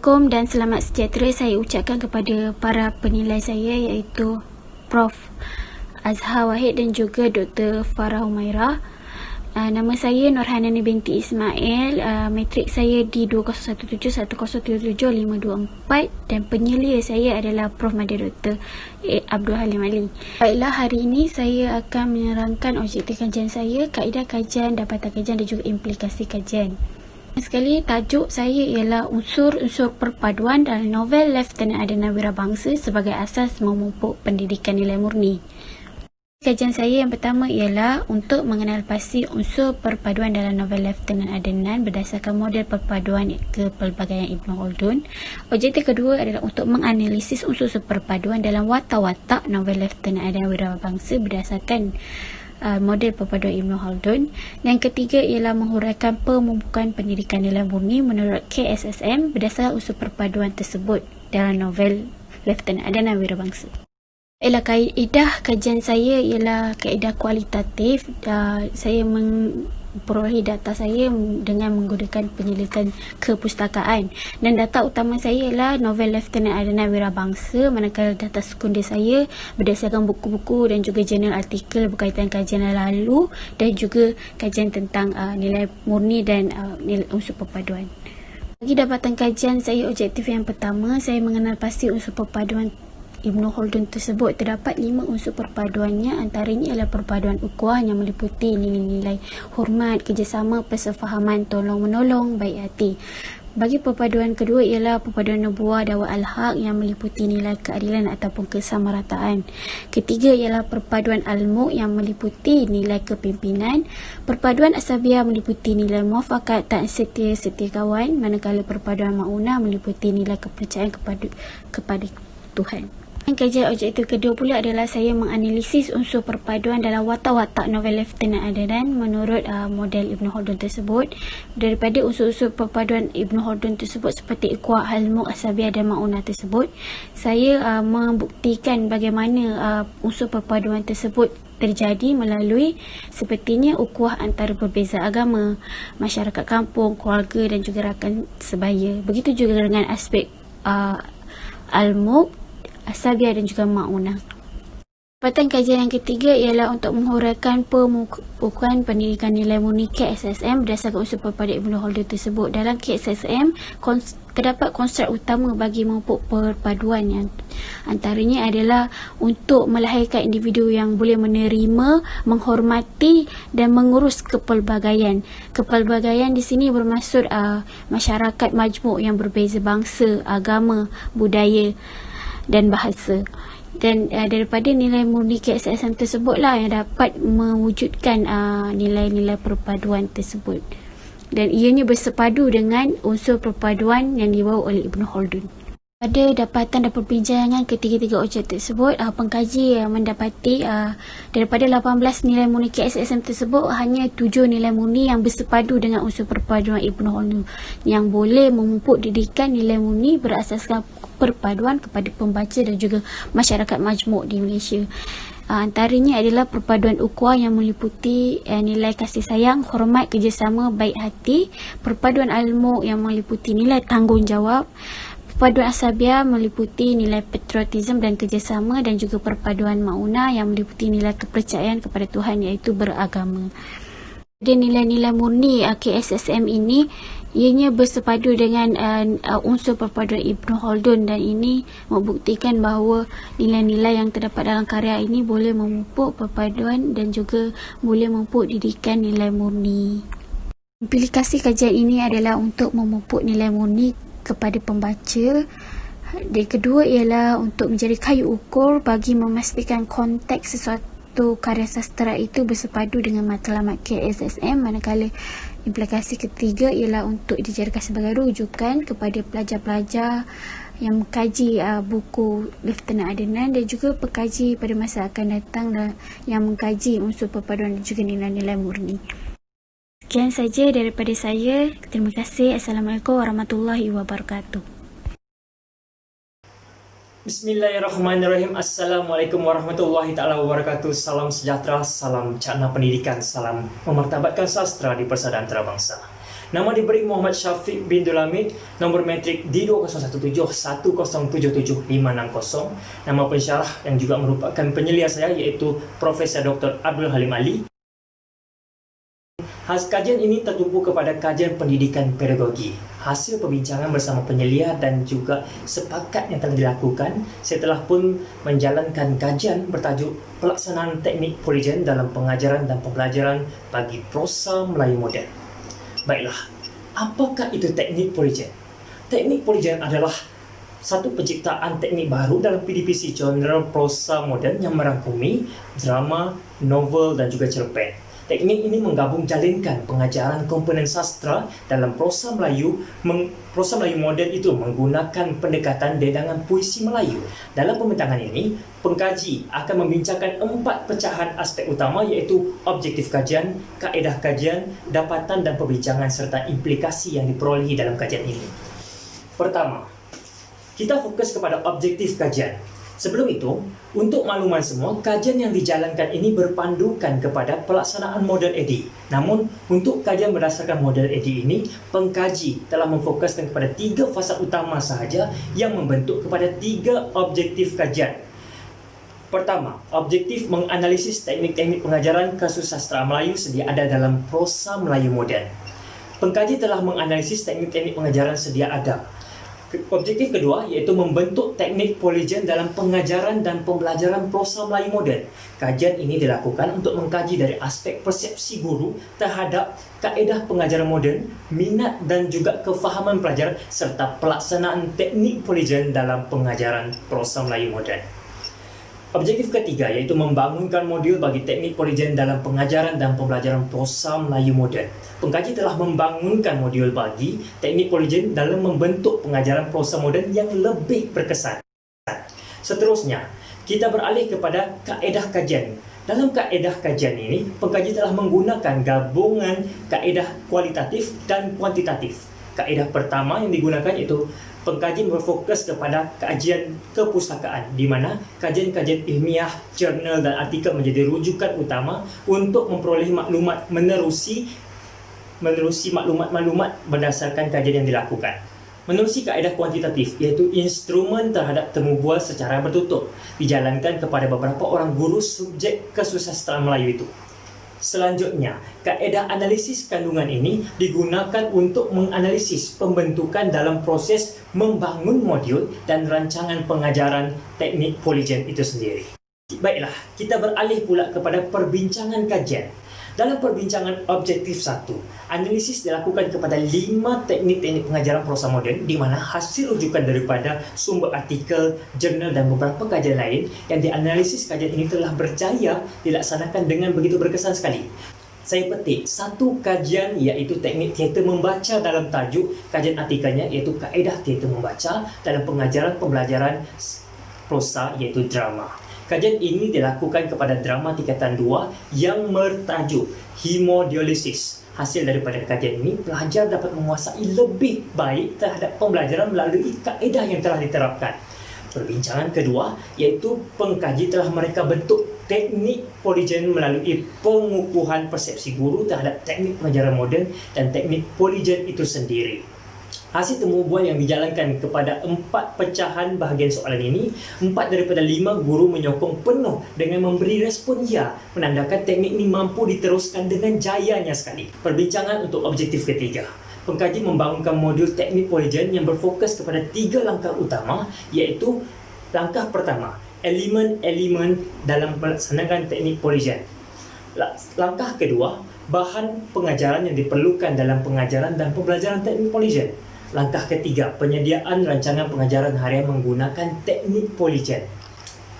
Assalamualaikum dan selamat sejahtera saya ucapkan kepada para penilai saya iaitu Prof. Azhar Wahid dan juga Dr. Farah Humairah. Nama saya Nurhanani binti Ismail. Matrik saya di 2017-1037-524 dan penyelia saya adalah Prof. Madya Dr. Abdul Halim Ali. Baiklah, hari ini saya akan menerangkan objektif kajian saya, kaedah kajian, dapatan kajian dan juga implikasi kajian. Sekali, tajuk saya ialah unsur-unsur perpaduan dalam novel Lieutenant Adnan Wirabangsa sebagai asas memupuk pendidikan nilai murni. Kajian saya yang pertama ialah untuk mengenal pasti unsur perpaduan dalam novel Lieutenant Adnan berdasarkan model perpaduan kepelbagaian Ibn Khaldun. Objektif kedua adalah untuk menganalisis unsur perpaduan dalam watak-watak novel Lieutenant Adnan Wirabangsa berdasarkan model perpaduan Ibn Khaldun. Dan ketiga ialah menguraikan pemupukan pendidikan nilai murni menurut KSSM berdasarkan unsur perpaduan tersebut dalam novel Lieutenant Adnan Wirabangsa. Kaedah kajian saya ialah kaedah kualitatif. Saya memperolehi data saya dengan menggunakan penyelidikan kepustakaan, dan data utama saya ialah novel Lieutenant Adnan Wirabangsa, manakala data sekunder saya berdasarkan buku-buku dan juga jurnal artikel berkaitan kajian lalu dan juga kajian tentang nilai murni dan nilai unsur perpaduan. Bagi dapatan kajian saya, objektif yang pertama, saya mengenal pasti unsur perpaduan Ibn Khaldun tersebut. Terdapat 5 unsur perpaduannya, antaranya ialah perpaduan ukhuwah yang meliputi nilai-nilai hormat, kerjasama, persefahaman, tolong-menolong, baik hati. Bagi perpaduan kedua ialah perpaduan nubuwah, dakwah al-haq yang meliputi nilai keadilan ataupun kesamarataan. Ketiga ialah perpaduan al-mu yang meliputi nilai kepimpinan. Perpaduan asabiyah meliputi nilai muafakat, tak setia kawan, manakala perpaduan ma'unah meliputi nilai kepercayaan kepada Tuhan. Kajian objektif kedua pula adalah saya menganalisis unsur perpaduan dalam watak-watak novel Lieutenant Adnan menurut model Ibn Khaldun tersebut. Daripada unsur-unsur perpaduan Ibn Khaldun tersebut seperti ukhuwah, al-mu, asabiyah dan ma'unah tersebut, saya membuktikan bagaimana unsur perpaduan tersebut terjadi melalui sepertinya ukhuwah antara berbeza agama, masyarakat kampung, keluarga dan juga rakan sebaya. Begitu juga dengan aspek al-mu, asabiyah dan juga ma'unah. Dapatan kajian yang ketiga ialah untuk menghuraikan pemupukan pendidikan nilai murni KSSM berdasarkan unsur perpaduan Ibn Khaldun tersebut. Dalam KSSM terdapat konstruk utama bagi memupuk perpaduan, yang antaranya adalah untuk melahirkan individu yang boleh menerima, menghormati dan mengurus kepelbagaian. Kepelbagaian di sini bermaksud masyarakat majmuk yang berbeza bangsa, agama, budaya dan bahasa. Dan daripada nilai murni KSSM tersebutlah yang dapat mewujudkan nilai-nilai perpaduan tersebut, dan ianya bersepadu dengan unsur perpaduan yang dibawa oleh Ibn Khaldun. Pada dapatan dan perbincangan ketiga-tiga objek tersebut, pengkaji mendapati daripada 18 nilai murni KSSM tersebut, hanya 7 nilai murni yang bersepadu dengan unsur perpaduan Ibn Khaldun yang boleh memupuk didikan nilai murni berasaskan perpaduan kepada pembaca dan juga masyarakat majmuk di Malaysia. Antaranya adalah perpaduan ukhuwah yang meliputi nilai kasih sayang, hormat, kerjasama, baik hati. Perpaduan al-mu yang meliputi nilai tanggungjawab. Perpaduan asabiyah meliputi nilai patriotisme dan kerjasama, dan juga perpaduan ma'unah yang meliputi nilai kepercayaan kepada Tuhan iaitu beragama. Pada nilai-nilai murni KSSM ini, ianya bersepadu dengan unsur perpaduan Ibn Khaldun, dan ini membuktikan bahawa nilai-nilai yang terdapat dalam karya ini boleh memupuk perpaduan dan juga boleh memupuk didikan nilai murni. Implikasi kajian ini adalah untuk memupuk nilai murni kepada pembaca. Dan kedua ialah untuk menjadi kayu ukur bagi memastikan konteks sesuatu karya sastera itu bersepadu dengan matlamat KSSM, manakala implikasi ketiga ialah untuk dijadikan sebagai rujukan kepada pelajar-pelajar yang mengkaji buku Lieutenant Adnan dan juga pekaji pada masa akan datang yang mengkaji unsur perpaduan dan juga nilai-nilai murni. Sekian saja daripada saya. Terima kasih. Assalamualaikum warahmatullahi wabarakatuh. Bismillahirrahmanirrahim. Assalamualaikum warahmatullahi ta'ala wabarakatuh. Salam sejahtera, salam cakna pendidikan, salam memartabatkan sastra di persada antarabangsa. Nama diberi Muhammad Syafiq bin Dulhamid, nombor metrik D201710775660. Nama pensyarah yang juga merupakan penyelia saya iaitu Profesor Dr. Abdul Halim Ali. Kajian ini tertumpu kepada kajian pendidikan pedagogi. Hasil perbincangan bersama penyelia dan juga sepakat yang telah dilakukan, saya telah pun menjalankan kajian bertajuk Pelaksanaan Teknik Polygen dalam Pengajaran dan Pembelajaran bagi Prosa Melayu Moden. Baiklah, apakah itu teknik polygen? Teknik polygen adalah satu penciptaan teknik baru dalam PDPC genre prosa moden yang merangkumi drama, novel dan juga cerpen. Teknik ini menggabung jalinkan pengajaran komponen sastra dalam prosa Melayu. Prosa Melayu moden itu menggunakan pendekatan dedangan puisi Melayu. Dalam pembentangan ini, pengkaji akan membincangkan 4 pecahan aspek utama iaitu objektif kajian, kaedah kajian, dapatan dan perbincangan serta implikasi yang diperolehi dalam kajian ini. Pertama, kita fokus kepada objektif kajian. Sebelum itu, untuk makluman semua, kajian yang dijalankan ini berpandukan kepada pelaksanaan model AD. Namun, untuk kajian berdasarkan model AD ini, pengkaji telah memfokuskan kepada 3 fasa utama sahaja yang membentuk kepada 3 objektif kajian. Pertama, objektif menganalisis teknik-teknik pengajaran kesusastraan Melayu sedia ada dalam prosa Melayu moden. Pengkaji telah menganalisis teknik-teknik pengajaran sedia ada. Objektif kedua iaitu membentuk teknik polygen dalam pengajaran dan pembelajaran prosa Melayu moden. Kajian ini dilakukan untuk mengkaji dari aspek persepsi guru terhadap kaedah pengajaran moden, minat dan juga kefahaman pelajar serta pelaksanaan teknik polygen dalam pengajaran prosa Melayu moden. Objektif ketiga iaitu membangunkan modul bagi teknik polygen dalam pengajaran dan pembelajaran prosa Melayu moden. Pengkaji telah membangunkan modul bagi teknik polygen dalam membentuk pengajaran prosa moden yang lebih berkesan. Seterusnya, kita beralih kepada kaedah kajian. Dalam kaedah kajian ini, pengkaji telah menggunakan gabungan kaedah kualitatif dan kuantitatif. Kaedah pertama yang digunakan iaitu pengkaji berfokus kepada kajian kepustakaan, di mana kajian-kajian ilmiah, jurnal dan artikel menjadi rujukan utama untuk memperoleh maklumat menerusi maklumat-maklumat berdasarkan kajian yang dilakukan. Menerusi kaedah kuantitatif iaitu instrumen terhadap temu bual secara bertutup dijalankan kepada beberapa orang guru subjek kesusastraan Melayu itu. Selanjutnya, kaedah analisis kandungan ini digunakan untuk menganalisis pembentukan dalam proses membangun modul dan rancangan pengajaran teknik polygen itu sendiri. Baiklah, kita beralih pula kepada perbincangan kajian. Dalam perbincangan objektif 1, analisis dilakukan kepada 5 teknik-teknik pengajaran prosa moden di mana hasil rujukan daripada sumber artikel, jurnal dan beberapa kajian lain yang dianalisis kajian ini telah berjaya dilaksanakan dengan begitu berkesan sekali. Saya petik satu kajian iaitu teknik teater membaca dalam tajuk kajian artikelnya iaitu kaedah teater membaca dalam pengajaran pembelajaran prosa iaitu drama. Kajian ini dilakukan kepada drama tingkatan 2 yang bertajuk hemodialisis. Hasil daripada kajian ini, pelajar dapat menguasai lebih baik terhadap pembelajaran melalui kaedah yang telah diterapkan. Perbincangan kedua iaitu pengkaji telah mereka bentuk teknik polygen melalui pengukuhan persepsi guru terhadap teknik pengajaran moden dan teknik polygen itu sendiri. Hasil temu bual yang dijalankan kepada 4 pecahan bahagian soalan ini, 4 daripada 5 guru menyokong penuh dengan memberi respon ya, menandakan teknik ini mampu diteruskan dengan jayanya sekali. Perbincangan untuk objektif ketiga. Pengkaji membangunkan modul teknik polygen yang berfokus kepada 3 langkah utama iaitu langkah pertama, elemen-elemen dalam melaksanakan teknik polygen. Langkah kedua, bahan pengajaran yang diperlukan dalam pengajaran dan pembelajaran teknik polygen. Langkah ketiga, penyediaan rancangan pengajaran harian menggunakan teknik polygen.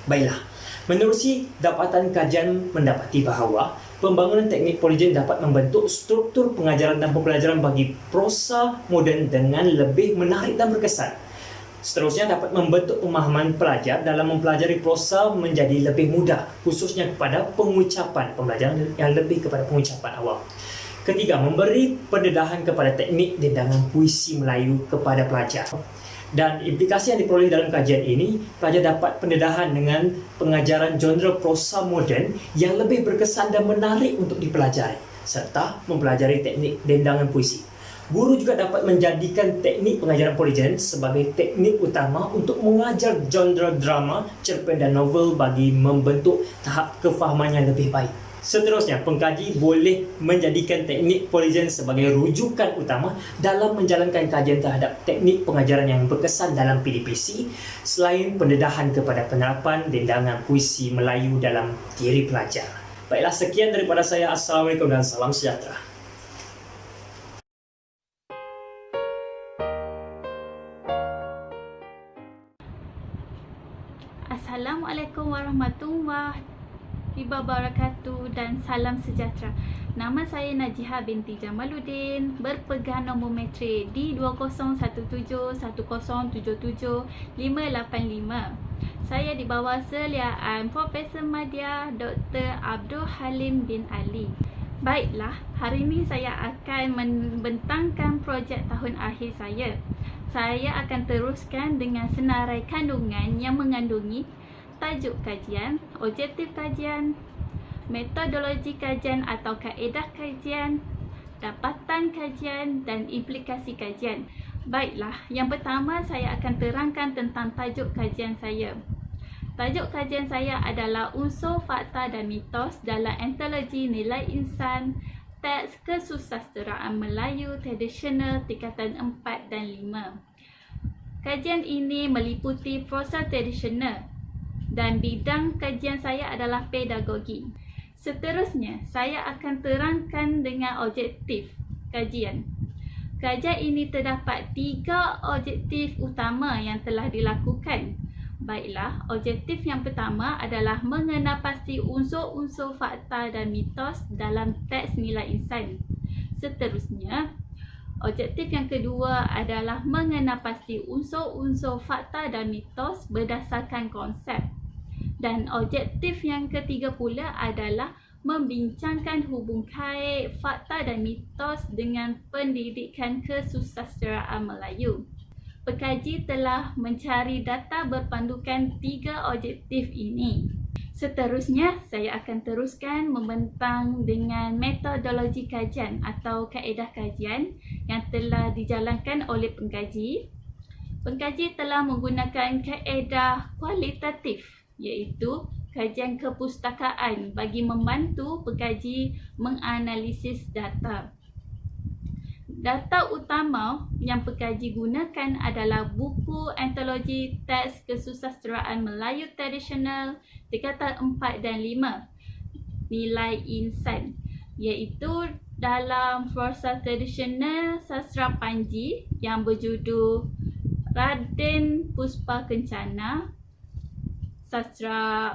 Baiklah, menerusi dapatan kajian mendapati bahawa pembangunan teknik polygen dapat membentuk struktur pengajaran dan pembelajaran bagi prosa moden dengan lebih menarik dan berkesan. Seterusnya dapat membentuk pemahaman pelajar dalam mempelajari prosa menjadi lebih mudah, khususnya kepada pengucapan, pembelajaran yang lebih kepada pengucapan awam. Ketiga, memberi pendedahan kepada teknik dedangan puisi Melayu kepada pelajar. Dan implikasi yang diperoleh dalam kajian ini, pelajar dapat pendedahan dengan pengajaran genre prosa moden yang lebih berkesan dan menarik untuk dipelajari, serta mempelajari teknik dedangan puisi. Guru juga dapat menjadikan teknik pengajaran Polygen sebagai teknik utama untuk mengajar genre drama, cerpen dan novel bagi membentuk tahap kefahaman yang lebih baik. Seterusnya, pengkaji boleh menjadikan teknik Polygen sebagai rujukan utama dalam menjalankan kajian terhadap teknik pengajaran yang berkesan dalam PDPC selain pendedahan kepada penerapan dendangan puisi Melayu dalam diri pelajar. Baiklah, sekian daripada saya. Assalamualaikum dan salam sejahtera. Assalamualaikum warahmatullahi wabarakatuh dan salam sejahtera. Nama saya Najihah binti Jamaluddin, berpegang nombor matrik D201710775855. Saya di bawah seliaan Profesor Madya Dr. Abdul Halim bin Ali. Baiklah, hari ini saya akan membentangkan projek tahun akhir saya. Saya akan teruskan dengan senarai kandungan yang mengandungi tajuk kajian, objektif kajian, metodologi kajian atau kaedah kajian, dapatan kajian dan implikasi kajian. Baiklah, yang pertama saya akan terangkan tentang tajuk kajian saya. Tajuk kajian saya adalah unsur fakta dan mitos dalam antologi nilai insan teks kesusasteraan Melayu tradisional tingkatan 4 dan 5. Kajian ini meliputi prosa tradisional dan bidang kajian saya adalah pedagogi. Seterusnya, saya akan terangkan dengan objektif kajian. Kajian ini terdapat 3 objektif utama yang telah dilakukan. Baiklah, objektif yang pertama adalah mengenal pasti unsur-unsur fakta dan mitos dalam teks nilai insan. Seterusnya, objektif yang kedua adalah mengenal pasti unsur-unsur fakta dan mitos berdasarkan konsep. Dan objektif yang ketiga pula adalah membincangkan hubung kait fakta dan mitos dengan pendidikan kesusasteraan Melayu. Pekaji telah mencari data berpandukan 3 objektif ini. Seterusnya, saya akan teruskan membentang dengan metodologi kajian atau kaedah kajian yang telah dijalankan oleh pengkaji. Pengkaji telah menggunakan kaedah kualitatif, iaitu kajian kepustakaan bagi membantu pengkaji menganalisis data. Data utama yang pengkaji gunakan adalah buku antologi teks kesusasteraan Melayu tradisional tingkatan 4 dan 5 nilai insan, iaitu dalam prosa tradisional sastra Panji yang berjudul Raden Puspa Kencana, sastra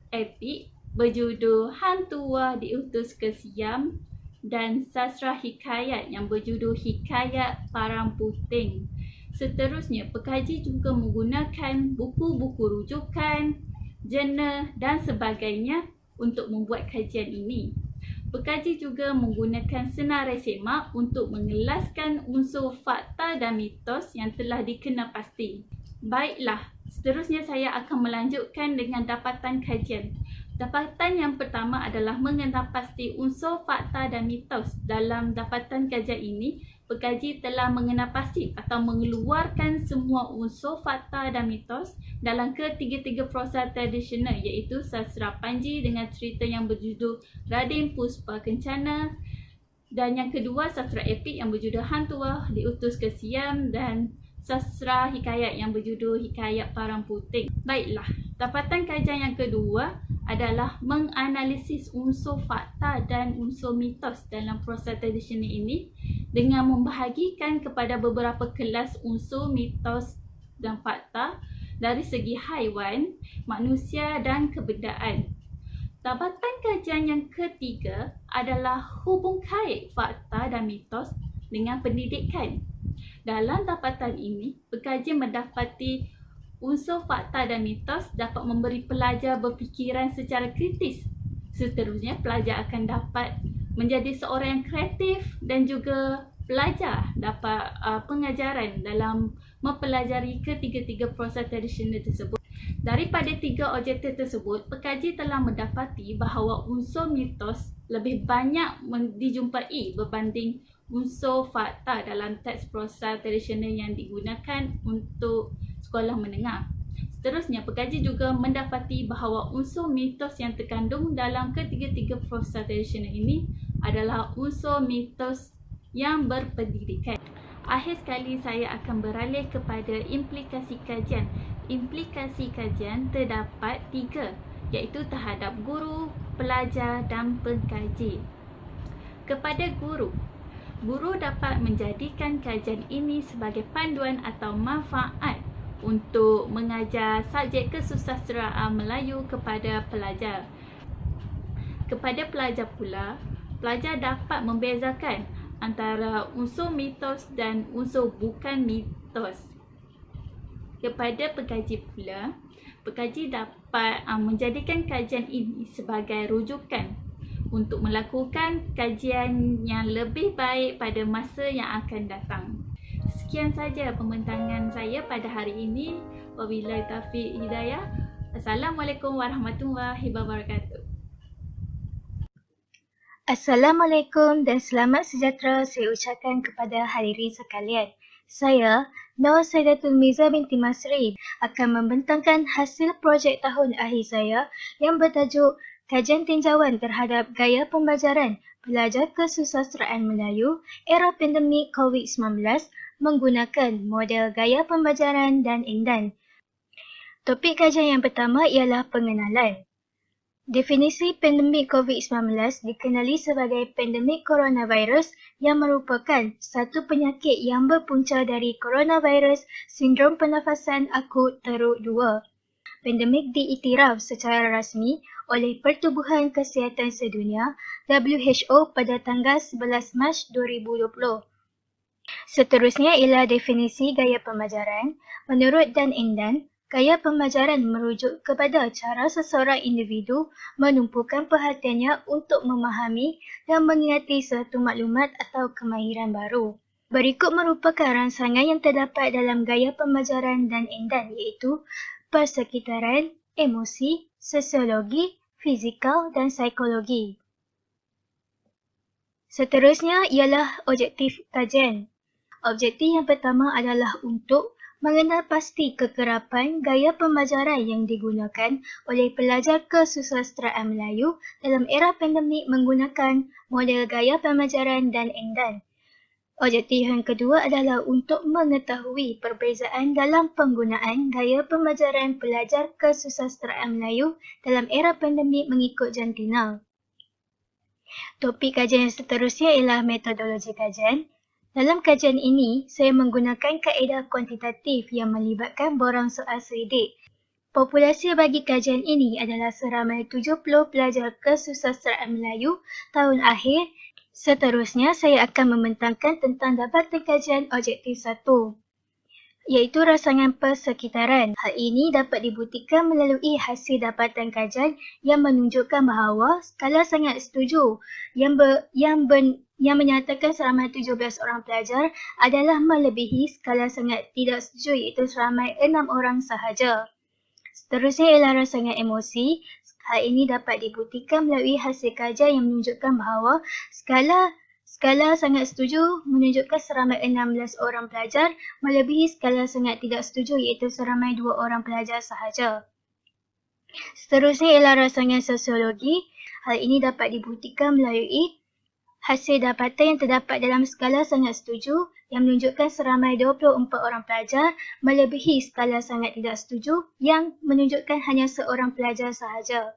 epik berjudul Hang Tuah Diutus ke Siam, dan sastra hikayat yang berjudul Hikayat Parang Puting. Seterusnya, pengkaji juga menggunakan buku-buku rujukan, jurnal dan sebagainya untuk membuat kajian ini. Pengkaji juga menggunakan senarai semak untuk mengelaskan unsur fakta dan mitos yang telah dikenal pasti. Baiklah, seterusnya saya akan melanjutkan dengan dapatan kajian. Dapatan yang pertama adalah mengenal pasti unsur fakta dan mitos. Dalam dapatan kajian ini, pengkaji telah mengenal pasti atau mengeluarkan semua unsur fakta dan mitos dalam ketiga-tiga prosa tradisional, iaitu sastra Panji dengan cerita yang berjudul Raden Puspa Kencana, dan yang kedua sastra epik yang berjudul Hang Tuah Diutus ke Siam, dan sastra hikayat yang berjudul Hikayat Parang Puting. Baiklah, dapatan kajian yang kedua adalah menganalisis unsur fakta dan unsur mitos dalam prosa tradisional ini dengan membahagikan kepada beberapa kelas unsur mitos dan fakta dari segi haiwan, manusia dan kebendaan. Dapatan kajian yang ketiga adalah hubung kait fakta dan mitos dengan pendidikan. Dalam dapatan ini, pengkaji mendapati unsur fakta dan mitos dapat memberi pelajar berfikiran secara kritis. Seterusnya, pelajar akan dapat menjadi seorang yang kreatif dan juga pelajar dapat pengajaran dalam mempelajari ketiga-tiga proses tradisional tersebut. Daripada 3 objektif tersebut, pengkaji telah mendapati bahawa unsur mitos lebih banyak dijumpai berbanding unsur fakta dalam teks prosa tradisional yang digunakan untuk sekolah menengah. Seterusnya, pekaji juga mendapati bahawa unsur mitos yang terkandung dalam ketiga-tiga prosa tradisional ini adalah unsur mitos yang berpendidikan. Akhir sekali, saya akan beralih kepada implikasi kajian. Implikasi kajian terdapat 3, iaitu terhadap guru, pelajar dan pengkaji. Kepada guru, guru dapat menjadikan kajian ini sebagai panduan atau manfaat untuk mengajar subjek kesusasteraan Melayu kepada pelajar. Kepada pelajar pula, pelajar dapat membezakan antara unsur mitos dan unsur bukan mitos. Kepada pengkaji pula, pengkaji dapat menjadikan kajian ini sebagai rujukan untuk melakukan kajian yang lebih baik pada masa yang akan datang. Sekian saja pembentangan saya pada hari ini. Wabillahi taufiq hidayah. Assalamualaikum warahmatullahi wabarakatuh. Assalamualaikum dan selamat sejahtera saya ucapkan kepada hadirin sekalian. Saya, Nur Saidatul Miza binti Masri, akan membentangkan hasil projek tahun akhir saya yang bertajuk Kajian Tinjauan terhadap Gaya Pembelajaran Pelajar Kesusasteraan Melayu Era Pandemik COVID-19 menggunakan model gaya pembelajaran dan Indan. Topik kajian yang pertama ialah pengenalan. Definisi pandemik COVID-19 dikenali sebagai pandemik coronavirus yang merupakan satu penyakit yang berpunca dari coronavirus sindrom pernafasan akut teruk 2. Pandemik diiktiraf secara rasmi oleh Pertubuhan Kesihatan Sedunia WHO pada tanggal 11 Mac 2020. Seterusnya ialah definisi gaya pembelajaran. Menurut Dan Indan, gaya pembelajaran merujuk kepada cara seseorang individu menumpukan perhatiannya untuk memahami dan mengingati suatu maklumat atau kemahiran baru. Berikut merupakan rangsangan yang terdapat dalam gaya pembelajaran Dan Indan iaitu persekitaran, emosi, sosiologi, fizikal dan psikologi. Seterusnya ialah objektif kajian. Objektif yang pertama adalah untuk mengenal pasti kekerapan gaya pembelajaran yang digunakan oleh pelajar kesusasteraan Melayu dalam era pandemik menggunakan model gaya pembelajaran Dan Indan. Objektif yang kedua adalah untuk mengetahui perbezaan dalam penggunaan gaya pembelajaran pelajar kesusasteraan Melayu dalam era pandemik mengikut jantina. Topik kajian yang seterusnya ialah metodologi kajian. Dalam kajian ini, saya menggunakan kaedah kuantitatif yang melibatkan borang soal selidik. Populasi bagi kajian ini adalah seramai 70 pelajar kesusasteraan Melayu tahun akhir. Seterusnya, saya akan membentangkan tentang dapatan kajian objektif 1, iaitu rangsangan persekitaran. Hal ini dapat dibuktikan melalui hasil dapatan kajian yang menunjukkan bahawa skala sangat setuju yang menyatakan seramai 17 orang pelajar adalah melebihi skala sangat tidak setuju iaitu seramai 6 orang sahaja. Seterusnya ialah rangsangan emosi. Hal ini dapat dibuktikan melalui hasil kajian yang menunjukkan bahawa skala sangat setuju menunjukkan seramai 16 orang pelajar melebihi skala sangat tidak setuju iaitu seramai 2 orang pelajar sahaja. Seterusnya ialah rangsangan sosiologi. Hal ini dapat dibuktikan melalui hasil dapatan yang terdapat dalam skala sangat setuju yang menunjukkan seramai 24 orang pelajar melebihi skala sangat tidak setuju yang menunjukkan hanya seorang pelajar sahaja.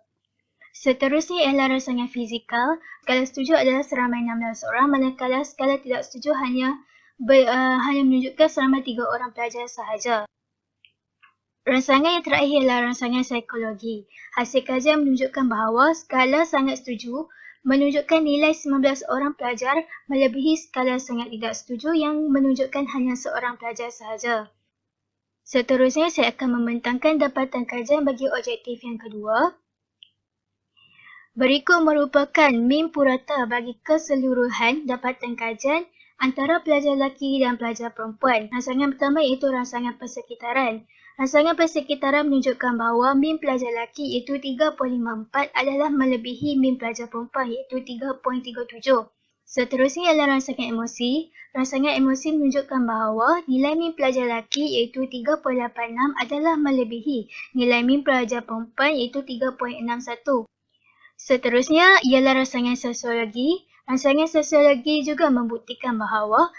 Seterusnya ialah rangsangan fizikal. Skala setuju adalah seramai 16 orang manakala skala tidak setuju hanya menunjukkan seramai 3 orang pelajar sahaja. Rangsangan yang terakhir ialah rangsangan psikologi. Hasil kajian menunjukkan bahawa skala sangat setuju menunjukkan nilai 19 orang pelajar melebihi skala sangat tidak setuju yang menunjukkan hanya seorang pelajar sahaja. Seterusnya, saya akan membentangkan dapatan kajian bagi objektif yang kedua. Berikut merupakan min purata bagi keseluruhan dapatan kajian antara pelajar lelaki dan pelajar perempuan. Rangsangan pertama iaitu rangsangan persekitaran. Rangsangan persekitaran menunjukkan bahawa min pelajar lelaki iaitu 3.54 adalah melebihi min pelajar perempuan iaitu 3.37. Seterusnya ialah rangsangan emosi. Rangsangan emosi menunjukkan bahawa nilai min pelajar lelaki iaitu 3.86 adalah melebihi nilai min pelajar perempuan iaitu 3.61. Seterusnya ialah rangsangan sosiologi. Rangsangan sosiologi juga membuktikan bahawa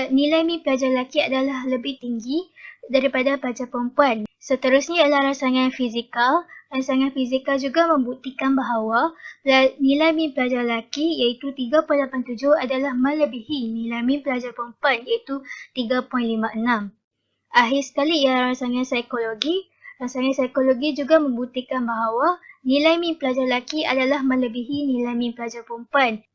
nilai min pelajar lelaki adalah lebih tinggi daripada pelajar perempuan. Seterusnya ialah rangsangan fizikal. Rangsangan fizikal juga membuktikan bahawa nilai min pelajar lelaki iaitu 3.87 adalah melebihi nilai min pelajar perempuan iaitu 3.56. Akhir sekali ialah rangsangan psikologi. Rangsangan psikologi juga membuktikan bahawa nilai min pelajar lelaki adalah melebihi nilai min pelajar perempuan.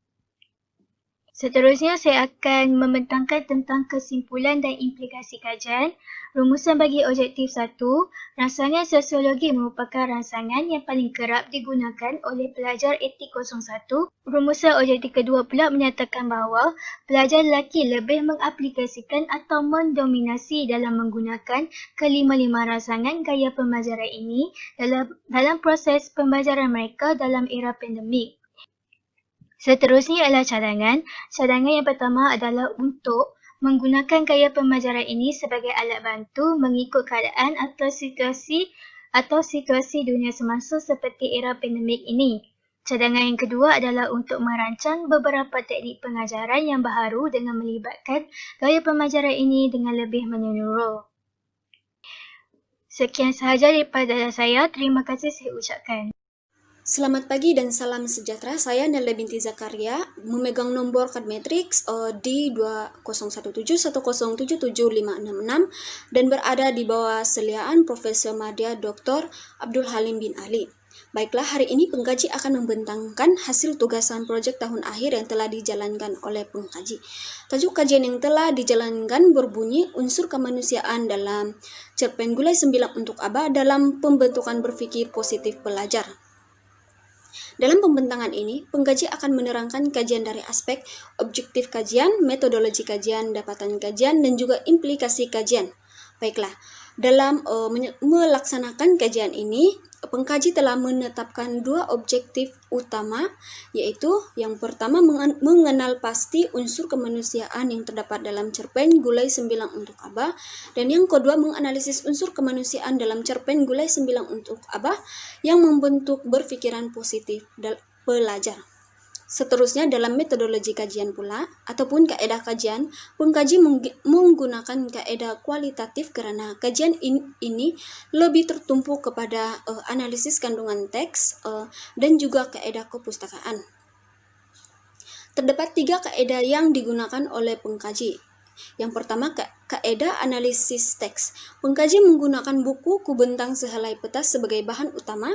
Seterusnya, saya akan membentangkan tentang kesimpulan dan implikasi kajian. Rumusan bagi objektif 1, rangsangan sosiologi merupakan rangsangan yang paling kerap digunakan oleh pelajar etik 01. Rumusan objektif kedua pula menyatakan bahawa pelajar lelaki lebih mengaplikasikan atau mendominasi dalam menggunakan kelima-lima rangsangan gaya pembelajaran ini dalam proses pembelajaran mereka dalam era pandemik. Seterusnya adalah cadangan. Cadangan yang pertama adalah untuk menggunakan gaya pembelajaran ini sebagai alat bantu mengikut keadaan atau situasi dunia semasa seperti era pandemik ini. Cadangan yang kedua adalah untuk merancang beberapa teknik pengajaran yang baharu dengan melibatkan gaya pembelajaran ini dengan lebih menyeluruh. Sekian sahaja daripada saya. Terima kasih saya ucapkan. Selamat pagi dan salam sejahtera. Saya Nela binti Zakaria, memegang nombor kad matriks di 201710775666 dan berada di bawah seliaan Profesor Madya Dr. Abdul Halim bin Ali. Baiklah, hari ini pengkaji akan membentangkan hasil tugasan projek tahun akhir yang telah dijalankan oleh pengkaji. Tajuk kajian yang telah dijalankan berbunyi unsur kemanusiaan dalam cerpen Gulai 9 untuk Aba dalam pembentukan berpikir positif pelajar. Dalam pembentangan ini, pengkaji akan menerangkan kajian dari aspek objektif kajian, metodologi kajian, dapatan kajian, dan juga implikasi kajian. Baiklah, dalam melaksanakan kajian ini, pengkaji telah menetapkan dua objektif utama, yaitu yang pertama mengenal pasti unsur kemanusiaan yang terdapat dalam cerpen Gulai 9 untuk Aba, dan yang kedua menganalisis unsur kemanusiaan dalam cerpen Gulai 9 untuk Aba yang membentuk berpikiran positif pelajar. Seterusnya dalam metodologi kajian pula ataupun kaedah kajian, pengkaji menggunakan kaedah kualitatif karena kajian ini lebih tertumpu kepada analisis kandungan teks dan juga kaedah kepustakaan. Terdapat 3 kaedah yang digunakan oleh pengkaji. Yang pertama, kaedah analisis teks. Pengkaji menggunakan buku Kubentang Sehelai Peta sebagai bahan utama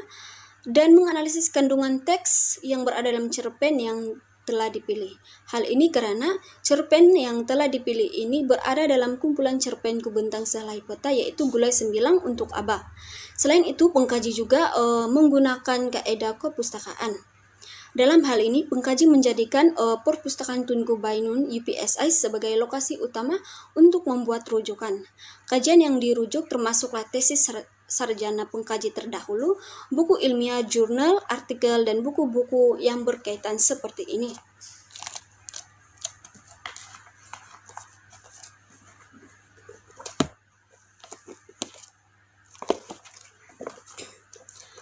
dan menganalisis kandungan teks yang berada dalam cerpen yang telah dipilih. Hal ini karena cerpen yang telah dipilih ini berada dalam kumpulan cerpen Kubentang Sehelai Peta yaitu Gulai 9 untuk Aba. Selain itu, pengkaji juga menggunakan kaedah kepustakaan. Dalam hal ini, pengkaji menjadikan Perpustakaan Tunku Bainun UPSI sebagai lokasi utama untuk membuat rujukan. Kajian yang dirujuk termasuklah tesis sarjana pengkaji terdahulu, buku ilmiah, jurnal, artikel, dan buku-buku yang berkaitan seperti ini.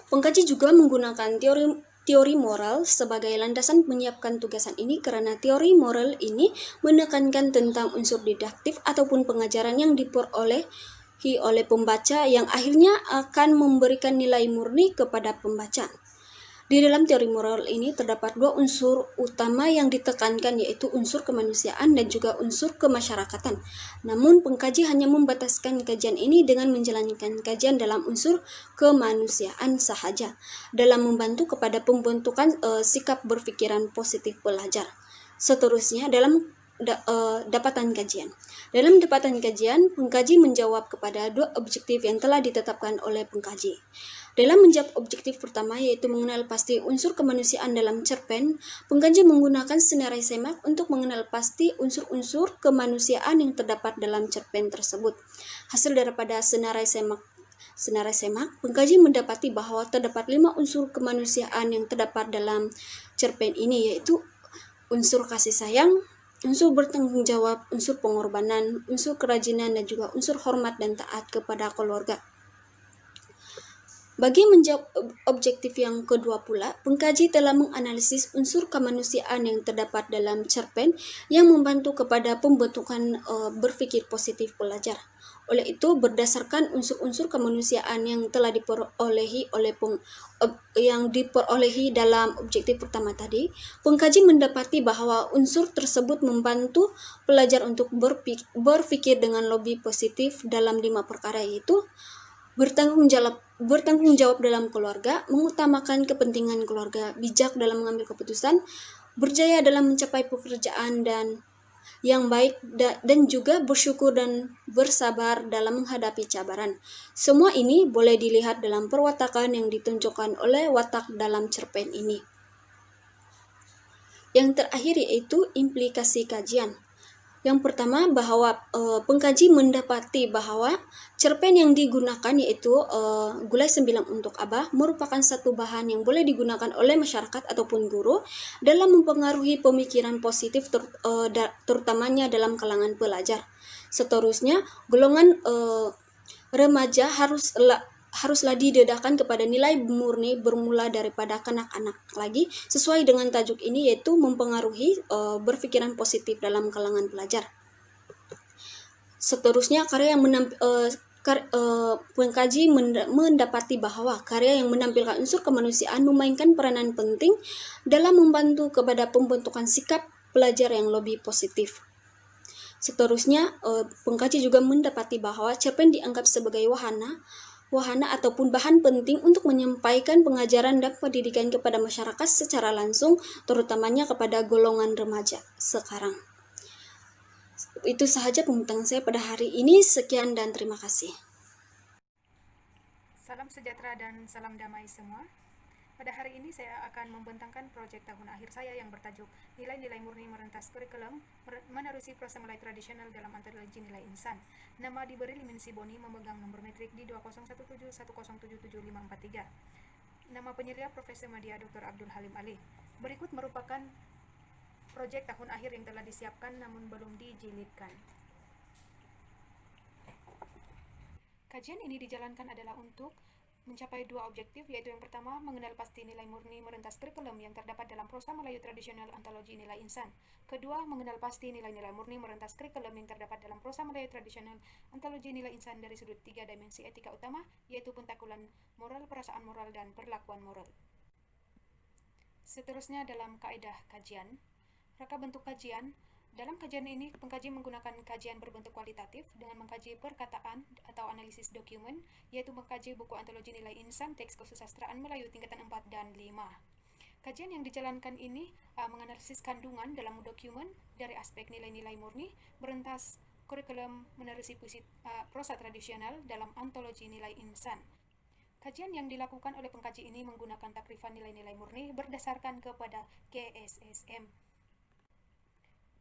Pengkaji juga menggunakan teori moral sebagai landasan menyiapkan tugasan ini karena teori moral ini menekankan tentang unsur didaktif ataupun pengajaran yang diperoleh oleh pembaca yang akhirnya akan memberikan nilai murni kepada pembaca. Di dalam teori moral ini terdapat 2 unsur utama yang ditekankan yaitu unsur kemanusiaan dan juga unsur kemasyarakatan. Namun pengkaji hanya membataskan kajian ini dengan menjalankan kajian dalam unsur kemanusiaan sahaja dalam membantu kepada pembentukan sikap berpikiran positif pelajar. Seterusnya dalam dapatan kajian. Dalam dapatan kajian, pengkaji menjawab kepada 2 objektif yang telah ditetapkan oleh pengkaji. Dalam menjawab objektif pertama yaitu mengenal pasti unsur kemanusiaan dalam cerpen, pengkaji menggunakan senarai semak untuk mengenal pasti unsur-unsur kemanusiaan yang terdapat dalam cerpen tersebut. Hasil daripada senarai semak, pengkaji mendapati bahwa terdapat 5 unsur kemanusiaan yang terdapat dalam cerpen ini yaitu unsur kasih sayang, unsur bertanggung jawab, unsur pengorbanan, unsur kerajinan, dan juga unsur hormat dan taat kepada keluarga. Bagi menjawab objektif yang kedua pula, pengkaji telah menganalisis unsur kemanusiaan yang terdapat dalam cerpen yang membantu kepada pembentukan berpikir positif pelajar. Oleh itu, berdasarkan unsur-unsur kemanusiaan yang telah diperolehi dalam objektif pertama tadi, pengkaji mendapati bahwa unsur tersebut membantu pelajar untuk berpikir dengan lebih positif dalam 5 perkara, yaitu bertanggung jawab dalam keluarga, mengutamakan kepentingan keluarga, bijak dalam mengambil keputusan, berjaya dalam mencapai pekerjaan dan yang baik, dan juga bersyukur dan bersabar dalam menghadapi cabaran. Semua ini boleh dilihat dalam perwatakan yang ditunjukkan oleh watak dalam cerpen ini. Yang terakhir yaitu implikasi kajian. Yang pertama, bahwa pengkaji mendapati bahwa cerpen yang digunakan yaitu Gulai 9 untuk Abah merupakan satu bahan yang boleh digunakan oleh masyarakat ataupun guru dalam mempengaruhi pemikiran positif terutamanya dalam kalangan pelajar. Seterusnya, golongan remaja haruslah didedahkan kepada nilai murni bermula daripada kanak-kanak lagi, sesuai dengan tajuk ini, yaitu mempengaruhi berpikiran positif dalam kalangan pelajar. Seterusnya, pengkaji mendapati bahwa karya yang menampilkan unsur kemanusiaan memainkan peranan penting dalam membantu kepada pembentukan sikap pelajar yang lebih positif. Seterusnya, pengkaji juga mendapati bahwa cerpen dianggap sebagai wahana ataupun bahan penting untuk menyampaikan pengajaran dan pendidikan kepada masyarakat secara langsung, terutamanya kepada golongan remaja sekarang. Itu sahaja pembincangan saya pada hari ini. Sekian dan terima kasih. Salam sejahtera dan salam damai semua. Pada hari ini saya akan membentangkan proyek tahun akhir saya yang bertajuk Nilai-nilai murni merentas kurikulum menerusi prosa Melayu tradisional dalam antologi nilai insan. Nama diberi Limin Siboni, memegang nomor metrik di 201710775543. Nama penyelia Profesor Madya Dr. Abdul Halim Ali. Berikut merupakan proyek tahun akhir yang telah disiapkan namun belum dijilidkan. Kajian ini dijalankan adalah untuk mencapai 2 objektif, yaitu yang pertama, mengenal pasti nilai murni merentas kurikulum yang terdapat dalam prosa Melayu tradisional antologi nilai insan. Kedua, mengenal pasti nilai-nilai murni merentas kurikulum yang terdapat dalam prosa Melayu tradisional antologi nilai insan dari sudut 3 dimensi etika utama, yaitu pentakulan moral, perasaan moral, dan perlakuan moral. Seterusnya dalam kaedah kajian, rangka bentuk kajian. Dalam kajian ini, pengkaji menggunakan kajian berbentuk kualitatif dengan mengkaji perkataan atau analisis dokumen, yaitu mengkaji buku antologi nilai insan, teks kesusastraan Melayu tingkatan 4 dan 5. Kajian yang dijalankan ini menganalisis kandungan dalam dokumen dari aspek nilai-nilai murni, merentas kurikulum menerusi prosa tradisional dalam antologi nilai insan. Kajian yang dilakukan oleh pengkaji ini menggunakan takrifan nilai-nilai murni berdasarkan kepada KSSM.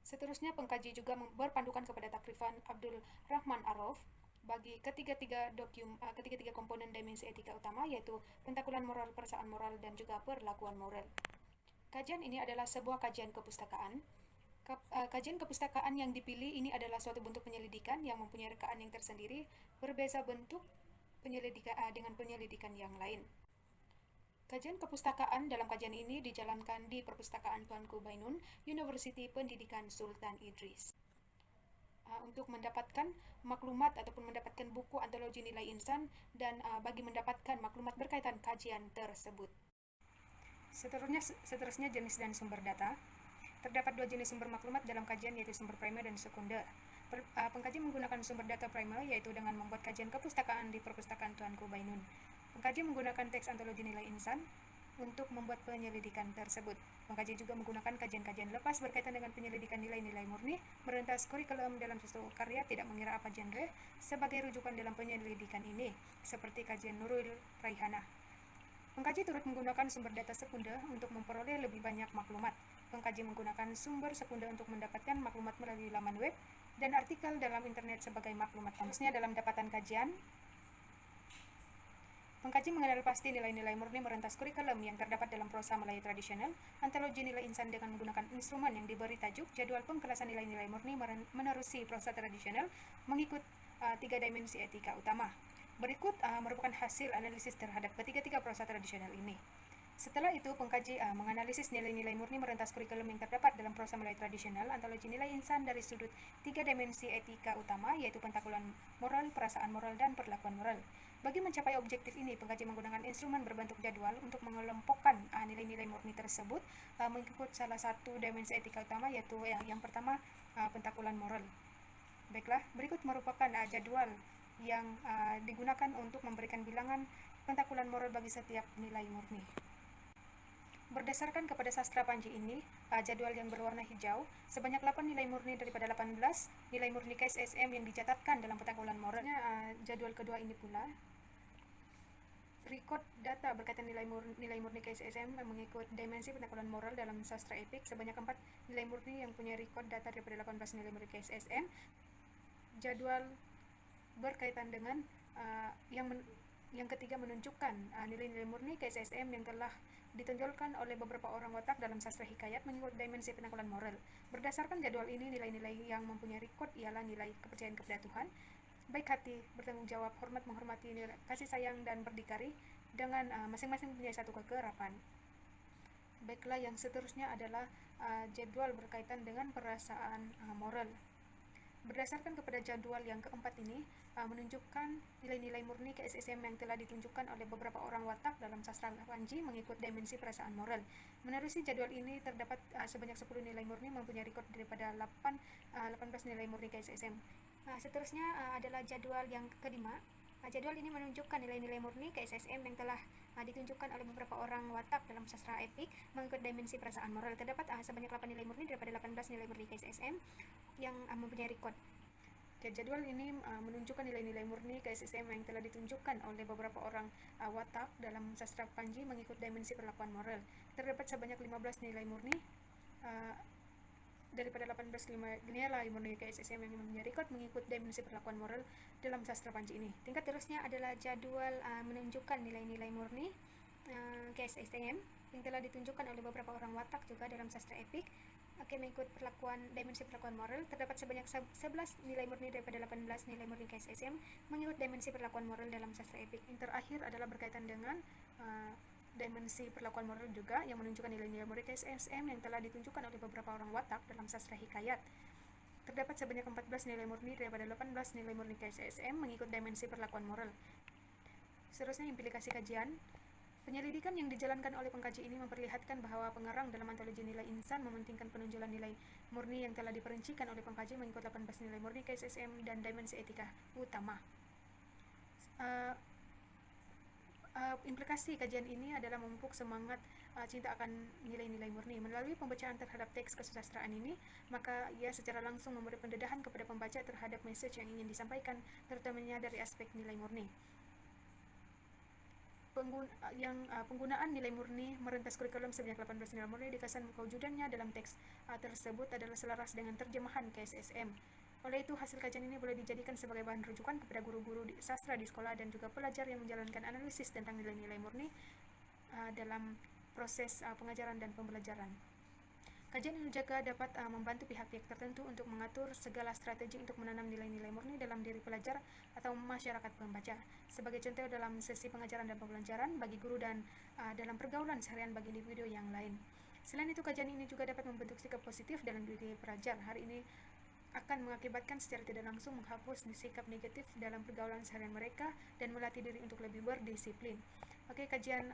Seterusnya, pengkaji juga berpandukan kepada takrifan Abdul Rahman Araf bagi ketiga-tiga komponen dimensi etika utama, yaitu pentakulan moral, perasaan moral, dan juga perlakuan moral. Kajian ini adalah sebuah kajian kepustakaan. Kajian kepustakaan yang dipilih ini adalah suatu bentuk penyelidikan yang mempunyai rekaan yang tersendiri, berbeza bentuk penyelidikan dengan penyelidikan yang lain. Kajian kepustakaan dalam kajian ini dijalankan di Perpustakaan Tuanku Bainun, Universiti Pendidikan Sultan Idris. Untuk mendapatkan maklumat ataupun mendapatkan buku antologi nilai insan dan bagi mendapatkan maklumat berkaitan kajian tersebut. Seterusnya jenis dan sumber data. Terdapat 2 jenis sumber maklumat dalam kajian, yaitu sumber primer dan sekunder. Pengkaji menggunakan sumber data primer, yaitu dengan membuat kajian kepustakaan di Perpustakaan Tuanku Bainun. Pengkaji menggunakan teks antologi nilai insan untuk membuat penyelidikan tersebut. Pengkaji juga menggunakan kajian-kajian lepas berkaitan dengan penyelidikan nilai-nilai murni merentas kurikulum dalam suatu karya tidak mengira apa genre sebagai rujukan dalam penyelidikan ini, seperti kajian Nurul Raihana. Pengkaji turut menggunakan sumber data sekunder untuk memperoleh lebih banyak maklumat. Pengkaji menggunakan sumber sekunder untuk mendapatkan maklumat melalui laman web dan artikel dalam internet sebagai maklumat. Khususnya dalam dapatan kajian, Pengkaji mengenal pasti nilai-nilai murni merentas kurikulum yang terdapat dalam prosa Melayu tradisional, antologi nilai insan dengan menggunakan instrumen yang diberi tajuk jadwal pengkelasan nilai-nilai murni menerusi prosa tradisional mengikut 3 dimensi etika utama. Berikut merupakan hasil analisis terhadap ketiga-tiga prosa tradisional ini. Setelah itu, pengkaji menganalisis nilai-nilai murni merentas kurikulum yang terdapat dalam prosa Melayu tradisional, antologi nilai insan dari sudut 3 dimensi etika utama, yaitu pentakulan moral, perasaan moral, dan perlakuan moral. Bagi mencapai objektif ini, pengkaji menggunakan instrumen berbentuk jadwal untuk mengelompokkan nilai-nilai murni tersebut mengikut salah satu dimensi etika utama, yaitu yang pertama pentakulan moral. Baiklah, berikut merupakan jadwal yang digunakan untuk memberikan bilangan pentakulan moral bagi setiap nilai murni. Berdasarkan kepada sastra Panji ini, jadwal yang berwarna hijau, sebanyak 8 nilai murni daripada 18 nilai murni KSSM yang dicatatkan dalam pentakulan moral. Jadwal kedua ini pula, record data berkaitan nilai murni KSSM mengikut dimensi pentakulan moral dalam sastra epik, sebanyak 4 nilai murni yang punya record data daripada 18 nilai murni KSSM. Jadwal berkaitan dengan yang ketiga menunjukkan nilai-nilai murni KSSM yang telah ditonjolkan oleh beberapa orang watak dalam sastra hikayat mengikut dimensi pentakulan moral. Berdasarkan jadwal ini, nilai-nilai yang mempunyai record ialah nilai kepercayaan kepada Tuhan, baik hati, bertanggung jawab, hormat, menghormati, kasih sayang, dan berdikari, dengan masing-masing mempunyai satu kekerapan. Baiklah, yang seterusnya adalah jadwal berkaitan dengan perasaan moral. Berdasarkan kepada jadwal yang keempat ini, menunjukkan nilai-nilai murni KSSM yang telah ditunjukkan oleh beberapa orang watak dalam sastra Panji mengikut dimensi perasaan moral. Menerusi jadwal ini, terdapat sebanyak 10 nilai murni mempunyai rekod daripada 18 nilai murni KSSM. Seterusnya adalah jadwal yang kelima. Jadwal ini menunjukkan nilai-nilai murni KSSM yang telah ditunjukkan oleh beberapa orang watak dalam sastra epik mengikut dimensi perasaan moral. Terdapat sebanyak 8 nilai murni daripada 18 nilai murni KSSM yang mempunyai rekod. Jadwal ini menunjukkan nilai-nilai murni KSSM yang telah ditunjukkan oleh beberapa orang watak dalam sastra Panji mengikut dimensi perlakuan moral. Terdapat sebanyak 15 nilai murni daripada 18 nilai murni KSSM yang mempunyai rekod mengikut dimensi perlakuan moral dalam sastra Panji ini. Tingkat terusnya adalah jadwal menunjukkan nilai-nilai murni KSSM yang telah ditunjukkan oleh beberapa orang watak juga dalam sastra epik mengikut dimensi perlakuan moral. Terdapat sebanyak 11 nilai murni daripada 18 nilai murni KSSM mengikut dimensi perlakuan moral dalam sastra epik. Yang terakhir adalah berkaitan dengan dimensi perlakuan moral juga yang menunjukkan nilai-nilai murni KSSM yang telah ditunjukkan oleh beberapa orang watak dalam sastra hikayat. Terdapat sebanyak 14 nilai murni daripada 18 nilai murni KSSM mengikut dimensi perlakuan moral. Seterusnya, implikasi kajian. Penyelidikan yang dijalankan oleh pengkaji ini memperlihatkan bahwa pengarang dalam antologi nilai insan mementingkan penonjolan nilai murni yang telah diperincikan oleh pengkaji mengikut 18 nilai murni KSSM dan dimensi etika utama. Implikasi kajian ini adalah memupuk semangat cinta akan nilai-nilai murni. Melalui pembacaan terhadap teks kesusastraan ini, maka ia secara langsung memberi pendedahan kepada pembaca terhadap message yang ingin disampaikan, terutamanya dari aspek nilai murni. Penggunaan nilai murni merentas kurikulum sebanyak 18 nilai murni dikesan kewujudannya dalam teks tersebut adalah selaras dengan terjemahan KSSM. Oleh itu, hasil kajian ini boleh dijadikan sebagai bahan rujukan kepada guru-guru sastra di sekolah dan juga pelajar yang menjalankan analisis tentang nilai-nilai murni dalam proses pengajaran dan pembelajaran. Kajian ini juga dapat membantu pihak-pihak tertentu untuk mengatur segala strategi untuk menanam nilai-nilai murni dalam diri pelajar atau masyarakat pembaca. Sebagai contoh, dalam sesi pengajaran dan pembelajaran bagi guru dan dalam pergaulan seharian bagi individu yang lain. Selain itu, kajian ini juga dapat membentuk sikap positif dalam diri pelajar. Hari ini akan mengakibatkan secara tidak langsung menghapus sikap negatif dalam pergaulan seharian mereka dan melatih diri untuk lebih berdisiplin. Kajian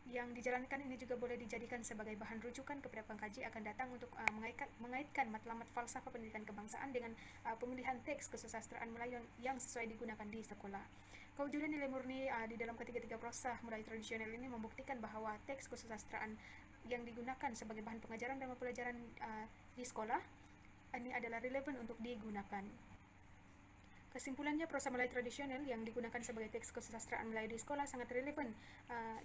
yang dijalankan ini juga boleh dijadikan sebagai bahan rujukan kepada pengkaji akan datang untuk mengaitkan matlamat falsafah pendidikan kebangsaan dengan pemilihan teks kesusastraan Melayu yang sesuai digunakan di sekolah. Kewujudan nilai murni di dalam ketiga-tiga prosa Melayu tradisional ini membuktikan bahwa teks kesusastraan yang digunakan sebagai bahan pengajaran dan pembelajaran di sekolah ini adalah relevan untuk digunakan. Kesimpulannya, prosa Melayu tradisional yang digunakan sebagai teks kesusastraan Melayu di sekolah sangat relevan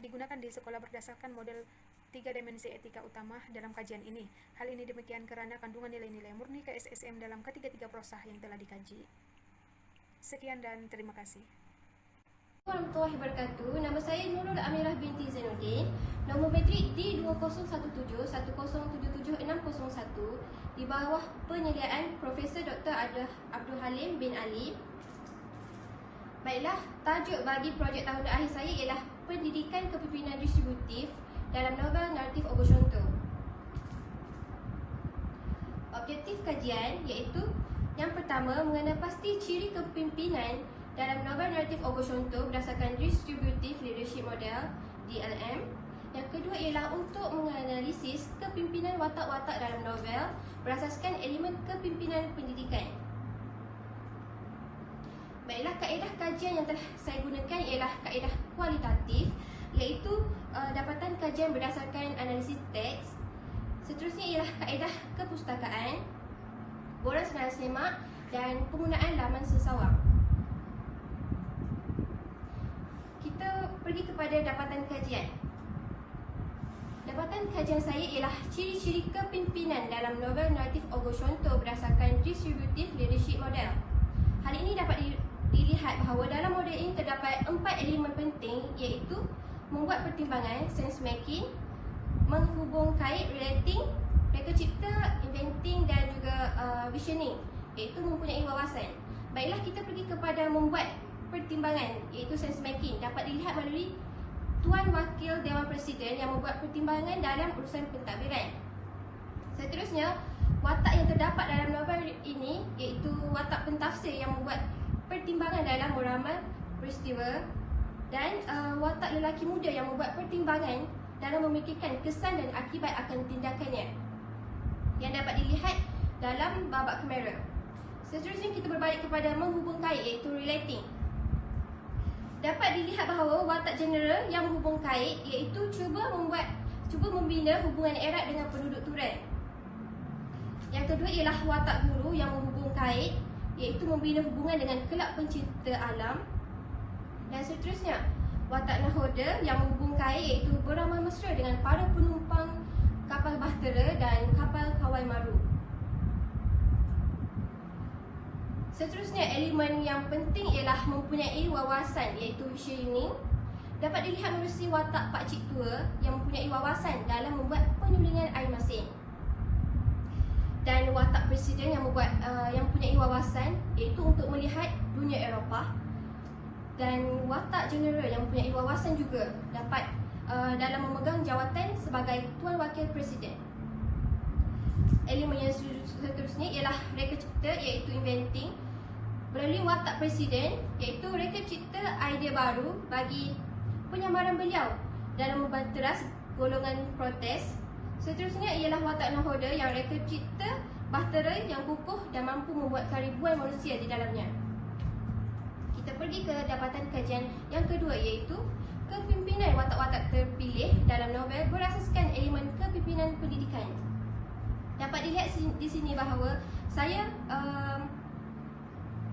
digunakan di sekolah berdasarkan model 3 dimensi etika utama dalam kajian ini. Hal ini demikian karena kandungan nilai-nilai murni KSSM dalam ketiga-tiga prosa yang telah dikaji. Sekian dan terima kasih. Warahmatullahi wabarakatuh. Nama saya Nurul Amirah binti Zainuddin. Nombor matrik D20176077601 di bawah penyediaan Profesor Dr. Abdul Halim bin Ali. Baiklah, tajuk bagi projek tahun akhir saya ialah Pendidikan Kepimpinan Distributif dalam novel naratif Ogo Shonto. Objektif kajian iaitu yang pertama, mengenal pasti ciri kepimpinan dalam novel naratif Ogo Shonto berdasarkan Distributive Leadership Model DLM. Yang kedua ialah untuk menganalisis kepimpinan watak-watak dalam novel berasaskan elemen kepimpinan pendidikan. Baiklah, kaedah kajian yang telah saya gunakan ialah kaedah kualitatif, iaitu dapatan kajian berdasarkan analisis teks. Seterusnya ialah kaedah kepustakaan, borang senarai semak dan penggunaan laman sesawang. Kita pergi kepada dapatan kajian. Dapatan kajian saya ialah ciri-ciri kepimpinan dalam novel naratif Ogo Shonto berdasarkan Distributive Leadership Model. Hal ini dapat dilihat bahawa dalam model ini terdapat 4 elemen penting, iaitu membuat pertimbangan, sense making, menghubung kait, relating, reka cipta, inventing dan juga visioning, iaitu mempunyai wawasan. Baiklah, kita pergi kepada membuat pertimbangan, iaitu sense making, dapat dilihat melalui Tuan Wakil Dewan Presiden yang membuat pertimbangan dalam urusan pentadbiran. Seterusnya, watak yang terdapat dalam novel ini iaitu watak pentafsir yang membuat pertimbangan dalam meramal peristiwa, dan watak lelaki muda yang membuat pertimbangan dalam memikirkan kesan dan akibat akan tindakannya, yang dapat dilihat dalam babak kamera. Seterusnya kita berbalik kepada menghubung kait, iaitu relating. Dapat dilihat bahawa watak general yang menghubung kait iaitu cuba membina hubungan erat dengan penduduk Turan. Yang kedua ialah watak guru yang menghubung kait iaitu membina hubungan dengan kelab pencinta alam. Dan seterusnya, watak nahoda yang menghubung kait iaitu beramal mesra dengan para penumpang kapal bahtera dan kapal kawai maru. Seterusnya, elemen yang penting ialah mempunyai wawasan iaitu visioning. Dapat dilihat melalui watak pakcik tua yang mempunyai wawasan dalam membuat penyulingan air masin. Dan watak presiden yang mempunyai wawasan iaitu untuk melihat dunia Eropah. Dan watak general yang mempunyai wawasan juga dapat dalam memegang jawatan sebagai Tuan Wakil Presiden. Elemen yang seterusnya ialah reka cipta iaitu inventing. Melalui watak presiden iaitu reka cipta idea baru bagi penyamaran beliau dalam membanteras golongan protes. Seterusnya ialah watak nahoda yang reka cipta bahtera yang kukuh dan mampu membuat ribuan manusia di dalamnya. Kita pergi ke dapatan kajian yang kedua iaitu kepimpinan watak-watak terpilih dalam novel berasaskan elemen kepimpinan pendidikan. Dapat dilihat di sini bahawa saya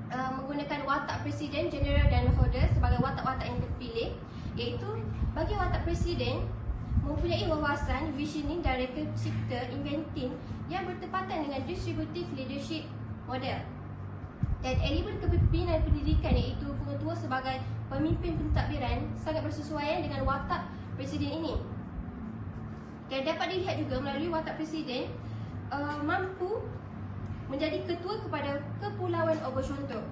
menggunakan watak presiden, general dan nahoda sebagai watak-watak yang terpilih, iaitu bagi watak presiden mempunyai wawasan, visioning dan reka cipta, inventing yang bertepatan dengan distributive leadership model. Dan elemen kepimpinan pendidikan iaitu pengetua sebagai pemimpin pentadbiran sangat bersesuaian dengan watak presiden ini. Dan dapat dilihat juga melalui watak presiden mampu menjadi ketua kepada Kepulauan Ogo Shonto.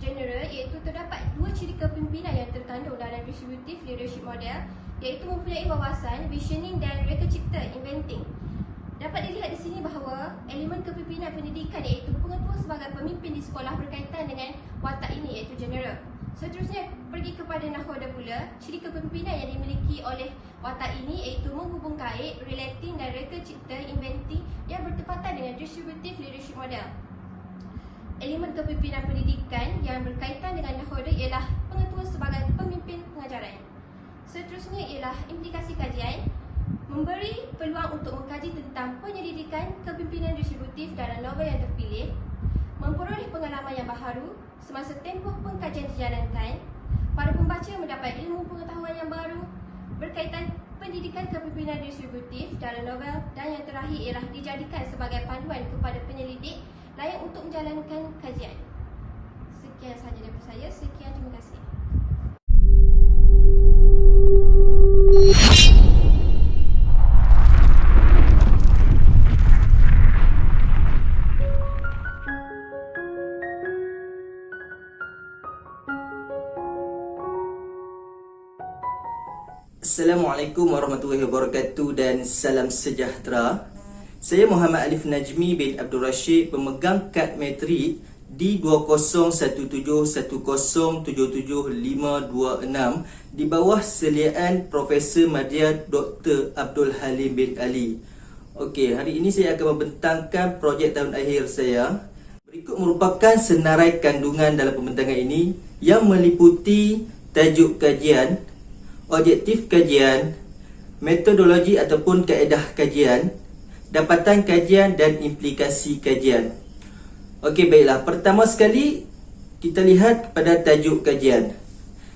General iaitu terdapat 2 ciri kepimpinan yang terkandung dalam Distributive Leadership Model, iaitu mempunyai wawasan, visioning dan reka cipta, inventing. Dapat dilihat di sini bahawa elemen kepimpinan pendidikan iaitu pengetua sebagai pemimpin di sekolah berkaitan dengan watak ini iaitu general. Seterusnya pergi kepada nahoda pula. Ciri kepimpinan yang dimiliki oleh watak ini iaitu menghubung kait, relating dan reka cipta, inventing yang bertepatan dengan Distributive Leadership Model. Elemen kepimpinan pendidikan yang berkaitan dengan nahoda ialah pengetua sebagai pemimpin pengajaran. Seterusnya ialah implikasi kajian, memberi peluang untuk mengkaji tentang penyelidikan kepimpinan distributif dalam novel yang terpilih, memperoleh pengalaman yang baharu semasa tempoh pengkajian dijalankan, para pembaca mendapat ilmu pengetahuan yang baru berkaitan pendidikan kepimpinan distributif dalam novel, dan yang terakhir ialah dijadikan sebagai panduan kepada penyelidik layak untuk menjalankan kajian. Sekian sahaja daripada saya. Sekian, terima kasih. Assalamualaikum warahmatullahi wabarakatuh dan salam sejahtera. Saya Muhammad Alif Najmi bin Abdul Rashid, pemegang kad metrik D201710775526 di bawah seliaan Profesor Madya Dr. Abdul Halim bin Ali. Okey, hari ini saya akan membentangkan projek tahun akhir saya. Berikut merupakan senarai kandungan dalam pembentangan ini yang meliputi tajuk kajian, objektif kajian, metodologi ataupun kaedah kajian, dapatan kajian dan implikasi kajian. Okey, baiklah. Pertama sekali kita lihat kepada tajuk kajian.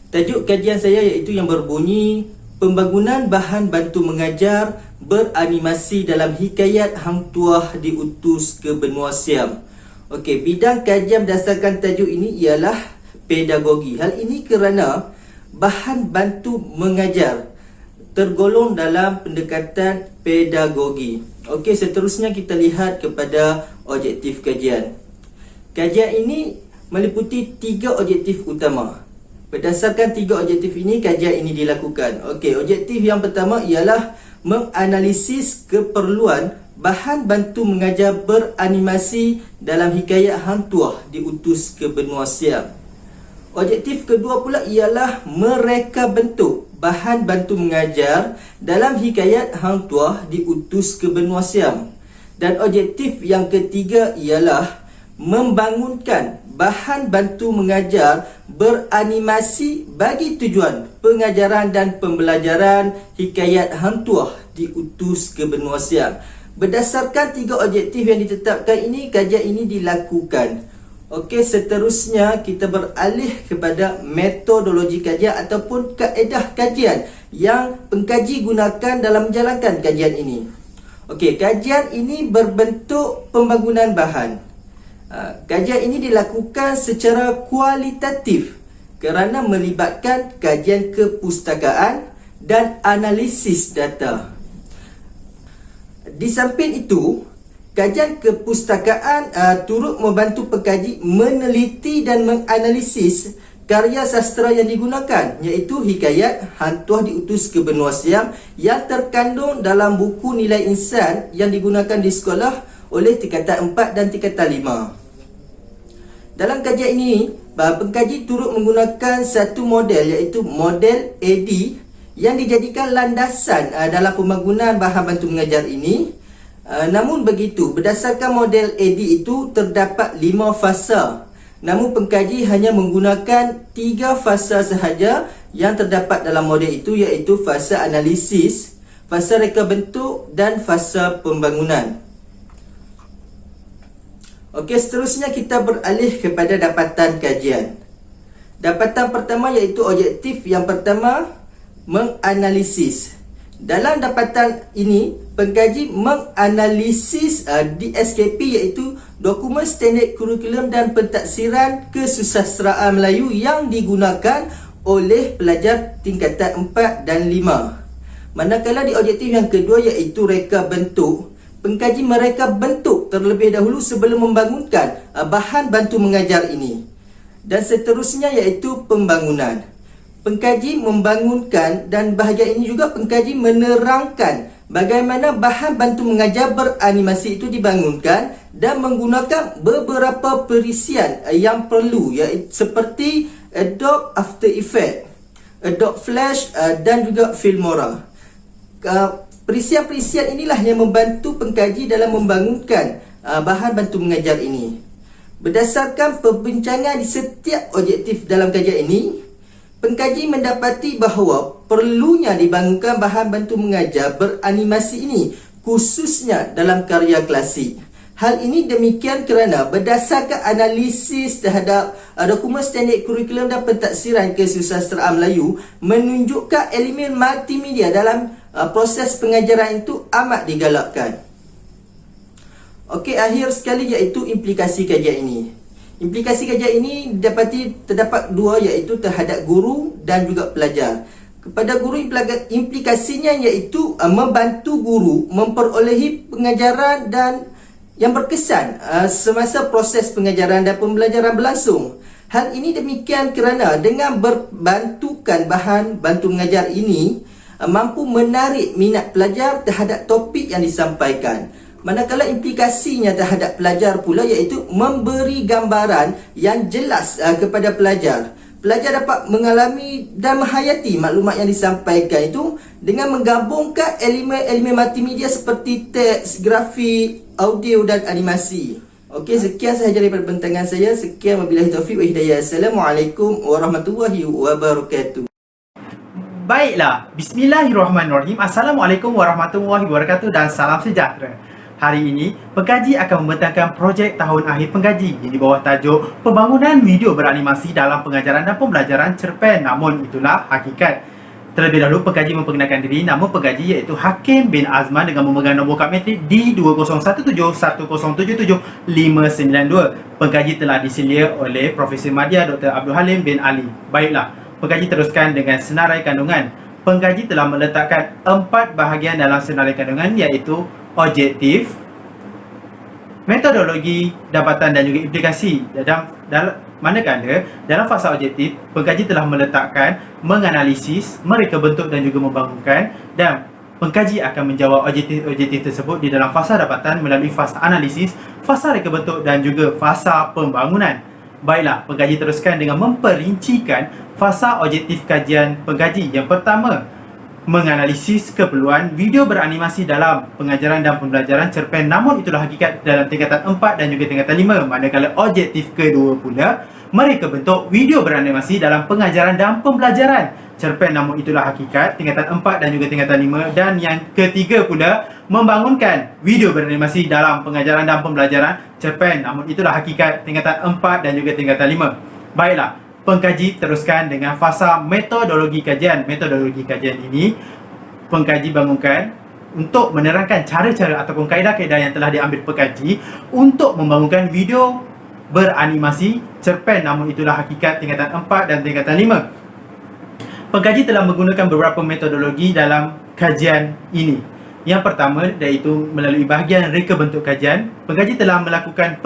Tajuk kajian saya iaitu yang berbunyi Pembangunan bahan bantu mengajar beranimasi dalam hikayat Hang Tuah diutus ke benua Siam. Okey, bidang kajian berdasarkan tajuk ini ialah pedagogi. Hal ini kerana bahan bantu mengajar tergolong dalam pendekatan pedagogi. Okey, seterusnya kita lihat kepada objektif kajian. Kajian ini meliputi 3 objektif utama. Berdasarkan 3 objektif ini, kajian ini dilakukan. Okey, objektif yang pertama ialah menganalisis keperluan bahan bantu mengajar beranimasi dalam hikayat Hang Tuah diutus ke benua Siam. Objektif kedua pula ialah mereka bentuk bahan bantu mengajar dalam hikayat Hang Tuah diutus ke benua Siam. Dan objektif yang ketiga ialah membangunkan bahan bantu mengajar beranimasi bagi tujuan pengajaran dan pembelajaran hikayat Hang Tuah diutus ke benua Siam. Berdasarkan 3 objektif yang ditetapkan ini, kajian ini dilakukan. Okey, seterusnya kita beralih kepada metodologi kajian ataupun kaedah kajian yang pengkaji gunakan dalam menjalankan kajian ini. Okey, kajian ini berbentuk pembangunan bahan. Kajian ini dilakukan secara kualitatif kerana melibatkan kajian kepustakaan dan analisis data. Di samping itu, kajian kepustakaan turut membantu pengkaji meneliti dan menganalisis karya sastera yang digunakan, iaitu hikayat Hang Tuah diutus ke benua Siam yang terkandung dalam buku nilai insan yang digunakan di sekolah oleh tingkatan 4 dan tingkatan 5. Dalam kajian ini, pengkaji turut menggunakan satu model, iaitu model AD yang dijadikan landasan dalam pembangunan bahan bantu mengajar ini. Namun begitu, berdasarkan model AD itu terdapat 5 fasa. Namun pengkaji hanya menggunakan 3 fasa sahaja yang terdapat dalam model itu, iaitu fasa analisis, fasa reka bentuk dan fasa pembangunan. Okey, seterusnya kita beralih kepada dapatan kajian. Dapatan pertama iaitu objektif yang pertama, menganalisis. Dalam dapatan ini, pengkaji menganalisis DSKP iaitu Dokumen Standard Kurikulum dan Pentaksiran Kesusasteraan Melayu yang digunakan oleh pelajar tingkatan 4 dan 5. Manakala di objektif yang kedua iaitu reka bentuk, pengkaji mereka bentuk terlebih dahulu sebelum membangunkan bahan bantu mengajar ini. Dan seterusnya iaitu pembangunan. Pengkaji membangunkan dan bahagian ini juga pengkaji menerangkan bagaimana bahan bantu mengajar beranimasi itu dibangunkan dan menggunakan beberapa perisian yang perlu, iaitu seperti Adobe After Effects, Adobe Flash dan juga Filmora. Perisian-perisian inilah yang membantu pengkaji dalam membangunkan bahan bantu mengajar ini. Berdasarkan perbincangan di setiap objektif dalam kajian ini, pengkaji mendapati bahawa perlunya dibangunkan bahan bantu mengajar beranimasi ini, khususnya dalam karya klasik. Hal ini demikian kerana berdasarkan analisis terhadap Dokumen Standard Kurikulum dan Pentaksiran Kesusasteraan Melayu menunjukkan elemen multimedia dalam proses pengajaran itu amat digalakkan. Okey, akhir sekali iaitu implikasi kajian ini. Implikasi kajian ini terdapat 2, iaitu terhadap guru dan juga pelajar. kepada guru implikasinya iaitu membantu guru memperolehi pengajaran dan yang berkesan semasa proses pengajaran dan pembelajaran berlangsung. Hal ini demikian kerana dengan berbantukan bahan bantu mengajar ini mampu menarik minat pelajar terhadap topik yang disampaikan. Manakala implikasinya terhadap pelajar pula iaitu memberi gambaran yang jelas kepada pelajar. Pelajar dapat mengalami dan menghayati maklumat yang disampaikan itu dengan menggabungkan elemen-elemen multimedia seperti teks, grafik, audio dan animasi. Okey, sekian sahaja daripada bentangan saya. Sekian, wabillahi taufiq wa hidayah. Assalamualaikum warahmatullahi wabarakatuh. Baiklah, bismillahirrahmanirrahim. Assalamualaikum warahmatullahi wabarakatuh dan salam sejahtera. Hari ini, pengkaji akan membentangkan projek tahun akhir pengkaji yang di bawah tajuk Pembangunan Video Beranimasi dalam Pengajaran dan Pembelajaran Cerpen Namun Itulah Hakikat. Terlebih dahulu, pengkaji memperkenalkan diri. Nama pengkaji iaitu Hakim bin Azman dengan memegang nombor kad metrik D201710775992. Pengkaji telah diselia oleh Profesor Madya Dr. Abdul Halim bin Ali. Baiklah, pengkaji teruskan dengan senarai kandungan. Pengkaji telah meletakkan 4 bahagian dalam senarai kandungan iaitu objektif, metodologi, dapatan dan juga implikasi. Manakala dalam fasa objektif, pengkaji telah meletakkan menganalisis, mereka bentuk dan juga membangunkan, dan pengkaji akan menjawab objektif-objektif tersebut di dalam fasa dapatan melalui fasa analisis, fasa reka bentuk dan juga fasa pembangunan. Baiklah, pengkaji teruskan dengan memperincikan fasa objektif kajian pengkaji. Yang pertama, menganalisis keperluan video beranimasi dalam pengajaran dan pembelajaran cerpen Namun Itulah Hakikat dalam tingkatan 4 dan juga tingkatan 5. Manakala objektif kedua pula, mereka bentuk video beranimasi dalam pengajaran dan pembelajaran cerpen Namun Itulah Hakikat tingkatan 4 dan juga tingkatan 5. Dan yang ketiga pula, membangunkan video beranimasi dalam pengajaran dan pembelajaran cerpen Namun Itulah Hakikat tingkatan 4 dan juga tingkatan 5. Baiklah, pengkaji teruskan dengan fasa metodologi kajian. Metodologi kajian ini, pengkaji bangunkan untuk menerangkan cara-cara ataupun kaedah-kaedah yang telah diambil pengkaji untuk membangunkan video beranimasi cerpen Namun Itulah Hakikat tingkatan 4 dan tingkatan 5. Pengkaji telah menggunakan beberapa metodologi dalam kajian ini. Yang pertama, iaitu melalui bahagian reka bentuk kajian, pengkaji telah melakukan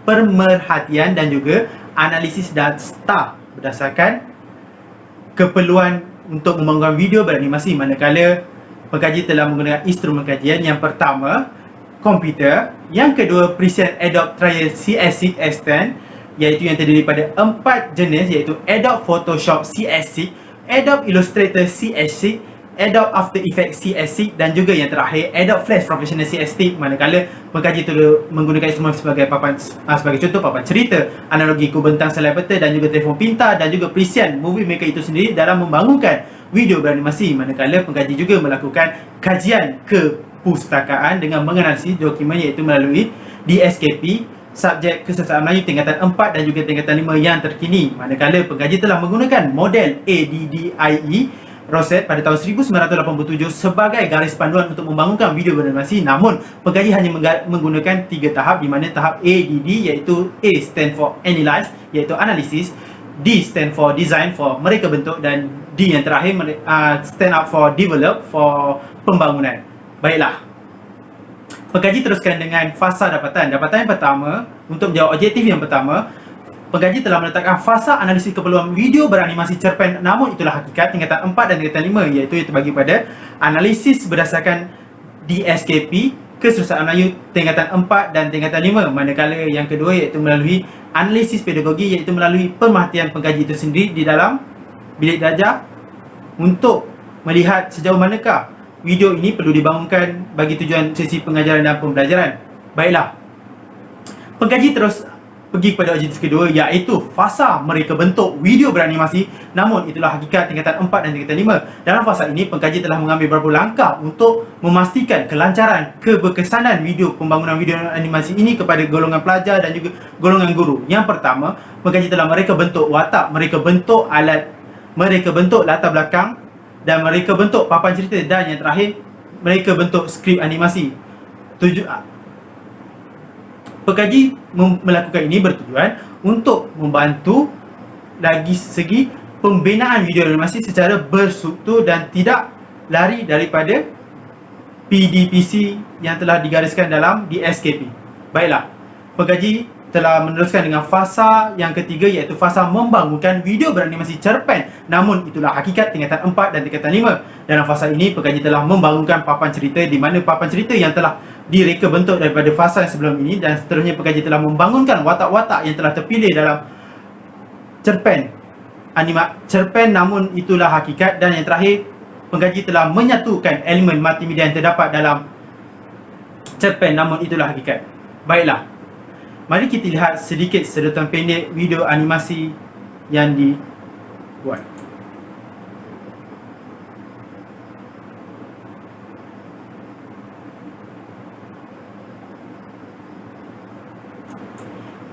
pemerhatian dan juga analisis data berdasarkan keperluan untuk membangunkan video beranimasi. Manakala pengkaji telah menggunakan instrumen kajian. Yang pertama, komputer. Yang kedua, preset Adobe Trial CS6 S10, iaitu yang terdiri daripada 4 jenis, iaitu Adobe Photoshop CS6, Adobe Illustrator CS6, Adobe After Effects CS6 dan juga yang terakhir Adobe Flash Professional CS6. Manakala pengkaji itu menggunakan instrumen sebagai contoh papan cerita, analogi kubentang selai peta dan juga telefon pintar dan juga preset Movie Maker itu sendiri dalam membangunkan video beranimasi. Manakala pengkaji juga melakukan kajian kepustakaan dengan menganalisis dokumen iaitu melalui DSKP subjek kesusahan Melayu tingkatan 4 dan juga tingkatan 5 yang terkini. Manakala pengkaji telah menggunakan model ADDIE Rosette pada tahun 1987 sebagai garis panduan untuk membangunkan video beranimasi. Namun, pengkaji hanya menggunakan 3 tahap, di mana tahap ADD iaitu A stand for Analyze iaitu analisis, D stand for Design for mereka bentuk, dan D yang terakhir stand up for Develop for pembangunan. Baiklah, pengkaji teruskan dengan fasa dapatan. Dapatan yang pertama, untuk menjawab objektif yang pertama, pengkaji telah meletakkan fasa analisis keperluan video beranimasi cerpen Namun Itulah Hakikat tingkatan 4 dan tingkatan 5, iaitu yang terbagi pada analisis berdasarkan DSKP kesusahan Melayu tingkatan 4 dan tingkatan 5. Manakala yang kedua iaitu melalui analisis pedagogi, iaitu melalui pemerhatian pengkaji itu sendiri di dalam bilik belajar untuk melihat sejauh manakah video ini perlu dibangunkan bagi tujuan sesi pengajaran dan pembelajaran. Baiklah, pengkaji terus pergi kepada objektif kedua, iaitu fasa mereka bentuk video beranimasi Namun Itulah Hakikat tingkatan 4 dan tingkatan 5. Dalam fasa ini, pengkaji telah mengambil beberapa langkah untuk memastikan kelancaran keberkesanan video pembangunan video animasi ini kepada golongan pelajar dan juga golongan guru. Yang pertama, pengkaji telah mereka bentuk watak, mereka bentuk alat, mereka bentuk latar belakang dan mereka bentuk papan cerita, dan yang terakhir, mereka bentuk skrip animasi. Pengkaji melakukan ini bertujuan untuk membantu dari segi pembinaan video animasi secara berstruktur dan tidak lari daripada PDPC yang telah digariskan dalam DSKP. Baiklah, pengkaji telah meneruskan dengan fasa yang ketiga, iaitu fasa membangunkan video beranimasi cerpen. Namun itulah hakikat tingkatan 4 dan tingkatan 5. Dalam fasa ini, pengkaji telah membangunkan papan cerita, di mana papan cerita yang telah direka bentuk daripada fasa yang sebelum ini, dan seterusnya pengkaji telah membangunkan watak-watak yang telah terpilih dalam cerpen namun itulah hakikat. Dan yang terakhir, pengkaji telah menyatukan elemen multimedia yang terdapat dalam cerpen namun itulah hakikat. Baiklah, mari kita lihat sedikit sedotan pendek video animasi yang dibuat.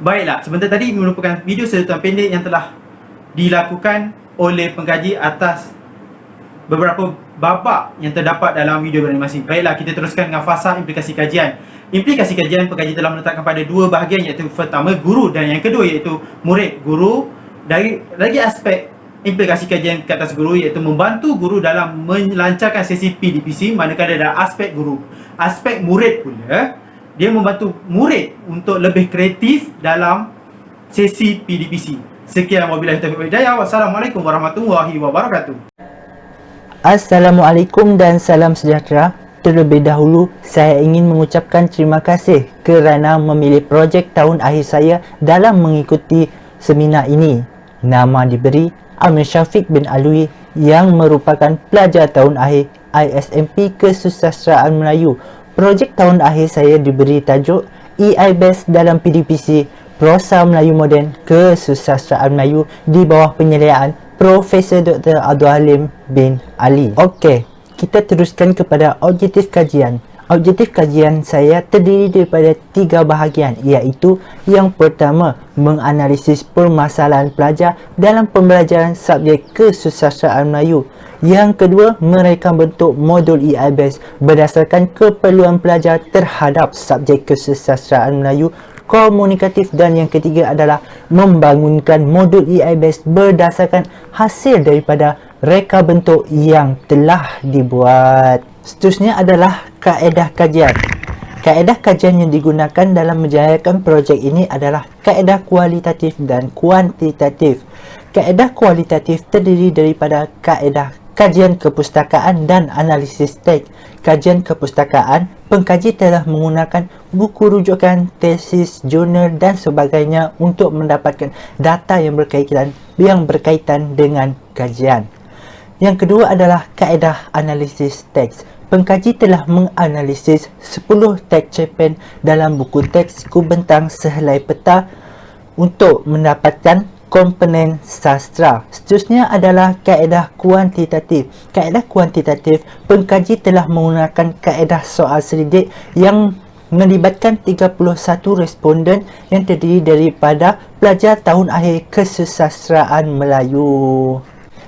Baiklah, sebentar tadi merupakan video sedotan pendek yang telah dilakukan oleh pengkaji atas beberapa babak yang terdapat dalam video beranimasi. Baiklah, kita teruskan dengan fasa implikasi kajian. Implikasi kajian, pengkaji telah meletakkan pada dua bahagian, iaitu pertama guru dan yang kedua iaitu murid. Guru dari aspek implikasi kajian ke atas guru, iaitu membantu guru dalam melancarkan sesi PDPC, manakala dalam aspek guru. Aspek murid pula, dia membantu murid untuk lebih kreatif dalam sesi PDPC. Sekian, wabillahi taufiq wal hidayah. Wassalamualaikum warahmatullahi wabarakatuh. Assalamualaikum dan salam sejahtera. Terlebih dahulu, saya ingin mengucapkan terima kasih kerana memilih projek tahun akhir saya dalam mengikuti seminar ini. Nama diberi Amir Syafiq bin Alwi yang merupakan pelajar tahun akhir ISMP Kesusasteraan Melayu. Projek tahun akhir saya diberi tajuk EIBAS dalam PDPC, Prosa Melayu Moden Kesusasteraan Melayu di bawah penyeliaan Profesor Dr. Abdul Halim bin Ali. Okey, kita teruskan kepada objektif kajian. Objektif kajian saya terdiri daripada 3 bahagian, iaitu yang pertama, menganalisis permasalahan pelajar dalam pembelajaran subjek kesusasteraan Melayu. Yang kedua, merekam bentuk modul EIBAS berdasarkan keperluan pelajar terhadap subjek kesusasteraan Melayu komunikatif. Dan yang ketiga adalah membangunkan modul EIBAS berdasarkan hasil daripada reka bentuk yang telah dibuat. Seterusnya adalah kaedah kajian. Kaedah kajian yang digunakan dalam menjayakan projek ini adalah kaedah kualitatif dan kuantitatif. Kaedah kualitatif terdiri daripada kaedah kajian kepustakaan dan analisis teks. Kajian kepustakaan, pengkaji telah menggunakan buku rujukan, tesis, jurnal dan sebagainya untuk mendapatkan data yang berkaitan dengan kajian. Yang kedua adalah kaedah analisis teks. Pengkaji telah menganalisis 10 teks cerpen dalam buku teks Kubentang Sehelai Peta untuk mendapatkan komponen sastra. Seterusnya adalah kaedah kuantitatif. Kaedah kuantitatif, pengkaji telah menggunakan kaedah soal selidik yang melibatkan 31 responden yang terdiri daripada pelajar tahun akhir kesusasteraan Melayu.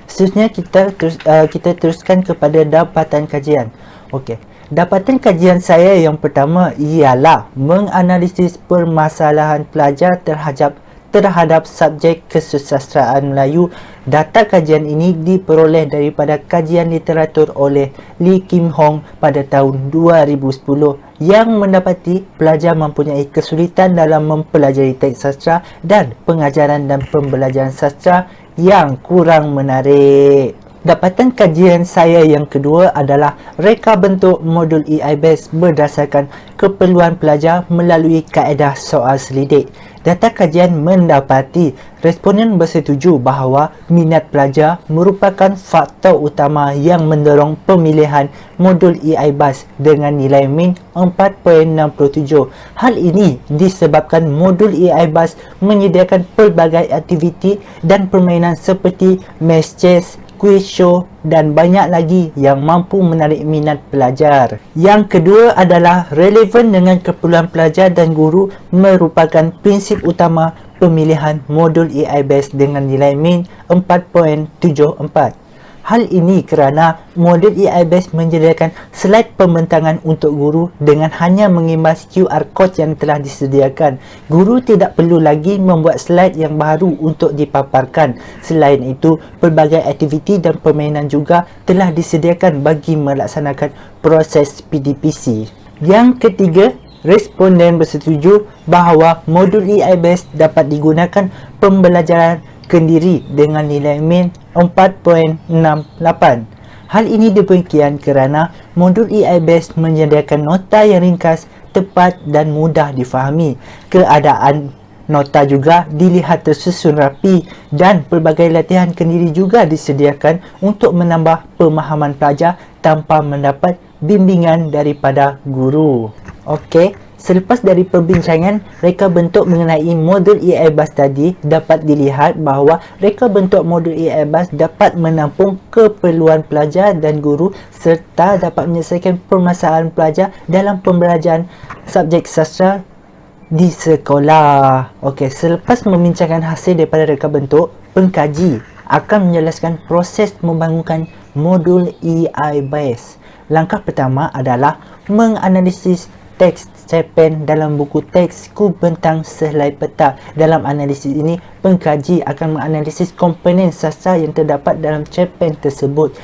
Seterusnya kita teruskan kepada dapatan kajian. Okey, dapatan kajian saya yang pertama ialah menganalisis permasalahan pelajar terhadap subjek kesusasteraan Melayu. Data kajian ini diperoleh daripada kajian literatur oleh Lee Kim Hong pada tahun 2010 yang mendapati pelajar mempunyai kesulitan dalam mempelajari teks sastra dan pengajaran dan pembelajaran sastra yang kurang menarik. Dapatan kajian saya yang kedua adalah reka bentuk modul EIBAS berdasarkan keperluan pelajar melalui kaedah soal selidik. Data kajian mendapati responden bersetuju bahawa minat pelajar merupakan faktor utama yang mendorong pemilihan modul EIBAS dengan nilai min 4.67. Hal ini disebabkan modul EIBAS menyediakan pelbagai aktiviti dan permainan seperti maze chess, quiz show dan banyak lagi yang mampu menarik minat pelajar. Yang kedua adalah relevan dengan keperluan pelajar dan guru merupakan prinsip utama pemilihan modul EIBAS dengan nilai min 4.74. Hal ini kerana modul EIBase menyediakan slide pembentangan untuk guru dengan hanya mengimbas QR code yang telah disediakan. Guru tidak perlu lagi membuat slide yang baru untuk dipaparkan. Selain itu, pelbagai aktiviti dan permainan juga telah disediakan bagi melaksanakan proses PDPC. Yang ketiga, responden bersetuju bahawa modul EIBase dapat digunakan pembelajaran kendiri dengan nilai min 4.68. Hal ini demikian kerana modul EIBase menyediakan nota yang ringkas, tepat dan mudah difahami. Keadaan nota juga dilihat tersusun rapi dan pelbagai latihan kendiri juga disediakan untuk menambah pemahaman pelajar tanpa mendapat bimbingan daripada guru. Okey, selepas dari perbincangan reka bentuk mengenai modul EIBase tadi, dapat dilihat bahawa reka bentuk modul EIBase dapat menampung keperluan pelajar dan guru serta dapat menyelesaikan permasalahan pelajar dalam pembelajaran subjek sastra di sekolah. Okey, selepas membincangkan hasil daripada reka bentuk, pengkaji akan menjelaskan proses membangunkan modul EIBase. Langkah pertama adalah menganalisis teks cerpen dalam buku teks Kubentang Sehelai Peta. Dalam analisis ini, pengkaji akan menganalisis komponen sastra yang terdapat dalam cerpen tersebut.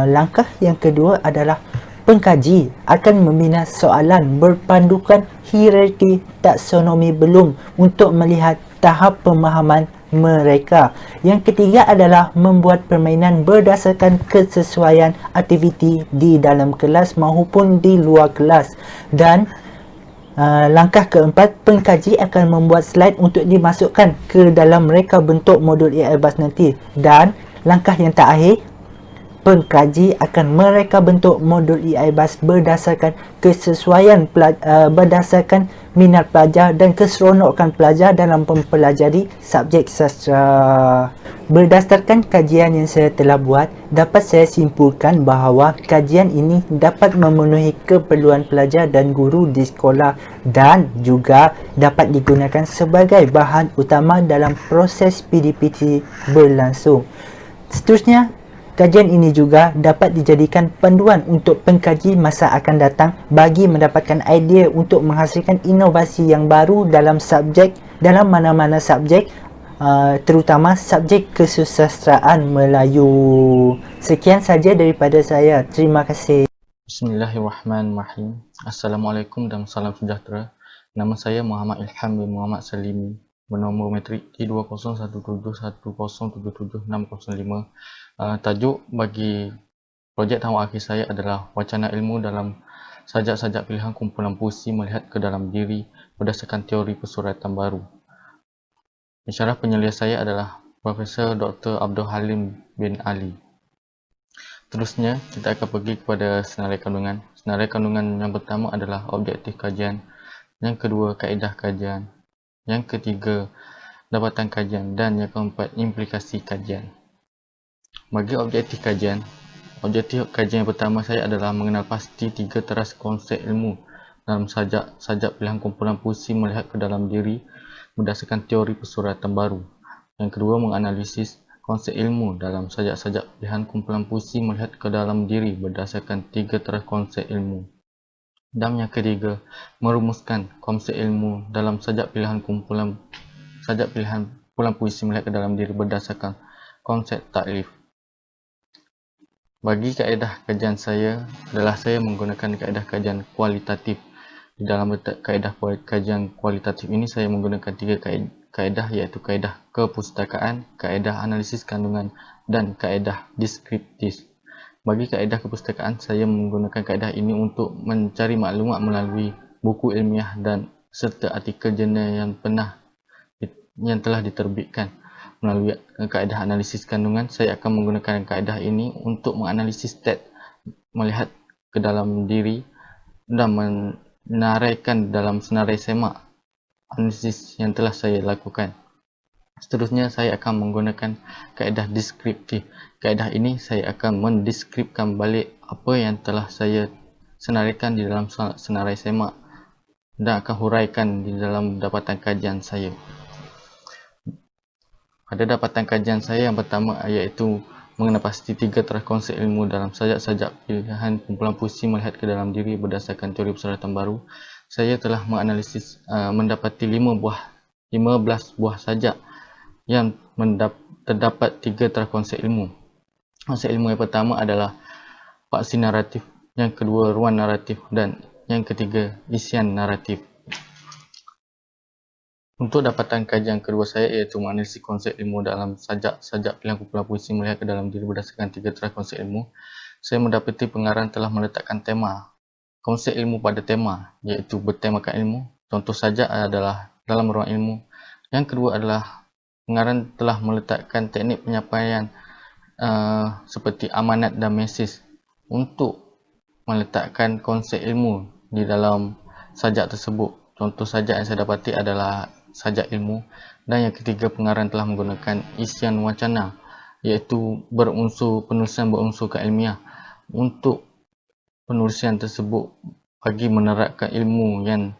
Langkah yang kedua adalah pengkaji akan membina soalan berpandukan hierarki taksonomi belum untuk melihat tahap pemahaman mereka. Yang ketiga adalah membuat permainan berdasarkan kesesuaian aktiviti di dalam kelas maupun di luar kelas. Dan langkah keempat, pengkaji akan membuat slide untuk dimasukkan ke dalam reka bentuk modul EIBase nanti. Dan langkah yang terakhir, pengkaji akan mereka bentuk modul EIBase berdasarkan kesesuaian berdasarkan minat pelajar dan keseronokan pelajar dalam mempelajari subjek sastra. Berdasarkan kajian yang saya telah buat, dapat saya simpulkan bahawa kajian ini dapat memenuhi keperluan pelajar dan guru di sekolah dan juga dapat digunakan sebagai bahan utama dalam proses PDPT berlangsung. Seterusnya, kajian ini juga dapat dijadikan panduan untuk pengkaji masa akan datang bagi mendapatkan idea untuk menghasilkan inovasi yang baru dalam mana-mana subjek, terutama subjek kesusastraan Melayu. Sekian saja daripada saya. Terima kasih. Bismillahirrahmanirrahim. Assalamualaikum dan salam sejahtera. Nama saya Muhammad Ilham bin Muhammad Salimi, bernomor metrik T201710776005. Tajuk bagi projek tahun akhir saya adalah wacana ilmu dalam sajak-sajak pilihan kumpulan puisi melihat ke dalam diri berdasarkan teori persuratan baru. Pensyarah penyelia saya adalah Profesor Dr. Abdul Halim bin Ali. Terusnya, kita akan pergi kepada senarai kandungan. Senarai kandungan yang pertama adalah objektif kajian, yang kedua kaedah kajian, yang ketiga dapatan kajian, dan yang keempat implikasi kajian. Bagi objektif kajian yang pertama saya adalah mengenal pasti 3 teras konsep ilmu dalam sajak pilihan kumpulan puisi melihat ke dalam diri berdasarkan teori persuratan baru. Yang kedua, menganalisis konsep ilmu dalam sajak pilihan kumpulan puisi melihat ke dalam diri berdasarkan 3 teras konsep ilmu. Dan yang ketiga, merumuskan konsep ilmu dalam sajak pilihan kumpulan puisi melihat ke dalam diri berdasarkan konsep taklif. Bagi kaedah kajian saya adalah saya menggunakan kaedah kajian kualitatif. Di dalam kaedah kajian kualitatif ini saya menggunakan 3 kaedah, iaitu kaedah kepustakaan, kaedah analisis kandungan, dan kaedah deskriptif. Bagi kaedah kepustakaan, saya menggunakan kaedah ini untuk mencari maklumat melalui buku ilmiah dan serta artikel jurnal yang telah diterbitkan. Melalui kaedah analisis kandungan, saya akan menggunakan kaedah ini untuk menganalisis teks, melihat ke dalam diri dan menaraikan dalam senarai semak analisis yang telah saya lakukan. Seterusnya, saya akan menggunakan kaedah deskriptif. Kaedah ini saya akan mendeskripkan balik apa yang telah saya senaraikan di dalam senarai semak dan akan huraikan di dalam dapatan kajian saya. Pada dapatan kajian saya yang pertama iaitu mengenal pasti 3 terah konsep ilmu dalam sajak-sajak pilihan kumpulan puisi melihat ke dalam diri berdasarkan teori persuratan baru. Saya telah menganalisis mendapati 15 buah sajak yang terdapat 3 terah konsep ilmu. Konsep ilmu yang pertama adalah faksi naratif, yang kedua ruang naratif, dan yang ketiga isian naratif. Untuk dapatan kajian kedua saya iaitu menganalisis konsep ilmu dalam sajak-sajak pilihan kumpulan puisi melihat ke dalam diri berdasarkan 3 terah konsep ilmu. Saya mendapati pengarang telah meletakkan tema konsep ilmu pada tema, iaitu bertemakan ilmu. Contoh sajak adalah dalam ruang ilmu. Yang kedua adalah pengarang telah meletakkan teknik penyampaian seperti amanat dan mesej untuk meletakkan konsep ilmu di dalam sajak tersebut. Contoh sajak yang saya dapati adalah sajak ilmu. Dan yang ketiga, pengarang telah menggunakan isian wacana, iaitu penulisan berunsur keilmiah. Untuk penulisan tersebut bagi menerapkan ilmu yang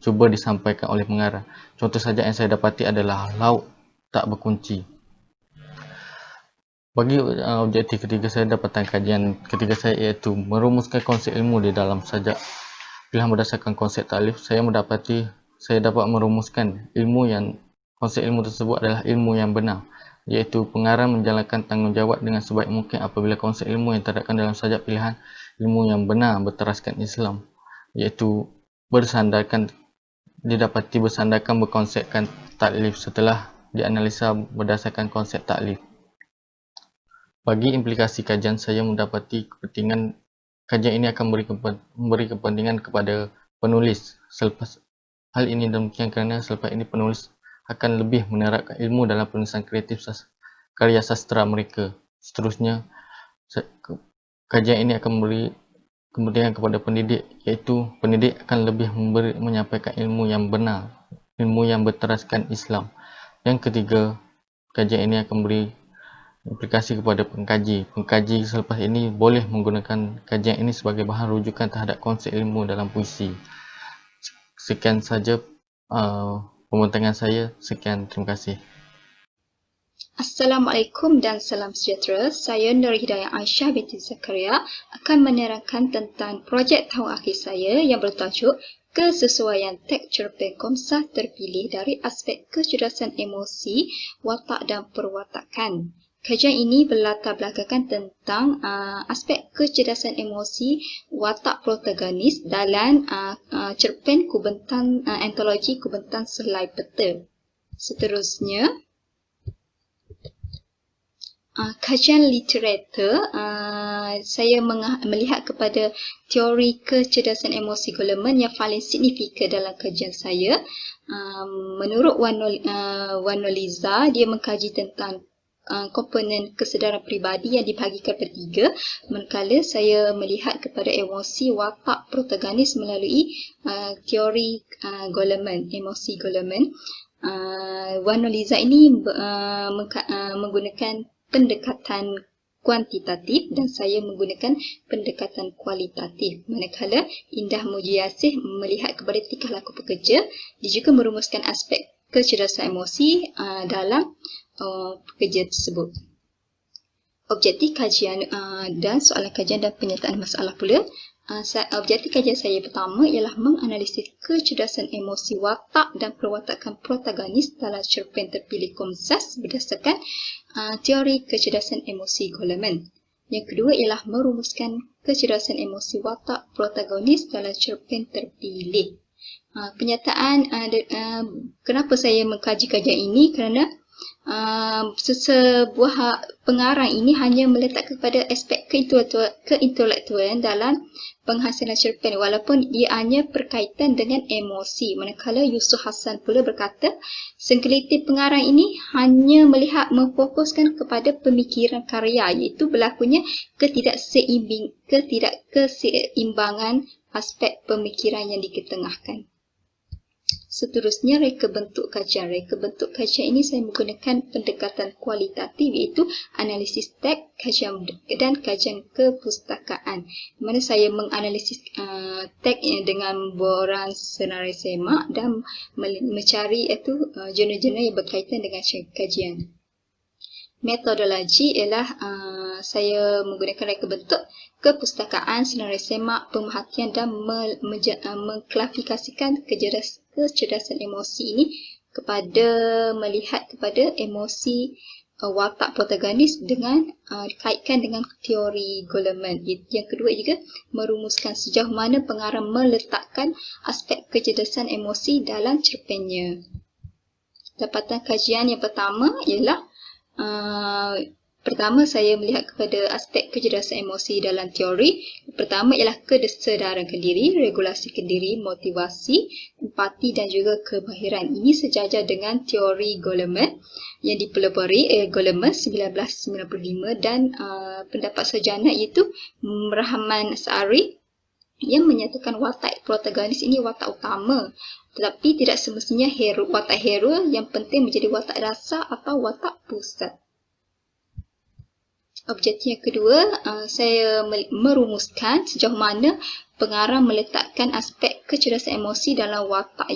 cuba disampaikan oleh pengarang. Contoh sajak yang saya dapati adalah laut tak berkunci. Bagi objektif ketiga saya, dapatan kajian ketiga saya iaitu merumuskan konsep ilmu di dalam sajak pilihan berdasarkan konsep taklif. Saya dapat merumuskan konsep ilmu tersebut adalah ilmu yang benar, iaitu pengarang menjalankan tanggungjawab dengan sebaik mungkin apabila konsep ilmu yang terdapat dalam sajak pilihan ilmu yang benar berteraskan Islam, iaitu didapati bersandarkan berkonsepkan taklif setelah dianalisa berdasarkan konsep taklif. Bagi implikasi kajian, saya mendapati kepentingan kajian ini akan memberi kepentingan kepada penulis. Hal ini demikian kerana selepas ini penulis akan lebih menerapkan ilmu dalam penulisan kreatif karya sastra mereka. Seterusnya, kajian ini akan memberi kepentingan kepada pendidik, iaitu pendidik akan lebih menyampaikan ilmu yang benar, ilmu yang berteraskan Islam. Yang ketiga, kajian ini akan memberi implikasi kepada pengkaji. Pengkaji selepas ini boleh menggunakan kajian ini sebagai bahan rujukan terhadap konsep ilmu dalam puisi. Sekian saja pembincangan saya. Sekian, terima kasih. Assalamualaikum dan salam sejahtera. Saya Nur Hidayah Aisyah binti Zakaria akan menerangkan tentang projek tahun akhir saya yang bertajuk Kesesuaian teks cerpen Komsah terpilih dari aspek kecerdasan emosi, watak dan perwatakan. Kajian ini berlatar belakangkan tentang aspek kecerdasan emosi watak protagonis dalam cerpen Kubentan antologi Kubentan Selai Peta. Seterusnya, kajian literatur, saya melihat kepada teori kecerdasan emosi Goleman yang paling signifikan dalam kajian saya. Menurut Wan Noliza, dia mengkaji tentang komponen kesedaran peribadi yang dibahagikan bertiga, manakala saya melihat kepada emosi watak protagonis melalui teori Goleman, emosi Goleman. Wan Noliza ini menggunakan pendekatan kuantitatif dan saya menggunakan pendekatan kualitatif. Manakala Indah Mujiasih melihat kepada tingkah laku pekerja, dia juga merumuskan aspek kecerdasan emosi dalam pekerja tersebut. Objektif kajian dan soalan kajian dan penyataan masalah pula. Objektif kajian saya pertama ialah menganalisis kecerdasan emosi watak dan perwatakan protagonis dalam cerpen terpilih Komsas berdasarkan teori kecerdasan emosi Goleman. Yang kedua ialah merumuskan kecerdasan emosi watak protagonis dalam cerpen terpilih. Kenapa saya mengkaji kajian ini? Kerana sebuah pengarang ini hanya meletakkan kepada aspek keintelektualan dalam penghasilan cerpen, walaupun ia hanya berkaitan dengan emosi. Manakala Yusuf Hassan pula berkata, segelintir pengarang ini hanya melihat memfokuskan kepada pemikiran karya, iaitu berlakunya ketidakkeseimbangan aspek pemikiran yang diketengahkan. Seterusnya, reka bentuk kajian. Reka bentuk kajian ini saya menggunakan pendekatan kualitatif, iaitu analisis teks, kajian dan kajian kepustakaan. Di mana saya menganalisis teks dengan borang senarai semak dan mencari jurnal-jurnal yang berkaitan dengan kajian. Metodologi ialah saya menggunakan reka bentuk kepustakaan senarai semak pemerhatian dan mengklasifikasikan kecerdasan emosi ini melihat kepada emosi watak protagonis dengan dikaitkan dengan teori Goleman. Yang kedua juga merumuskan sejauh mana pengarang meletakkan aspek kecerdasan emosi dalam cerpennya. Dapatan kajian yang pertama ialah pertama, saya melihat kepada aspek kecerdasan emosi dalam teori. Pertama ialah kesedaran diri, regulasi diri, motivasi, empati dan juga kemahiran. Ini sejajar dengan teori Goleman yang dipelopori Goleman 1995 dan pendapat sarjana iaitu Rahman Sa'ari yang menyatakan watak protagonis ini watak utama. Tetapi tidak semestinya watak hero yang penting menjadi watak dasar atau watak pusat. Objektif yang kedua, saya merumuskan sejauh mana pengarang meletakkan aspek kecerdasan emosi dalam watak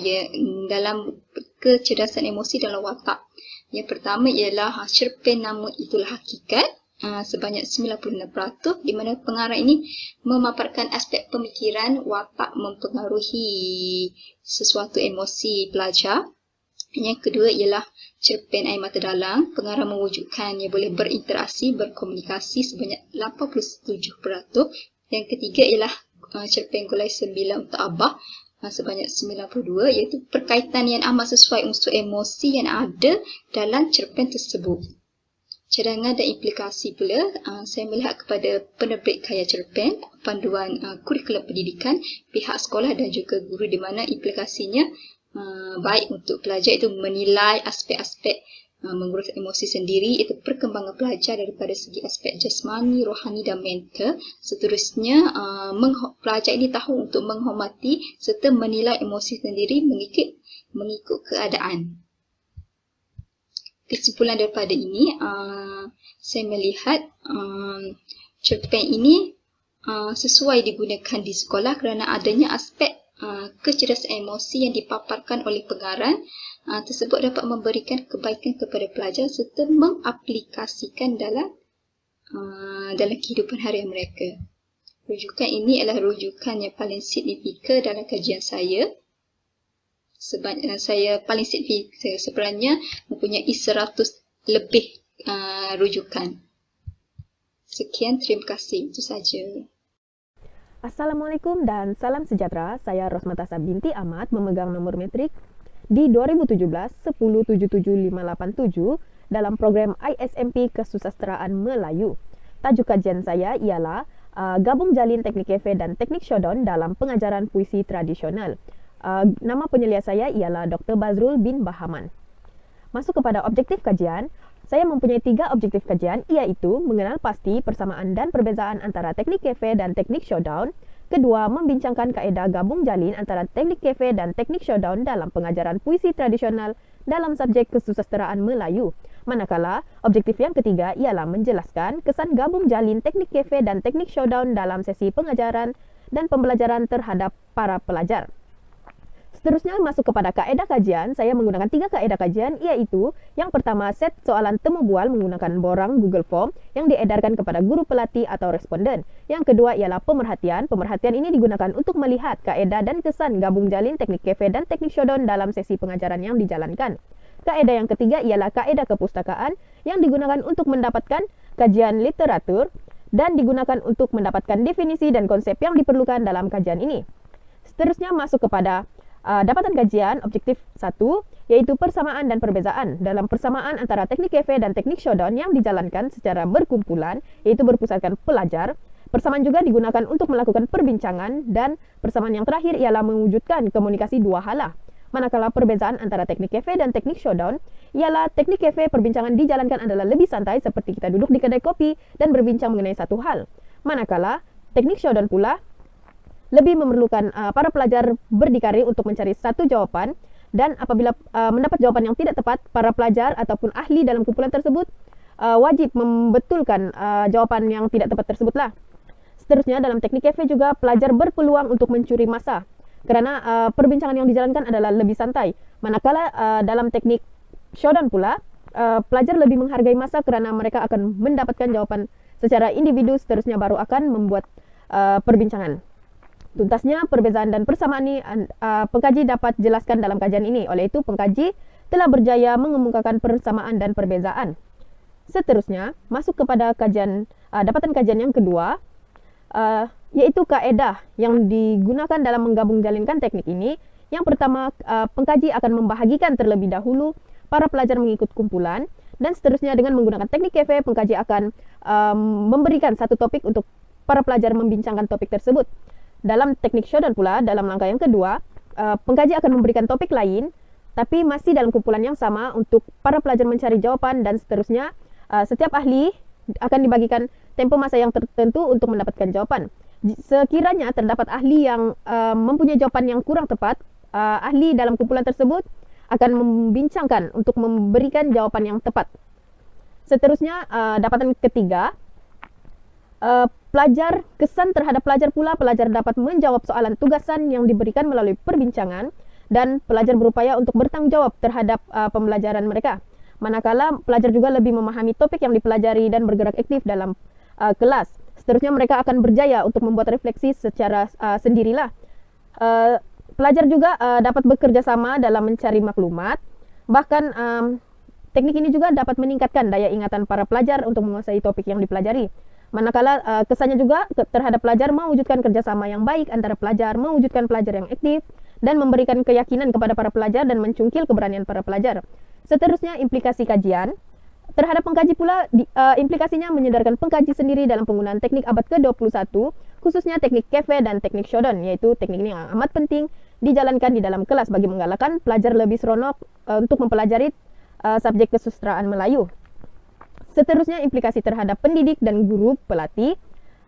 Yang pertama ialah cerpen Nama Itulah Hakikat sebanyak 96% di mana pengarang ini memaparkan aspek pemikiran watak mempengaruhi sesuatu emosi pelajar. Yang kedua ialah cerpen Air Mata Dalam. Pengarang mewujudkan ia boleh berinteraksi, berkomunikasi sebanyak 87%. Yang ketiga ialah cerpen Gulai 9 Untuk Abah sebanyak 92%, iaitu perkaitan yang amat sesuai unsur emosi yang ada dalam cerpen tersebut. Cadangan dan implikasi pula, saya melihat kepada penerbit karya cerpen, panduan kurikulum pendidikan, pihak sekolah dan juga guru, di mana implikasinya baik untuk pelajar itu menilai aspek-aspek mengurus emosi sendiri, itu perkembangan pelajar daripada segi aspek jasmani, rohani dan mental. Seterusnya, pelajar ini tahu untuk menghormati serta menilai emosi sendiri mengikut keadaan. Kesimpulan daripada ini, saya melihat cerpen ini sesuai digunakan di sekolah kerana adanya aspek kecerdasan emosi yang dipaparkan oleh pengarang tersebut dapat memberikan kebaikan kepada pelajar serta mengaplikasikan dalam kehidupan harian mereka. Rujukan ini adalah rujukan yang paling signifikan dalam kajian saya. Saya paling signifikan sebenarnya mempunyai 100 lebih rujukan. Sekian, terima kasih. Itu saja. Assalamualaikum dan salam sejahtera. Saya Rosmatasa binti Ahmad memegang nomor metrik di 2017 1077587 dalam program ISMP Kesusasteraan Melayu. Tajuk kajian saya ialah Gabung Jalin Teknik Cafe dan Teknik Showdown dalam pengajaran puisi tradisional. Nama penyelia saya ialah Dr. Bazrul bin Bahaman. Masuk kepada objektif kajian. Saya mempunyai 3 objektif kajian, iaitu mengenal pasti persamaan dan perbezaan antara teknik cafe dan teknik showdown. Kedua, membincangkan kaedah gabung jalin antara teknik cafe dan teknik showdown dalam pengajaran puisi tradisional dalam subjek kesusasteraan Melayu. Manakala, objektif yang ketiga ialah menjelaskan kesan gabung jalin teknik cafe dan teknik showdown dalam sesi pengajaran dan pembelajaran terhadap para pelajar. Seterusnya masuk kepada kaedah kajian. Saya menggunakan 3 kaedah kajian, iaitu yang pertama, set soalan temu bual menggunakan borang Google Form yang diedarkan kepada guru pelatih atau responden. Yang kedua ialah pemerhatian. Pemerhatian ini digunakan untuk melihat kaedah dan kesan gabung jalin teknik cafe dan teknik showdown dalam sesi pengajaran yang dijalankan. Kaedah yang ketiga ialah kaedah kepustakaan yang digunakan untuk mendapatkan kajian literatur dan digunakan untuk mendapatkan definisi dan konsep yang diperlukan dalam kajian ini. Seterusnya masuk kepada dapatan kajian objektif 1, yaitu persamaan dan perbezaan. Dalam persamaan antara teknik cafe dan teknik showdown yang dijalankan secara berkumpulan, yaitu berpusatkan pelajar, persamaan juga digunakan untuk melakukan perbincangan, dan persamaan yang terakhir ialah mewujudkan komunikasi 2 hala. Manakala perbezaan antara teknik cafe dan teknik showdown ialah teknik cafe perbincangan dijalankan adalah lebih santai seperti kita duduk di kedai kopi dan berbincang mengenai satu hal. Manakala teknik showdown pula lebih memerlukan para pelajar berdikari untuk mencari satu jawapan, dan apabila mendapat jawapan yang tidak tepat, para pelajar ataupun ahli dalam kumpulan tersebut wajib membetulkan jawapan yang tidak tepat tersebutlah. Seterusnya dalam teknik cafe juga pelajar berpeluang untuk mencuri masa kerana perbincangan yang dijalankan adalah lebih santai. Manakala dalam teknik showdown pula pelajar lebih menghargai masa kerana mereka akan mendapatkan jawapan secara individu, seterusnya baru akan membuat perbincangan. Tuntasnya, perbezaan dan persamaan ini pengkaji dapat jelaskan dalam kajian ini. Oleh itu, pengkaji telah berjaya mengemukakan persamaan dan perbezaan. Seterusnya, masuk kepada dapatan kajian yang kedua, iaitu kaedah yang digunakan dalam menggabung jalinkan teknik ini. Yang pertama, pengkaji akan membahagikan terlebih dahulu para pelajar mengikut kumpulan, dan seterusnya dengan menggunakan teknik cafe, pengkaji akan memberikan satu topik untuk para pelajar membincangkan topik tersebut. Dalam teknik showdown pula, dalam langkah yang kedua, pengkaji akan memberikan topik lain, tapi masih dalam kumpulan yang sama untuk para pelajar mencari jawapan, dan seterusnya setiap ahli akan dibagikan tempo masa yang tertentu untuk mendapatkan jawapan. Sekiranya terdapat ahli yang mempunyai jawapan yang kurang tepat, ahli dalam kumpulan tersebut akan membincangkan untuk memberikan jawapan yang tepat. Seterusnya, dapatan ketiga, kesan terhadap pelajar pula. Pelajar dapat menjawab soalan tugasan yang diberikan melalui perbincangan, dan pelajar berupaya untuk bertanggung jawab terhadap pembelajaran mereka. Manakala pelajar juga lebih memahami topik yang dipelajari dan bergerak aktif dalam kelas. Seterusnya, mereka akan berjaya untuk membuat refleksi secara sendirilah. Pelajar juga dapat bekerja sama dalam mencari maklumat. Bahkan teknik ini juga dapat meningkatkan daya ingatan para pelajar untuk menguasai topik yang dipelajari. Manakala kesannya juga terhadap pelajar mewujudkan kerjasama yang baik antara pelajar, mewujudkan pelajar yang aktif, dan memberikan keyakinan kepada para pelajar dan mencungkil keberanian para pelajar. Seterusnya, implikasi kajian. Terhadap pengkaji pula, implikasinya menyadarkan pengkaji sendiri dalam penggunaan teknik abad ke-21, khususnya teknik cafe dan teknik showdown, yaitu teknik ini yang amat penting dijalankan di dalam kelas bagi menggalakkan pelajar lebih seronok untuk mempelajari subjek kesusastraan Melayu. Seterusnya, implikasi terhadap pendidik dan guru pelatih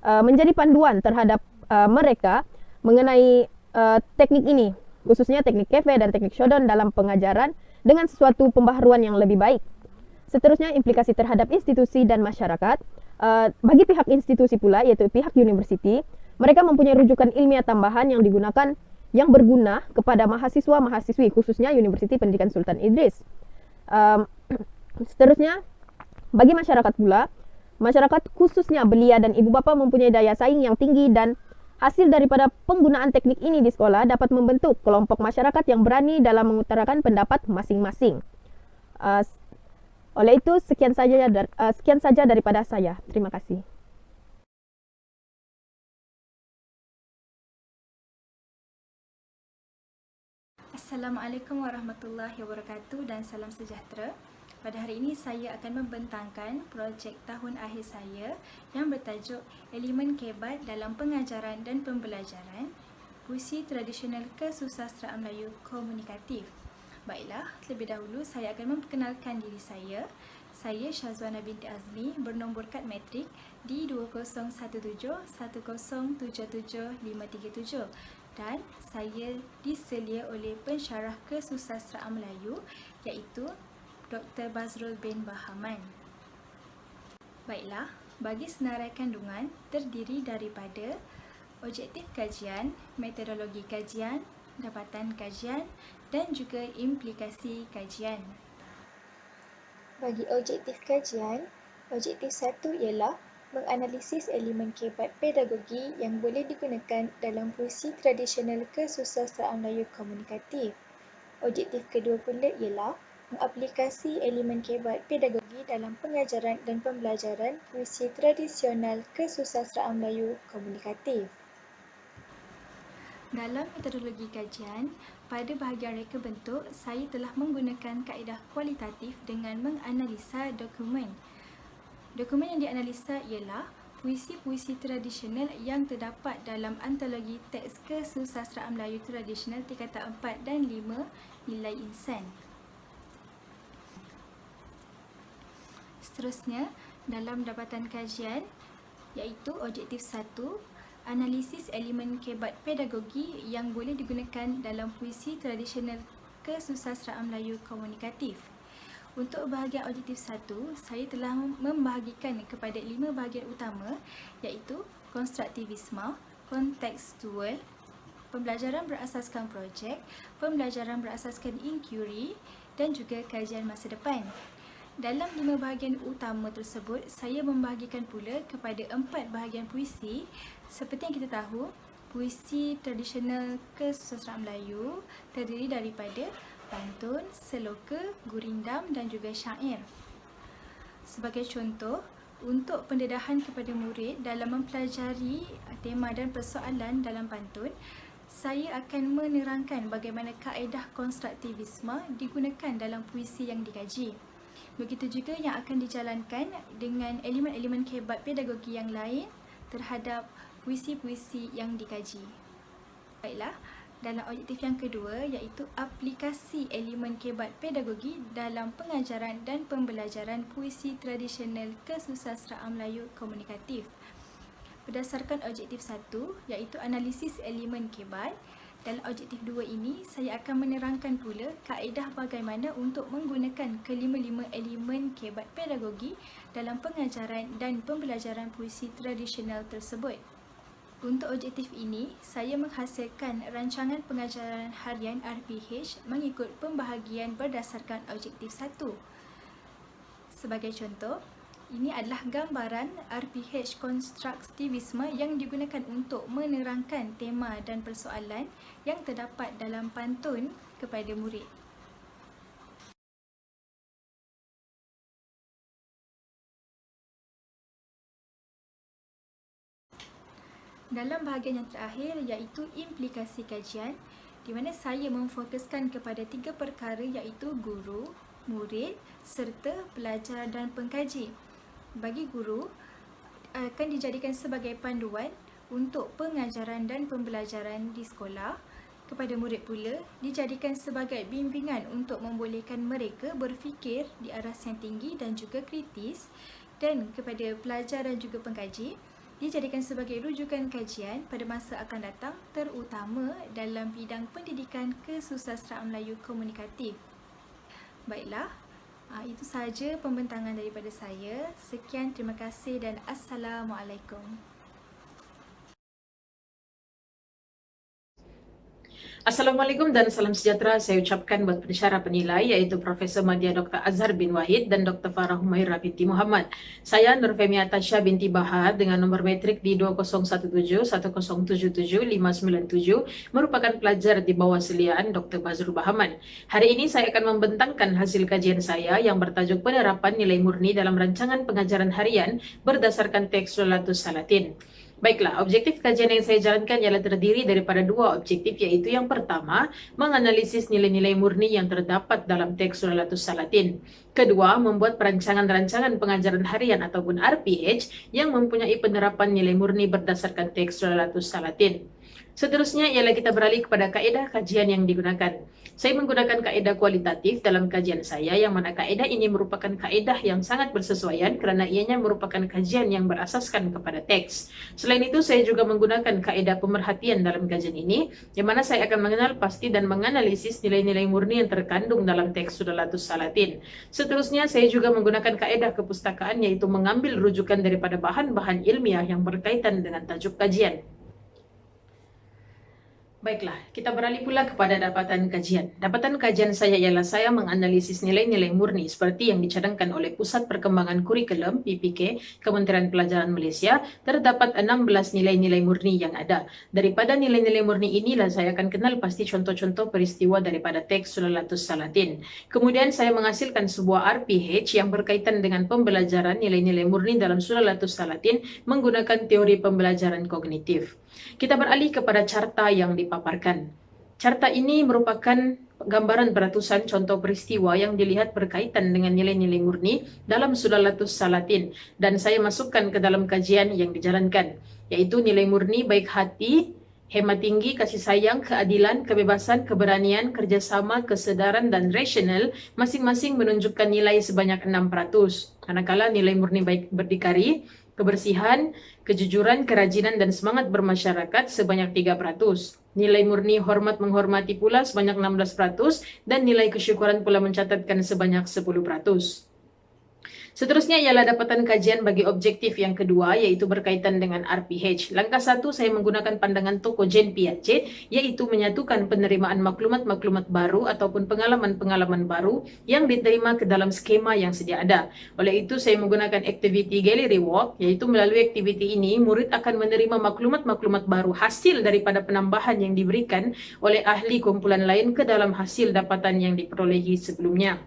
menjadi panduan terhadap mereka mengenai teknik ini, khususnya teknik cafe dan teknik showdown dalam pengajaran dengan sesuatu pembaharuan yang lebih baik. Seterusnya, implikasi terhadap institusi dan masyarakat. Bagi pihak institusi pula, yaitu pihak universiti, mereka mempunyai rujukan ilmiah tambahan yang digunakan yang berguna kepada mahasiswa-mahasiswi, khususnya Universiti Pendidikan Sultan Idris. Seterusnya, bagi masyarakat pula, masyarakat khususnya belia dan ibu bapa mempunyai daya saing yang tinggi, dan hasil daripada penggunaan teknik ini di sekolah dapat membentuk kelompok masyarakat yang berani dalam mengutarakan pendapat masing-masing. Oleh itu, sekian saja daripada saya. Terima kasih. Assalamualaikum warahmatullahi wabarakatuh dan salam sejahtera. Pada hari ini saya akan membentangkan projek tahun akhir saya yang bertajuk Elemen Kebat dalam Pengajaran dan Pembelajaran Puisi Tradisional Kesusastraan Melayu Komunikatif. Baiklah, terlebih dahulu saya akan memperkenalkan diri saya. Saya Syazwana binti Azmi, bernombor kad matrik di 201710775337 dan saya diselia oleh pensyarah Kesusastraan Melayu iaitu Dr. Bazrul bin Bahaman. Baiklah, bagi senarai kandungan terdiri daripada objektif kajian, metodologi kajian, dapatan kajian dan juga implikasi kajian. Bagi objektif kajian, objektif 1 ialah menganalisis elemen kebat pedagogi yang boleh digunakan dalam puisi tradisional kesusastraan Melayu komunikatif. Objektif kedua pula ialah mengaplikasi elemen kebat pedagogi dalam pengajaran dan pembelajaran puisi tradisional kesusastraan Melayu komunikatif. Dalam metodologi kajian, pada bahagian reka bentuk, saya telah menggunakan kaedah kualitatif dengan menganalisa dokumen. Dokumen yang dianalisa ialah puisi-puisi tradisional yang terdapat dalam antologi teks kesusastraan Melayu tradisional tingkatan 4 dan 5 nilai insan. Seterusnya, dalam dapatan kajian iaitu objektif 1, analisis elemen kebat pedagogi yang boleh digunakan dalam puisi tradisional kesusastraan Melayu komunikatif. Untuk bahagian objektif 1, saya telah membahagikan kepada 5 bahagian utama iaitu konstruktivisme, kontekstual, pembelajaran berasaskan projek, pembelajaran berasaskan inquiry dan juga kajian masa depan. Dalam 5 bahagian utama tersebut, saya membahagikan pula kepada 4 bahagian puisi. Seperti yang kita tahu, puisi tradisional kesusastraan Melayu terdiri daripada pantun, seloka, gurindam dan juga syair. Sebagai contoh, untuk pendedahan kepada murid dalam mempelajari tema dan persoalan dalam pantun, saya akan menerangkan bagaimana kaedah konstruktivisme digunakan dalam puisi yang dikaji. Begitu juga yang akan dijalankan dengan elemen-elemen kehebat pedagogi yang lain terhadap puisi-puisi yang dikaji. Baiklah, dalam objektif yang kedua iaitu aplikasi elemen kehebat pedagogi dalam pengajaran dan pembelajaran puisi tradisional kesusastraan Melayu komunikatif. Berdasarkan objektif 1 iaitu analisis elemen kehebat, dalam objektif 2 ini saya akan menerangkan pula kaedah bagaimana untuk menggunakan kelima-lima elemen kehebat pedagogi dalam pengajaran dan pembelajaran puisi tradisional tersebut. Untuk objektif ini, saya menghasilkan rancangan pengajaran harian RPH mengikut pembahagian berdasarkan objektif 1. Sebagai contoh, ini adalah gambaran RPH konstruktivisme yang digunakan untuk menerangkan tema dan persoalan yang terdapat dalam pantun kepada murid. Dalam bahagian yang terakhir iaitu implikasi kajian, di mana saya memfokuskan kepada 3 perkara iaitu guru, murid serta pelajar dan pengkaji. Bagi guru, akan dijadikan sebagai panduan untuk pengajaran dan pembelajaran di sekolah. Kepada murid pula, dijadikan sebagai bimbingan untuk membolehkan mereka berfikir di aras yang tinggi dan juga kritis. Dan kepada pelajar dan juga pengkaji, dijadikan sebagai rujukan kajian pada masa akan datang, terutama dalam bidang pendidikan kesusastraan Melayu komunikatif. Baiklah, itu sahaja pembentangan daripada saya. Sekian, terima kasih dan Assalamualaikum. Assalamualaikum dan salam sejahtera saya ucapkan buat pensyarah penilai iaitu Profesor Madya Dr. Azhar bin Wahid dan Dr. Farah Humaira binti Muhammad. Saya Nurfemi Atasha binti Bahar dengan nombor metrik di 2017-1077-597 merupakan pelajar di bawah seliaan Dr. Bazrul Bahaman. Hari ini saya akan membentangkan hasil kajian saya yang bertajuk penerapan nilai murni dalam rancangan pengajaran harian berdasarkan teks Sulalatus Salatin. Baiklah, objektif kajian yang saya jalankan ialah terdiri daripada 2 objektif iaitu yang pertama, menganalisis nilai-nilai murni yang terdapat dalam teks Sulalatus Salatin. Kedua, membuat perancangan-rancangan pengajaran harian ataupun RPH yang mempunyai penerapan nilai murni berdasarkan teks Sulalatus Salatin. Seterusnya ialah kita beralih kepada kaedah kajian yang digunakan. Saya menggunakan kaedah kualitatif dalam kajian saya yang mana kaedah ini merupakan kaedah yang sangat bersesuaian kerana ianya merupakan kajian yang berasaskan kepada teks. Selain itu, saya juga menggunakan kaedah pemerhatian dalam kajian ini yang mana saya akan mengenal pasti dan menganalisis nilai-nilai murni yang terkandung dalam teks Sulalatus Salatin. Seterusnya, saya juga menggunakan kaedah kepustakaan yaitu mengambil rujukan daripada bahan-bahan ilmiah yang berkaitan dengan tajuk kajian. Baiklah, kita beralih pula kepada dapatan kajian. Dapatan kajian saya ialah saya menganalisis nilai-nilai murni seperti yang dicadangkan oleh Pusat Perkembangan Kurikulum PPK Kementerian Pelajaran Malaysia. Terdapat 16 nilai-nilai murni yang ada. Daripada nilai-nilai murni inilah saya akan kenal pasti contoh-contoh peristiwa daripada teks Sulalatus Salatin. Kemudian saya menghasilkan sebuah RPH yang berkaitan dengan pembelajaran nilai-nilai murni dalam Sulalatus Salatin menggunakan teori pembelajaran kognitif. Kita beralih kepada carta yang dipaparkan. Carta ini merupakan gambaran beratusan contoh peristiwa yang dilihat berkaitan dengan nilai-nilai murni dalam Sulalatus Salatin dan saya masukkan ke dalam kajian yang dijalankan, yaitu nilai murni baik hati, hemat tinggi, kasih sayang, keadilan, kebebasan, keberanian, kerjasama, kesedaran dan rasional masing-masing menunjukkan nilai sebanyak 6%. Manakala nilai murni baik berdikari, kebersihan, kejujuran, kerajinan dan semangat bermasyarakat sebanyak 3%. Nilai murni hormat menghormati pula sebanyak 16% dan nilai kesyukuran pula mencatatkan sebanyak 10%. Seterusnya ialah dapatan kajian bagi objektif yang kedua, iaitu berkaitan dengan RPH. Langkah 1, saya menggunakan pandangan tokoh Jane Piaget, iaitu menyatukan penerimaan maklumat-maklumat baru ataupun pengalaman-pengalaman baru yang diterima ke dalam skema yang sedia ada. Oleh itu, saya menggunakan aktiviti Gallery Walk, iaitu melalui aktiviti ini, murid akan menerima maklumat-maklumat baru hasil daripada penambahan yang diberikan oleh ahli kumpulan lain ke dalam hasil dapatan yang diperolehi sebelumnya.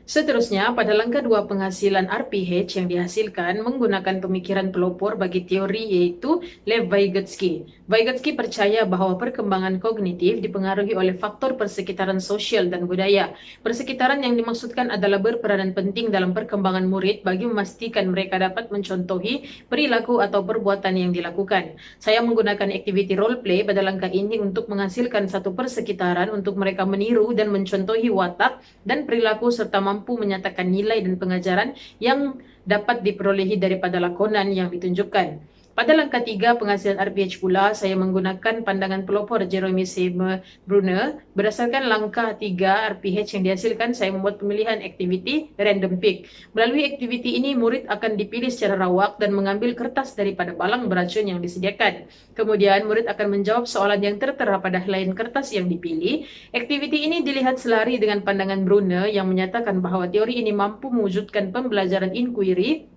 Seterusnya, pada langkah 2 penghasilan RPH yang dihasilkan menggunakan pemikiran pelopor bagi teori yaitu Lev Vygotsky. Vygotsky percaya bahawa perkembangan kognitif dipengaruhi oleh faktor persekitaran sosial dan budaya. Persekitaran yang dimaksudkan adalah berperanan penting dalam perkembangan murid bagi memastikan mereka dapat mencontohi perilaku atau perbuatan yang dilakukan. Saya menggunakan aktiviti role play pada langkah ini untuk menghasilkan satu persekitaran untuk mereka meniru dan mencontohi watak dan perilaku serta mampu menyatakan nilai dan pengajaran yang dapat diperolehi daripada lakonan yang ditunjukkan. Pada langkah 3 penghasilan RPH pula, saya menggunakan pandangan pelopor Jeremy Seymour Brunner. Berdasarkan langkah 3 RPH yang dihasilkan, saya membuat pemilihan aktiviti random pick. Melalui aktiviti ini, murid akan dipilih secara rawak dan mengambil kertas daripada balang beracun yang disediakan. Kemudian, murid akan menjawab soalan yang tertera pada helaian kertas yang dipilih. Aktiviti ini dilihat selari dengan pandangan Brunner yang menyatakan bahawa teori ini mampu mewujudkan pembelajaran inquiry,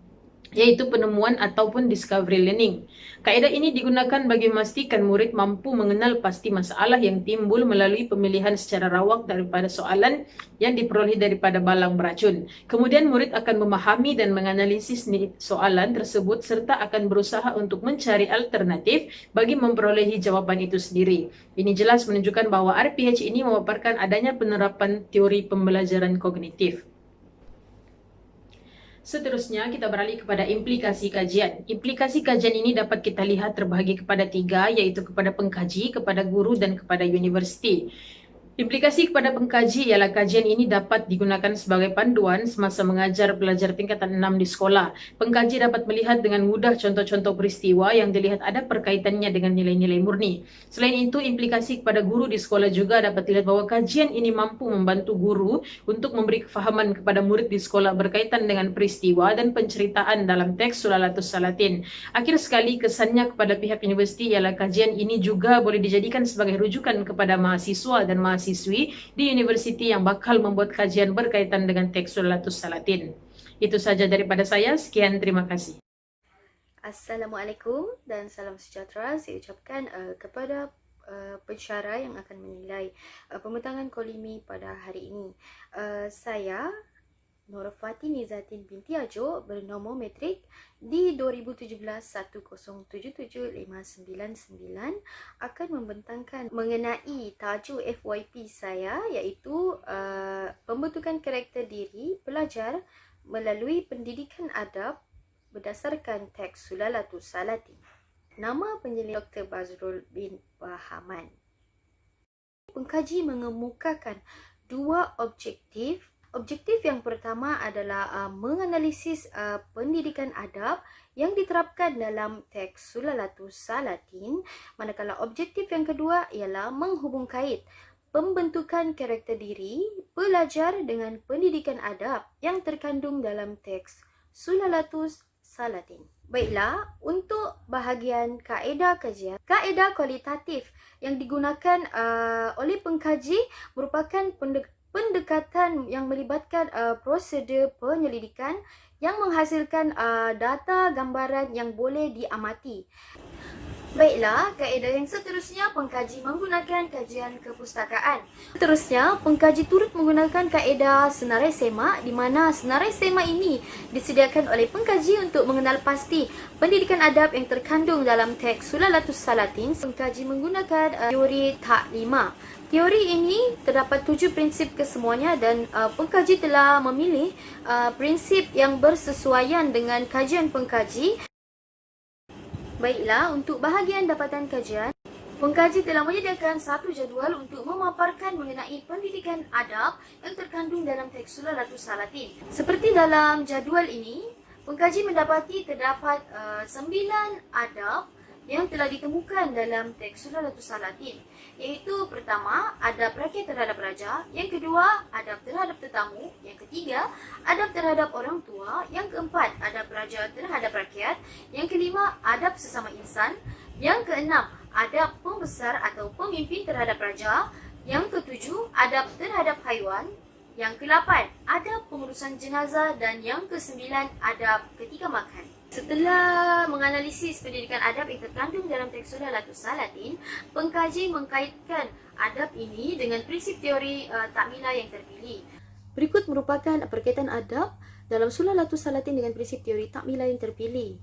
yaitu penemuan ataupun discovery learning. Kaedah ini digunakan bagi memastikan murid mampu mengenal pasti masalah yang timbul melalui pemilihan secara rawak daripada soalan yang diperolehi daripada balang beracun. Kemudian murid akan memahami dan menganalisis soalan tersebut serta akan berusaha untuk mencari alternatif bagi memperolehi jawapan itu sendiri. Ini jelas menunjukkan bahawa RPH ini memaparkan adanya penerapan teori pembelajaran kognitif. Seterusnya, kita beralih kepada implikasi kajian. Implikasi kajian ini dapat kita lihat terbahagi kepada 3, iaitu kepada pengkaji, kepada guru dan kepada universiti. Implikasi kepada pengkaji ialah kajian ini dapat digunakan sebagai panduan semasa mengajar pelajar tingkatan 6 di sekolah. Pengkaji dapat melihat dengan mudah contoh-contoh peristiwa yang dilihat ada perkaitannya dengan nilai-nilai murni. Selain itu, implikasi kepada guru di sekolah juga dapat dilihat bahawa kajian ini mampu membantu guru untuk memberi kefahaman kepada murid di sekolah berkaitan dengan peristiwa dan penceritaan dalam teks Sulalatus Salatin. Akhir sekali, kesannya kepada pihak universiti ialah kajian ini juga boleh dijadikan sebagai rujukan kepada mahasiswa dan mahasiswi di universiti yang bakal membuat kajian berkaitan dengan teks Sulalatus Salatin. Itu saja daripada saya. Sekian, terima kasih. Assalamualaikum dan salam sejahtera. Saya ucapkan kepada pensyarah yang akan menilai pembentangan kolimi pada hari ini. Saya Norafati Nizatin binti Ajo bernomor metrik di 2017-1077-599 akan membentangkan mengenai tajuk FYP saya, iaitu pembentukan karakter diri pelajar melalui pendidikan adab berdasarkan teks Sulalatus Salatin. Nama penyelidik Dr. Bazrul bin Bahaman. Pengkaji mengemukakan 2 objektif. Objektif yang pertama adalah menganalisis pendidikan adab yang diterapkan dalam teks Sulalatus Salatin, manakala objektif yang kedua ialah menghubungkait pembentukan karakter diri pelajar dengan pendidikan adab yang terkandung dalam teks Sulalatus Salatin. Baiklah, untuk bahagian kaedah kajian, kaedah kualitatif yang digunakan oleh pengkaji merupakan pendekatan yang melibatkan prosedur penyelidikan yang menghasilkan data gambaran yang boleh diamati. Baiklah, kaedah yang seterusnya, pengkaji menggunakan kajian kepustakaan. Seterusnya, pengkaji turut menggunakan kaedah senarai semak, di mana senarai semak ini disediakan oleh pengkaji untuk mengenal pasti pendidikan adab yang terkandung dalam teks Sulalatus Salatin. Pengkaji menggunakan teori taklima. Teori ini terdapat 7 prinsip kesemuanya dan pengkaji telah memilih prinsip yang bersesuaian dengan kajian pengkaji. Baiklah, untuk bahagian dapatan kajian, pengkaji telah menyediakan satu jadual untuk memaparkan mengenai pendidikan adab yang terkandung dalam teks Sulalatus Salatin. Seperti dalam jadual ini, pengkaji mendapati terdapat 9 adab yang telah ditemukan dalam teks Sulalatus Salatin, iaitu pertama, adab rakyat terhadap raja, yang kedua, adab terhadap tetamu, yang ketiga, adab terhadap orang tua. Yang keempat, adab raja terhadap rakyat. Yang kelima, adab sesama insan. Yang keenam, adab pembesar atau pemimpin terhadap raja. Yang ketujuh, adab terhadap haiwan. Yang ke-8, adab pengurusan jenazah. Dan yang ke-9, adab ketika makan. Setelah menganalisis pendidikan adab yang terkandung dalam teks Sulalatus Salatin, pengkaji mengkaitkan adab ini dengan prinsip teori takmilah yang terpilih. Berikut merupakan perkaitan adab dalam Sulalatus Salatin dengan prinsip teori takmilah yang terpilih.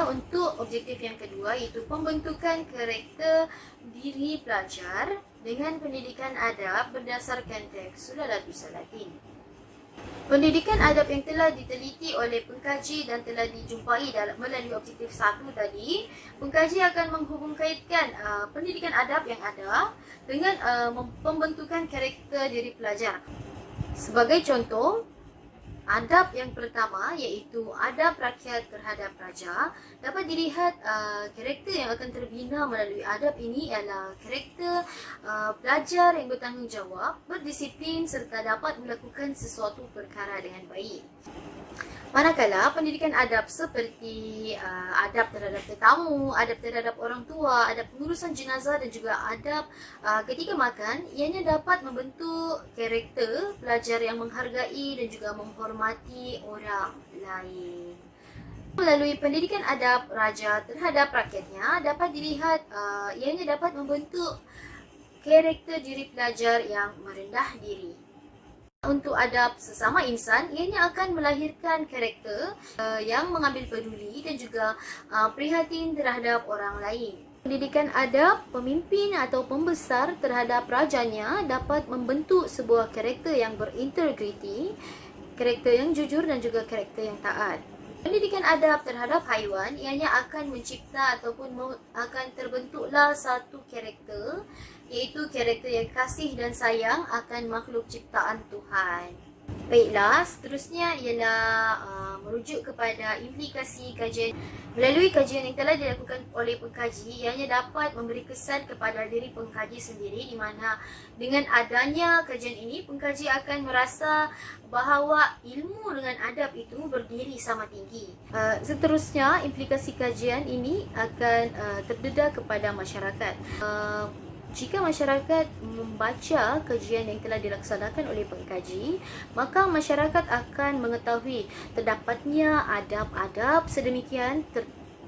Untuk objektif yang kedua, iaitu pembentukan karakter diri pelajar dengan pendidikan adab berdasarkan teks Sulalatus Salatin. Pendidikan adab yang telah diteliti oleh pengkaji dan telah dijumpai melalui objektif 1 tadi, pengkaji akan menghubungkaitkan pendidikan adab yang ada dengan pembentukan karakter diri pelajar. Sebagai contoh, adab yang pertama iaitu adab rakyat terhadap raja dapat dilihat karakter yang akan terbina melalui adab ini ialah karakter pelajar yang bertanggungjawab, berdisiplin serta dapat melakukan sesuatu perkara dengan baik. Manakala pendidikan adab seperti adab terhadap tetamu, adab terhadap orang tua, adab pengurusan jenazah dan juga adab ketika makan, ianya dapat membentuk karakter pelajar yang menghargai dan juga menghormati orang lain. Melalui pendidikan adab raja terhadap rakyatnya dapat dilihat ianya dapat membentuk karakter diri pelajar yang merendah diri. Untuk adab sesama insan, ianya akan melahirkan karakter yang mengambil peduli dan juga prihatin terhadap orang lain. Pendidikan adab pemimpin atau pembesar terhadap rajanya dapat membentuk sebuah karakter yang berintegriti, karakter yang jujur dan juga karakter yang taat. Pendidikan adab terhadap haiwan, ianya akan mencipta ataupun akan terbentuklah satu karakter, iaitu karakter yang kasih dan sayang akan makhluk ciptaan Tuhan. Baiklah, seterusnya ialah merujuk kepada implikasi kajian. Melalui kajian yang telah dilakukan oleh pengkaji, ianya dapat memberi kesan kepada diri pengkaji sendiri di mana dengan adanya kajian ini, pengkaji akan merasa bahawa ilmu dengan adab itu berdiri sama tinggi. Seterusnya, implikasi kajian ini akan terdedah kepada masyarakat. Jika masyarakat membaca kajian yang telah dilaksanakan oleh pengkaji, maka masyarakat akan mengetahui terdapatnya adab-adab sedemikian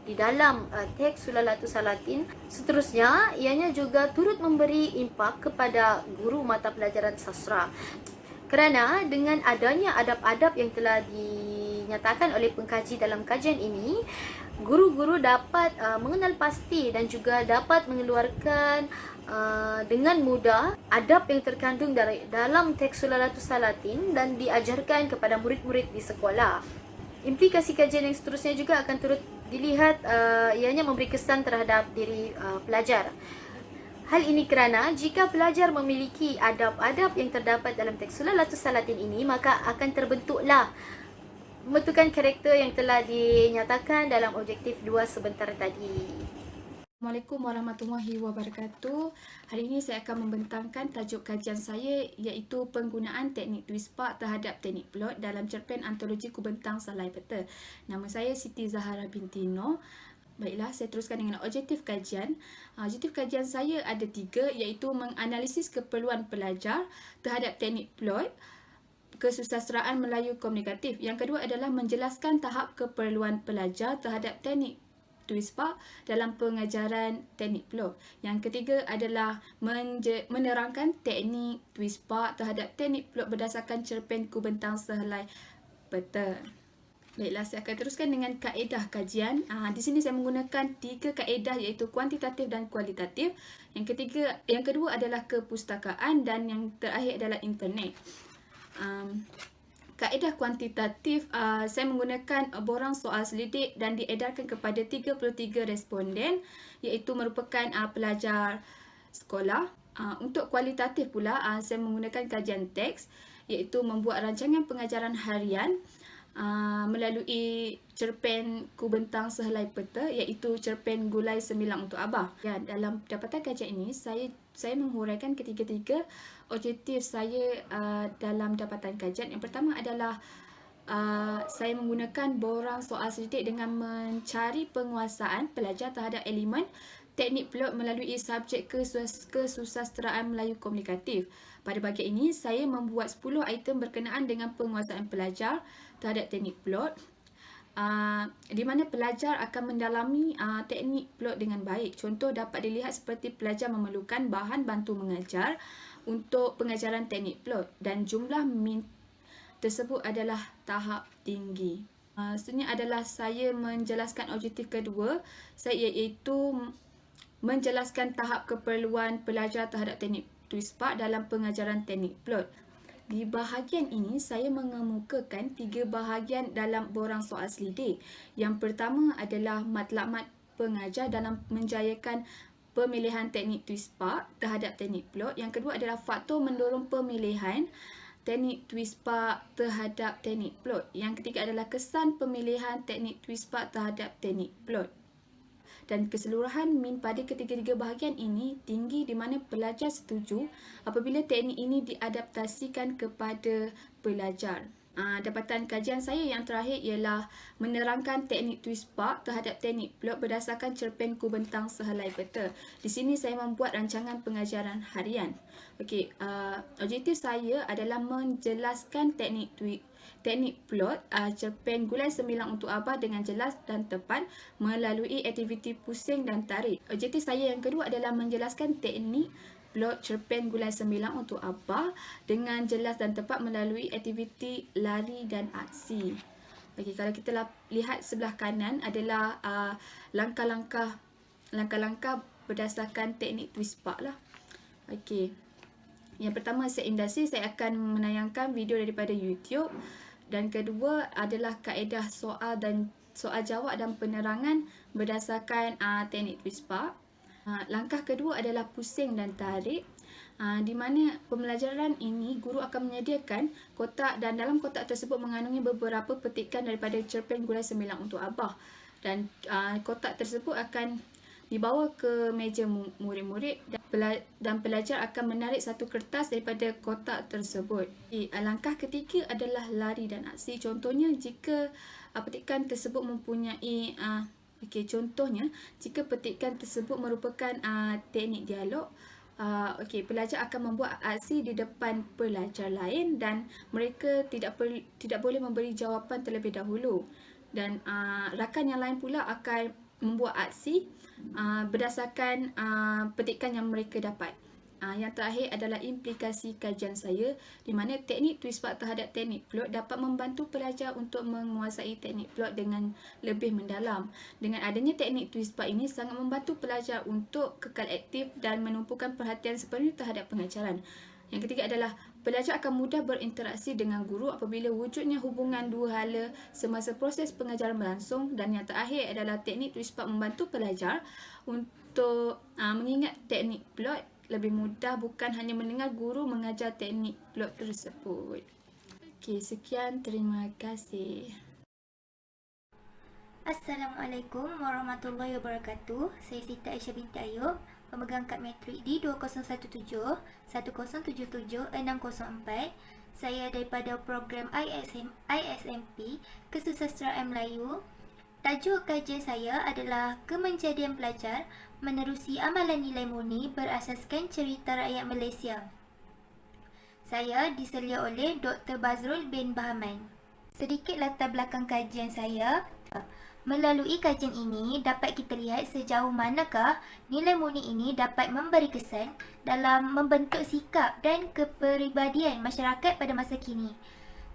di dalam teks Sulalatus Salatin. Seterusnya, ianya juga turut memberi impak kepada guru mata pelajaran sastra. Kerana dengan adanya adab-adab yang telah dinyatakan oleh pengkaji dalam kajian ini, guru-guru dapat mengenal pasti dan juga dapat mengeluarkan dengan mudah adab yang terkandung dalam teks Sulalatus Salatin dan diajarkan kepada murid-murid di sekolah. Implikasi kajian yang seterusnya juga akan turut dilihat ianya memberi kesan terhadap diri pelajar. Hal ini kerana jika pelajar memiliki adab-adab yang terdapat dalam teks Sulalatus Salatin ini, maka akan terbentuklah pembentukan karakter yang telah dinyatakan dalam objektif 2 sebentar tadi. Assalamualaikum warahmatullahi wabarakatuh. Hari ini saya akan membentangkan tajuk kajian saya iaitu penggunaan teknik twist part terhadap teknik plot dalam cerpen antologi Kubentang Salai Peta. Nama saya Siti Zahara binti Noh. Baiklah, saya teruskan dengan objektif kajian. Objektif kajian saya ada 3 iaitu menganalisis keperluan pelajar terhadap teknik plot, kesusasteraan Melayu komunikatif. Yang kedua adalah menjelaskan tahap keperluan pelajar terhadap teknik twist part dalam pengajaran teknik plot. Yang ketiga adalah menerangkan teknik twist part terhadap teknik plot berdasarkan cerpen Kubentang Sehelai Peta. Baiklah, saya akan teruskan dengan kaedah kajian. Di sini saya menggunakan 3 kaedah iaitu kuantitatif dan kualitatif. Yang kedua adalah kepustakaan dan yang terakhir adalah internet. Kaedah kuantitatif, saya menggunakan borang soal selidik dan diedarkan kepada 33 responden iaitu merupakan pelajar sekolah. Untuk kualitatif pula, saya menggunakan kajian teks iaitu membuat rancangan pengajaran harian melalui cerpen Kubentang Sehelai Peta, iaitu cerpen Gulai Semilang untuk Abah. Dan dalam dapatan kajian ini, saya menghuraikan ketiga-tiga objektif saya dalam dapatan kajian. Yang pertama adalah saya menggunakan borang soal selidik dengan mencari penguasaan pelajar terhadap elemen teknik plot melalui subjek kesusasteraan Melayu komunikatif. Pada bahagian ini, saya membuat 10 item berkenaan dengan penguasaan pelajar terhadap teknik plot, di mana pelajar akan mendalami teknik plot dengan baik. Contoh dapat dilihat seperti pelajar memerlukan bahan bantu mengajar untuk pengajaran teknik plot dan jumlah min tersebut adalah tahap tinggi. Seterusnya adalah saya menjelaskan objektif kedua, iaitu menjelaskan tahap keperluan pelajar terhadap teknik Twist-Part dalam pengajaran teknik plot. Di bahagian ini, saya mengemukakan 3 bahagian dalam borang soal selidik. Yang pertama adalah matlamat pengajar dalam menjayakan pemilihan teknik Twist-Part terhadap teknik plot. Yang kedua adalah faktor mendorong pemilihan teknik Twist-Part terhadap teknik plot. Yang ketiga adalah kesan pemilihan teknik Twist-Part terhadap teknik plot. Dan keseluruhan min pada ketiga-tiga bahagian ini tinggi di mana pelajar setuju apabila teknik ini diadaptasikan kepada pelajar. Dapatan kajian saya yang terakhir ialah menerangkan teknik Twist-Part terhadap teknik plot berdasarkan cerpen Kubentang Sehelai Peta. Di sini saya membuat rancangan pengajaran harian. Okey, objektif saya adalah menjelaskan teknik plot cerpen Gulai Semilang untuk Abah dengan jelas dan tepat melalui aktiviti pusing dan tarik. Objektif saya yang kedua adalah menjelaskan teknik plot cerpen Gulai Semilang untuk Abah dengan jelas dan tepat melalui aktiviti lari dan aksi. Okey, kalau kita lihat sebelah kanan adalah langkah-langkah berdasarkan teknik Twist-Part lah. Okey. Yang pertama, seindustri saya akan menayangkan video daripada YouTube, dan kedua adalah kaedah soal jawab dan penerangan berdasarkan teknik Twist-Part. Langkah kedua adalah pusing dan tarik, di mana pembelajaran ini guru akan menyediakan kotak dan dalam kotak tersebut mengandungi beberapa petikan daripada cerpen Gulai Semilang untuk Abah, dan kotak tersebut akan dibawa ke meja murid-murid dan pelajar akan menarik satu kertas daripada kotak tersebut. Langkah ketiga adalah lari dan aksi. Contohnya jika petikan tersebut mempunyai contohnya jika petikan tersebut merupakan teknik dialog, pelajar akan membuat aksi di depan pelajar lain dan mereka tidak boleh memberi jawapan terlebih dahulu, dan rakan yang lain pula akan membuat aksi berdasarkan petikan yang mereka dapat. Yang terakhir adalah implikasi kajian saya, di mana teknik Twist-Part terhadap teknik plot dapat membantu pelajar untuk menguasai teknik plot dengan lebih mendalam. Dengan adanya teknik Twist-Part ini sangat membantu pelajar untuk kekal aktif dan menumpukan perhatian sepenuhnya terhadap pengajaran. Yang ketiga adalah pelajar akan mudah berinteraksi dengan guru apabila wujudnya hubungan dua hala semasa proses pengajaran berlangsung. Dan yang terakhir adalah teknik Twist-Part membantu pelajar untuk mengingat teknik plot lebih mudah, bukan hanya mendengar guru mengajar teknik plot tersebut. Okey, sekian, terima kasih. Assalamualaikum warahmatullahi wabarakatuh. Saya Siti Aisyah binti Ayub, pemegang kad matrik di 2017 1077 604. Saya daripada program ISMP Kesusasteraan Melayu. Tajuk kajian saya adalah Kemenjadian Pelajar Menerusi Amalan Nilai Murni Berasaskan Cerita Rakyat Malaysia. Saya diselia oleh Dr. Bazrul bin Bahaman. Sedikit latar belakang kajian saya. Melalui kajian ini dapat kita lihat sejauh manakah nilai murni ini dapat memberi kesan dalam membentuk sikap dan kepribadian masyarakat pada masa kini.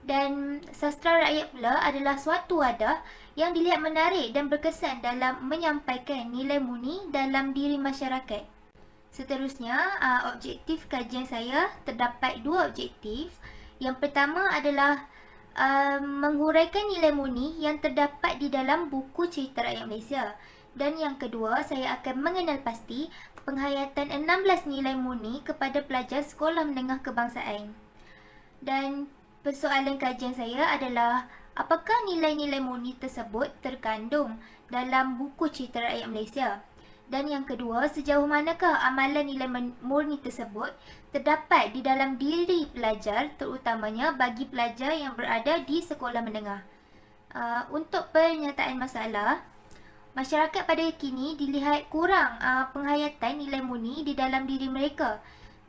Dan sastra rakyat pula adalah suatu wadah yang dilihat menarik dan berkesan dalam menyampaikan nilai murni dalam diri masyarakat. Seterusnya, objektif kajian saya terdapat 2 objektif. Yang pertama adalah menghuraikan nilai murni yang terdapat di dalam buku Cerita Rakyat Malaysia. Dan yang kedua, saya akan mengenal pasti penghayatan 16 nilai murni kepada pelajar sekolah menengah kebangsaan. Dan persoalan kajian saya adalah apakah nilai-nilai murni tersebut terkandung dalam buku cerita rakyat Malaysia? Dan yang kedua, sejauh manakah amalan nilai murni tersebut terdapat di dalam diri pelajar, terutamanya bagi pelajar yang berada di sekolah menengah? Untuk pernyataan masalah, masyarakat pada kini dilihat kurang penghayatan nilai murni di dalam diri mereka.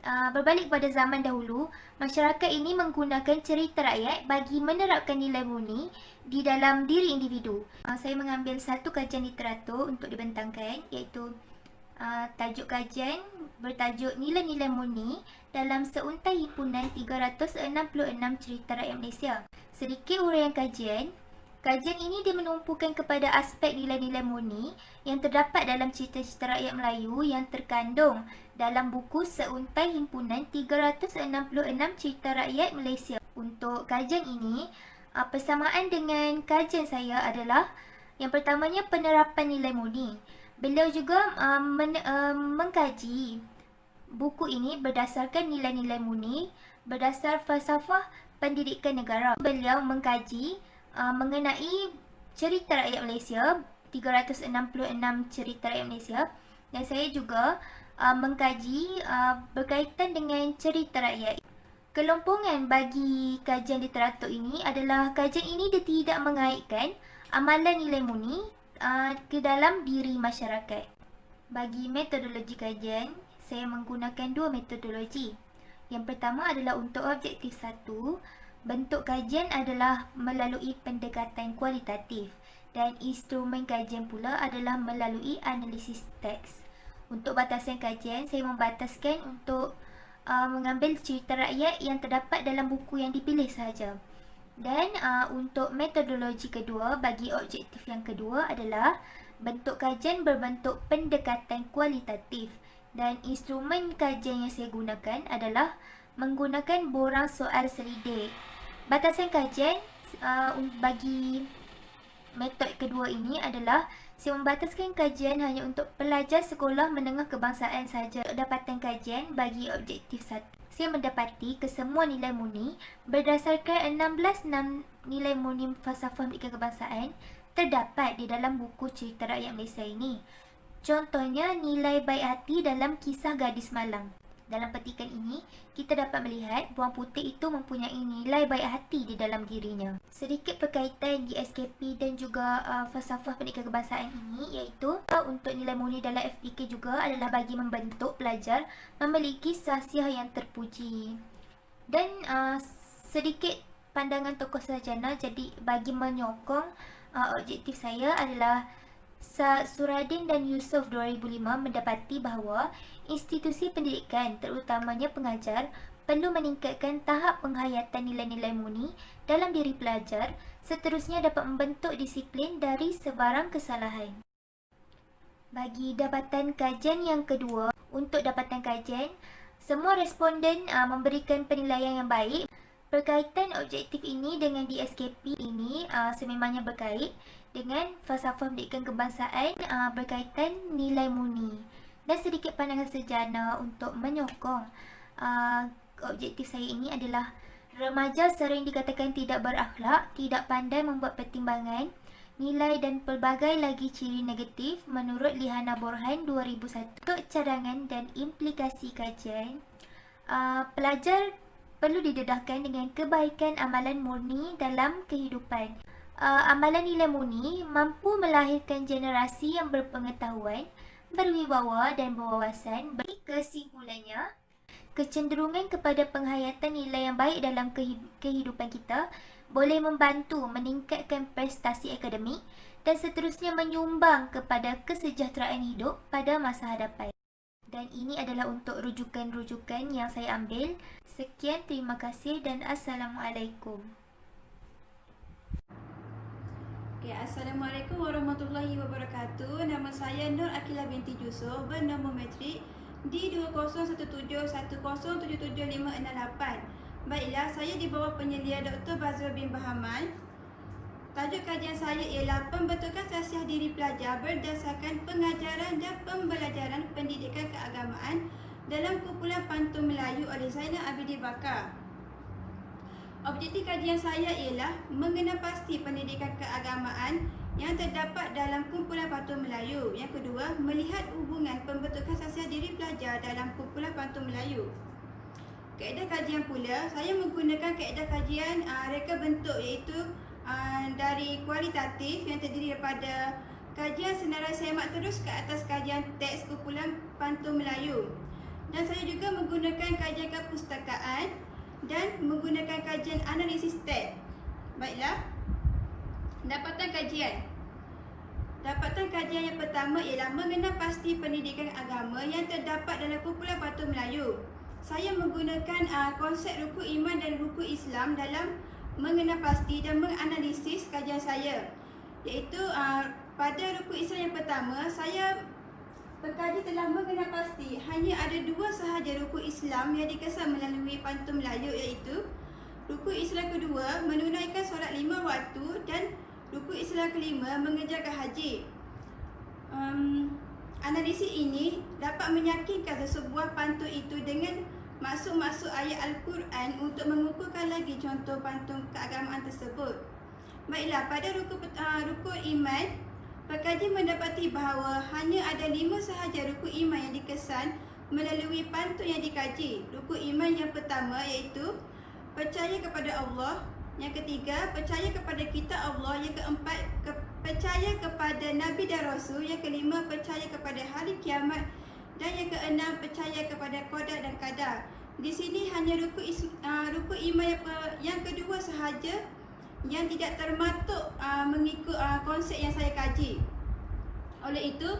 Berbalik pada zaman dahulu, masyarakat ini menggunakan cerita rakyat bagi menerapkan nilai murni di dalam diri individu. Saya mengambil satu kajian literatur untuk dibentangkan, iaitu tajuk kajian bertajuk Nilai-nilai murni dalam seuntai himpunan 366 cerita rakyat Malaysia. Sedikit uraian kajian. Kajian ini dia menumpukan kepada aspek nilai-nilai murni yang terdapat dalam cerita-cerita rakyat Melayu yang terkandung dalam buku seuntai himpunan 366 cerita rakyat Malaysia. Untuk kajian ini, persamaan dengan kajian saya adalah yang pertamanya penerapan nilai murni. Beliau juga mengkaji buku ini berdasarkan nilai-nilai murni berdasar falsafah pendidikan negara. Beliau mengkaji mengenai cerita rakyat Malaysia, 366 cerita rakyat Malaysia, dan saya juga mengkaji berkaitan dengan cerita rakyat. Kelompongan bagi kajian literatur ini adalah kajian ini dia tidak mengaitkan amalan nilai murni ke dalam diri masyarakat. Bagi metodologi kajian, saya menggunakan dua metodologi. Yang pertama adalah untuk objektif 1. Bentuk kajian adalah melalui pendekatan kualitatif dan instrumen kajian pula adalah melalui analisis teks. Untuk batasan kajian, saya membataskan untuk mengambil cerita rakyat yang terdapat dalam buku yang dipilih sahaja. Dan untuk metodologi kedua, bagi objektif yang kedua adalah bentuk kajian berbentuk pendekatan kualitatif dan instrumen kajian yang saya gunakan adalah menggunakan borang soal selidik. Batasan kajian bagi metod kedua ini adalah saya membataskan kajian hanya untuk pelajar sekolah menengah kebangsaan sahaja. Dapatan kajian bagi objektif 1. Saya mendapati kesemua nilai murni berdasarkan 16 nilai murni falsafah pendidikan kebangsaan terdapat di dalam buku cerita rakyat Malaysia ini. Contohnya nilai baik hati dalam kisah Gadis Malang. Dalam petikan ini, kita dapat melihat Buang Putih itu mempunyai nilai baik hati di dalam dirinya. Sedikit berkaitan di SKP dan juga falsafah pendidikan kebangsaan ini, iaitu untuk nilai murni dalam FPK juga adalah bagi membentuk pelajar memiliki sahsiah yang terpuji. Dan sedikit pandangan tokoh sarjana, jadi bagi menyokong objektif saya adalah Suradin dan Yusof 2005 mendapati bahawa institusi pendidikan, terutamanya pengajar, perlu meningkatkan tahap penghayatan nilai-nilai murni dalam diri pelajar, seterusnya dapat membentuk disiplin dari sebarang kesalahan. Bagi dapatan kajian yang kedua, untuk dapatan kajian, semua responden memberikan penilaian yang baik. Berkaitan objektif ini dengan DSKP ini sememangnya berkait dengan falsafah pendidikan kebangsaan berkaitan nilai murni. Dan sedikit pandangan sarjana untuk menyokong objektif saya ini adalah remaja sering dikatakan tidak berakhlak, tidak pandai membuat pertimbangan, nilai dan pelbagai lagi ciri negatif menurut Lihana Borhan 2001. Untuk cadangan dan implikasi kajian, pelajar perlu didedahkan dengan kebaikan amalan murni dalam kehidupan. Amalan nilai murni mampu melahirkan generasi yang berpengetahuan, berwibawa dan berwawasan. Bagi kesimpulannya, kecenderungan kepada penghayatan nilai yang baik dalam kehidupan kita boleh membantu meningkatkan prestasi akademik dan seterusnya menyumbang kepada kesejahteraan hidup pada masa hadapan. Dan ini adalah untuk rujukan-rujukan yang saya ambil. Sekian, terima kasih dan Assalamualaikum. Assalamualaikum warahmatullahi wabarakatuh. Nama saya Nur Akilah binti Yusof, bernombor metrik D201110775668. Baiklah, saya di bawah penyelia Dr. Bazrul bin Bahaman. Tajuk kajian saya ialah pembentukan sahsiah diri pelajar berdasarkan pengajaran dan pembelajaran pendidikan keagamaan dalam kumpulan pantun Melayu oleh Zainal Abidin Bakar. Objektif kajian saya ialah mengenal pasti pendidikan keagamaan yang terdapat dalam kumpulan Pantun Melayu. Yang kedua, melihat hubungan pembentukan sasiah diri pelajar dalam kumpulan Pantun Melayu. Kaedah kajian pula, saya menggunakan kaedah kajian reka bentuk iaitu dari kualitatif yang terdiri daripada kajian senarai semak terus ke atas kajian teks kumpulan Pantun Melayu. Dan saya juga menggunakan kajian kepustakaan dan menggunakan kajian analisis teks. Baiklah, dapatan kajian. Dapatan kajian yang pertama ialah mengenal pasti pendidikan agama yang terdapat dalam kumpulan Pantun Melayu. Saya menggunakan konsep rukun iman dan rukun Islam dalam mengenal pasti dan menganalisis kajian saya. Iaitu pada rukun Islam yang pertama, pengkaji telah mengenal pasti hanya ada dua sahaja rukun Islam yang dikesan melalui Pantun Melayu, iaitu rukun Islam kedua menunaikan solat 5 waktu dan rukun Islam kelima mengerjakan haji. Analisis ini dapat meyakinkan sebuah pantun itu dengan maksud-maksud ayat Al-Quran untuk mengukuhkan lagi contoh pantun keagamaan tersebut. Baiklah, pada rukun iman, pengkaji mendapati bahawa hanya ada 5 sahaja rukun iman yang dikesan melalui pantun yang dikaji. Rukun iman yang pertama iaitu percaya kepada Allah. Yang ketiga, percaya kepada kitab Allah. Yang keempat, percaya kepada Nabi dan Rasul. Yang kelima, percaya kepada hari kiamat. Dan yang keenam, percaya kepada qadar dan qadar. Di sini hanya rukun iman yang kedua sahaja yang tidak termaktub mengikut konsep yang saya kaji. Oleh itu,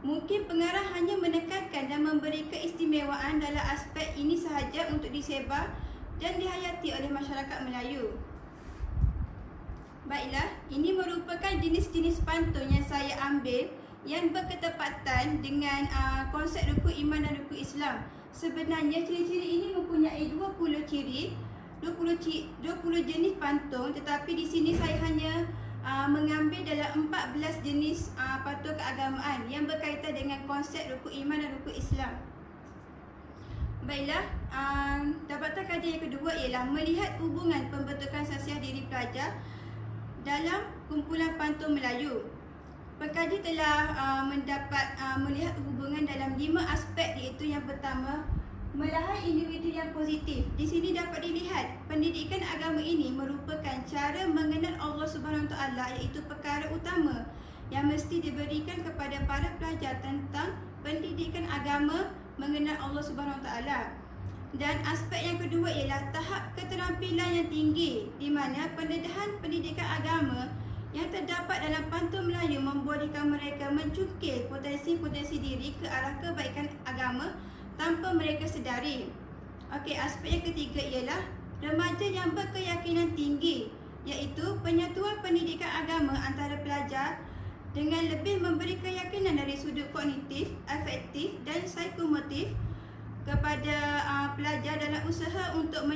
mungkin pengarah hanya menekankan dan memberi keistimewaan dalam aspek ini sahaja untuk disebar dan dihayati oleh masyarakat Melayu. Baiklah, ini merupakan jenis-jenis pantun yang saya ambil yang berketepatan dengan konsep rukun iman dan rukun Islam. Sebenarnya ciri-ciri ini mempunyai 20 ciri, 20 jenis pantun, tetapi di sini saya hanya mengambil dalam 14 jenis pantun keagamaan yang berkaitan dengan konsep rukun iman dan rukun Islam. Baiklah, dapatan kajian yang kedua ialah melihat hubungan pembentukan sasiah diri pelajar dalam kumpulan Pantun Melayu. Pengkaji telah melihat hubungan dalam 5 aspek, iaitu yang pertama, melahai individu yang positif. Di sini dapat dilihat pendidikan agama ini merupakan cara mengenal Allah Subhanahu Wa Taala, iaitu perkara utama yang mesti diberikan kepada para pelajar tentang pendidikan agama mengenal Allah Subhanahu Wa Taala. Dan aspek yang kedua ialah tahap keterampilan yang tinggi, di mana pendedahan pendidikan agama yang terdapat dalam Pantun Melayu membolehkan mereka mencungkil potensi-potensi diri ke arah kebaikan agama tanpa mereka sedari. Okey, aspek yang ketiga ialah remaja yang berkeyakinan tinggi, iaitu penyatuan pendidikan agama antara pelajar dengan lebih memberi keyakinan dari sudut kognitif, afektif dan psikomotif kepada pelajar dalam usaha untuk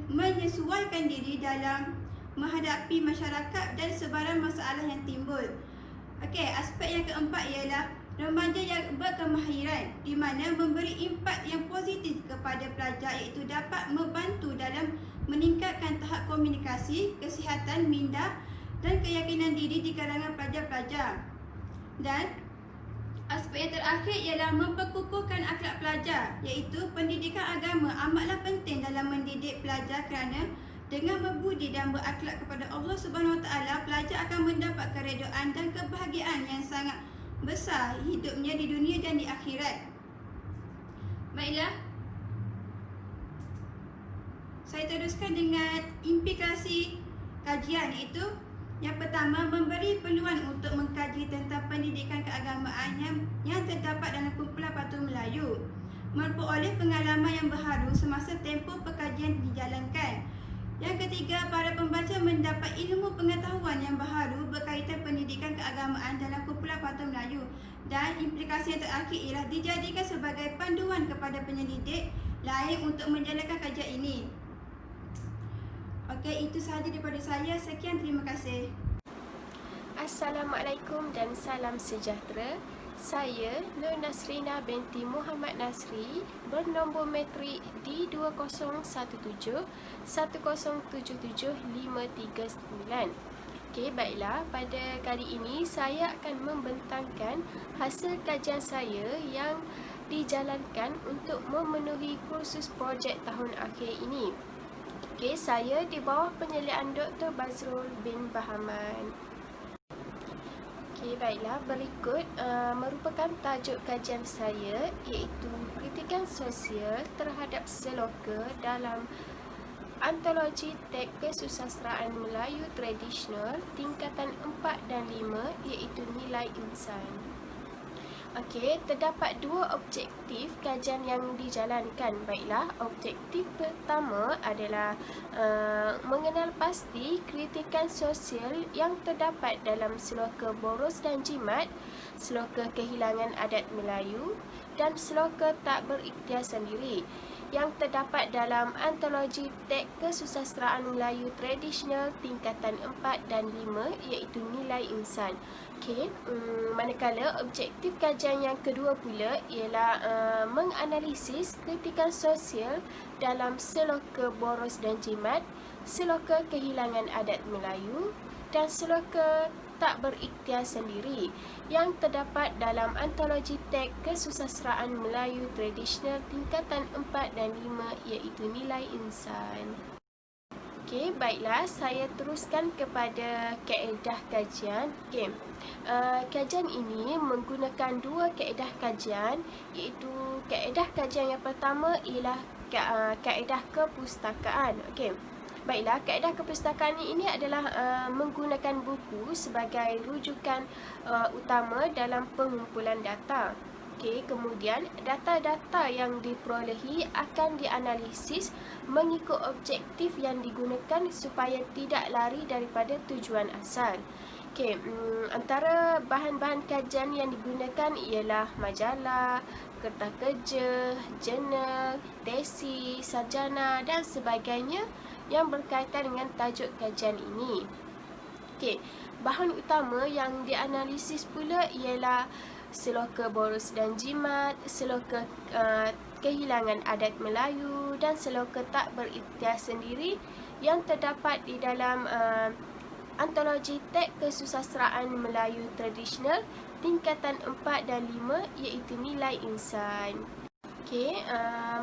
menyesuaikan diri dalam menghadapi masyarakat dan sebarang masalah yang timbul. Okey, aspek yang keempat ialah remaja yang berkemahiran, di mana memberi impak yang positif kepada pelajar, iaitu dapat membantu dalam meningkatkan tahap komunikasi, kesihatan, minda dan keyakinan diri di kalangan pelajar-pelajar. Dan aspek yang terakhir ialah memperkukuhkan akhlak pelajar, iaitu pendidikan agama amatlah penting dalam mendidik pelajar, kerana dengan berbudi dan berakhlak kepada Allah Subhanahu Wa Taala, pelajar akan mendapat keredaan dan kebahagiaan yang sangat besar hidupnya di dunia dan di akhirat. Baiklah, saya teruskan dengan implikasi kajian, iaitu yang pertama, memberi peluang untuk mengkaji tentang pendidikan keagamaan yang terdapat dalam kumpulan Pantun Melayu, memperoleh pengalaman yang baharu semasa tempoh perkajian dijalankan. Yang ketiga, para pembaca mendapat ilmu pengetahuan yang baharu berkaitan pendidikan keagamaan dalam kumpulan Pantun Melayu. Dan implikasi yang terakhir ialah dijadikan sebagai panduan kepada penyelidik lain untuk menjalankan kajian ini. Okey, itu sahaja daripada saya. Sekian, terima kasih. Assalamualaikum dan salam sejahtera. Saya, Nur Nasrina binti Muhammad Nasri, bernombor matrik D201771775395. Okey, baiklah. Pada kali ini saya akan membentangkan hasil kajian saya yang dijalankan untuk memenuhi kursus projek tahun akhir ini. Okey, saya di bawah penyelidikan Dr. Bazrul bin Bahaman. Okey, baiklah. Berikut merupakan tajuk kajian saya, iaitu kritikan sosial terhadap seloka dalam antologi teks kesusasteraan Melayu tradisional tingkatan 4 dan 5, iaitu nilai insan. Okey, terdapat dua objektif kajian yang dijalankan. Baiklah, objektif pertama adalah mengenal pasti kritikan sosial yang terdapat dalam seloka Boros dan Jimat, seloka kehilangan adat Melayu dan seloka tak berikhtiar sendiri yang terdapat dalam antologi teks kesusasteraan Melayu tradisional tingkatan 4 dan 5, iaitu nilai insan. Okey, manakala objektif kajian yang kedua pula ialah menganalisis kritikan sosial dalam seloka Boros dan Jimat, seloka kehilangan adat Melayu dan seloka tak berikhtiar sendiri yang terdapat dalam antologi teks kesusasteraan Melayu tradisional tingkatan 4 dan 5, iaitu nilai insan. Okey, baiklah, saya teruskan kepada kaedah kajian. Okey, kajian ini menggunakan dua kaedah kajian, iaitu kaedah kajian yang pertama ialah kaedah kepustakaan. Okey, baiklah, kaedah kepustakaan ini adalah menggunakan buku sebagai rujukan utama dalam pengumpulan data. Okey, kemudian data-data yang diperolehi akan dianalisis mengikut objektif yang digunakan supaya tidak lari daripada tujuan asal. Okey, antara bahan-bahan kajian yang digunakan ialah majalah, kertas kerja, jurnal, tesis, sarjana dan sebagainya yang berkaitan dengan tajuk kajian ini. Okey, bahan utama yang dianalisis pula ialah seloka Boros dan Jimat, seloka kehilangan adat Melayu dan seloka tak berikhtiar sendiri yang terdapat di dalam antologi teks kesusasteraan Melayu tradisional tingkatan 4 dan 5, iaitu nilai insan. Okey,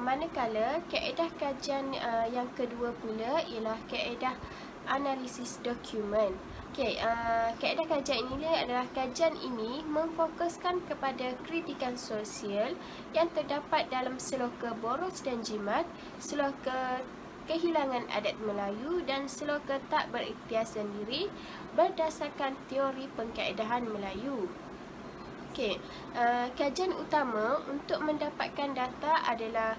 manakala kaedah kajian yang kedua pula ialah kaedah analisis dokumen. Okey, kaedah kajian ini adalah kajian ini memfokuskan kepada kritikan sosial yang terdapat dalam seloka Boros dan Jimat, seloka kehilangan adat Melayu dan seloka tak berikhtiar sendiri berdasarkan teori pengkaedahan Melayu. Okey, kajian utama untuk mendapatkan data adalah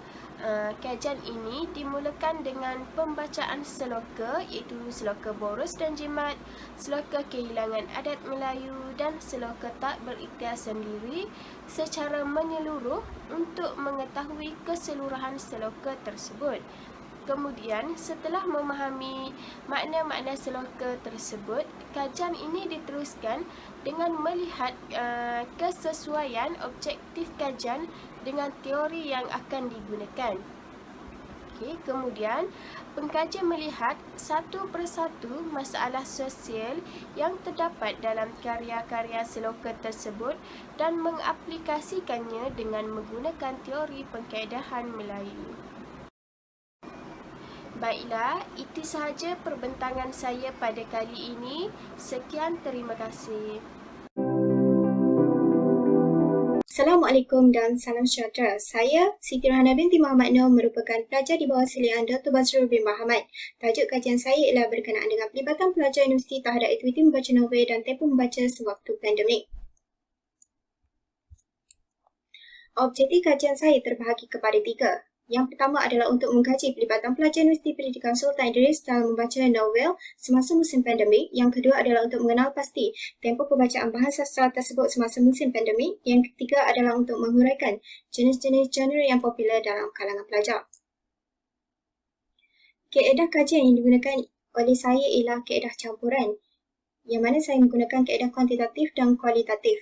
kajian ini dimulakan dengan pembacaan seloka, iaitu seloka Boros dan Jimat, seloka kehilangan adat Melayu dan seloka tak berikhtiar sendiri secara menyeluruh untuk mengetahui keseluruhan seloka tersebut. Kemudian, setelah memahami makna-makna seloka tersebut, kajian ini diteruskan dengan melihat kesesuaian objektif kajian dengan teori yang akan digunakan. Okey, kemudian pengkaji melihat satu persatu masalah sosial yang terdapat dalam karya-karya seloka tersebut dan mengaplikasikannya dengan menggunakan teori pengkaedahan Melayu. Baiklah, itu sahaja perbentangan saya pada kali ini. Sekian, terima kasih. Assalamualaikum dan salam sejahtera. Saya, Siti Rohana binti Muhammad Nur, merupakan pelajar di bawah seliaan Dr. Bazrul bin Bahaman. Tajuk kajian saya ialah berkenaan dengan pelibatan pelajar universiti terhadap aktiviti membaca novel dan tempoh membaca sewaktu pandemik. Objektif kajian saya terbahagi kepada 3. Yang pertama adalah untuk mengkaji pelibatan pelajar Universiti Pendidikan Sultan Idris dalam membaca novel semasa musim pandemik. Yang kedua adalah untuk mengenal pasti tempoh pembacaan bahan sastra tersebut semasa musim pandemik. Yang ketiga adalah untuk menghuraikan jenis-jenis genre yang popular dalam kalangan pelajar. Kaedah kajian yang digunakan oleh saya ialah kaedah campuran, yang mana saya menggunakan kaedah kuantitatif dan kualitatif.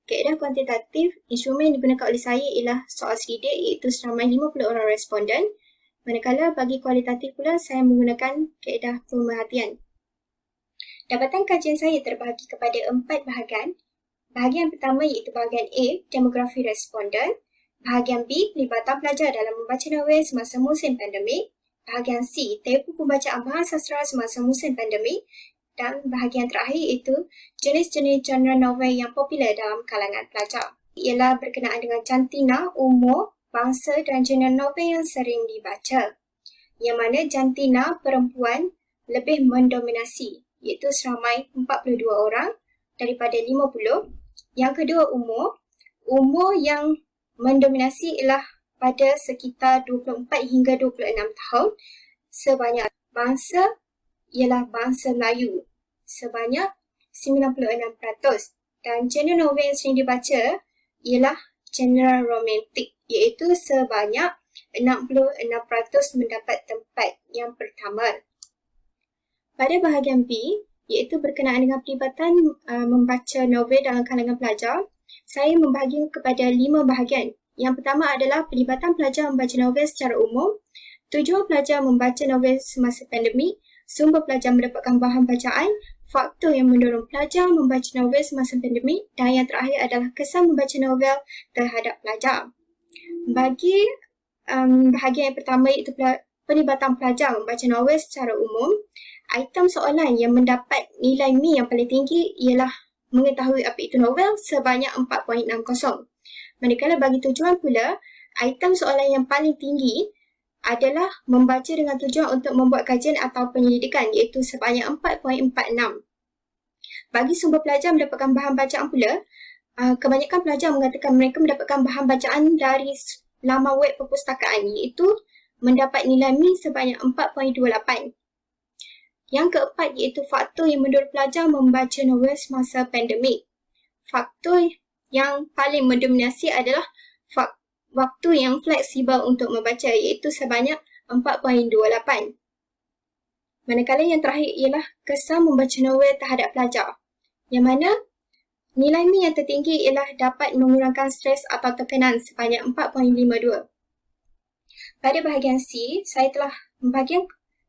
kaedah kuantitatif, instrumen yang digunakan oleh saya ialah soal selidik iaitu seramai 50 orang responden, manakala bagi kualitatif pula saya menggunakan kaedah pemerhatian. Dapatan kajian saya terbahagi kepada 4 bahagian. Bahagian pertama iaitu bahagian A, demografi responden. Bahagian B, pelibatan pelajar dalam membaca novel semasa musim pandemik. Bahagian C, tempoh pembacaan bahan sastra semasa musim pandemik. Dan bahagian terakhir iaitu jenis-jenis genre novel yang popular dalam kalangan pelajar. Ialah berkenaan dengan jantina, umur, bangsa dan genre novel yang sering dibaca. Yang mana jantina perempuan lebih mendominasi, iaitu seramai 42 orang daripada 50. Yang kedua umur yang mendominasi ialah pada sekitar 24 hingga 26 tahun. Sebanyak bangsa ialah bangsa Melayu sebanyak 96%. Dan genre novel yang sering dibaca ialah genre romantik iaitu sebanyak 66% mendapat tempat yang pertama. Pada bahagian B, iaitu berkenaan dengan pelibatan membaca novel dalam kalangan pelajar, saya membahagi kepada 5 bahagian. Yang pertama adalah pelibatan pelajar membaca novel secara umum, tujuan pelajar membaca novel semasa pandemik, sumber pelajar mendapatkan bahan bacaan, faktor yang mendorong pelajar membaca novel semasa pandemik, dan yang terakhir adalah kesan membaca novel terhadap pelajar. Bagi bahagian yang pertama iaitu pelibatan pelajar membaca novel secara umum, item soalan yang mendapat nilai Mi yang paling tinggi ialah mengetahui apa itu novel sebanyak 4.60. Manakala bagi tujuan pula, item soalan yang paling tinggi adalah membaca dengan tujuan untuk membuat kajian atau penyelidikan iaitu sebanyak 4.46. Bagi sumber pelajar mendapatkan bahan bacaan pula, kebanyakan pelajar mengatakan mereka mendapatkan bahan bacaan dari laman web perpustakaan iaitu mendapat nilai Mi sebanyak 4.28. Yang keempat iaitu faktor yang mendorong pelajar membaca novel semasa pandemik. Faktor yang paling mendominasi adalah waktu yang fleksibel untuk membaca iaitu sebanyak 4.28. Manakala yang terakhir ialah kesan membaca novel terhadap pelajar, yang mana nilai Mi yang tertinggi ialah dapat mengurangkan stres atau tekanan sebanyak 4.52. Pada bahagian C, saya telah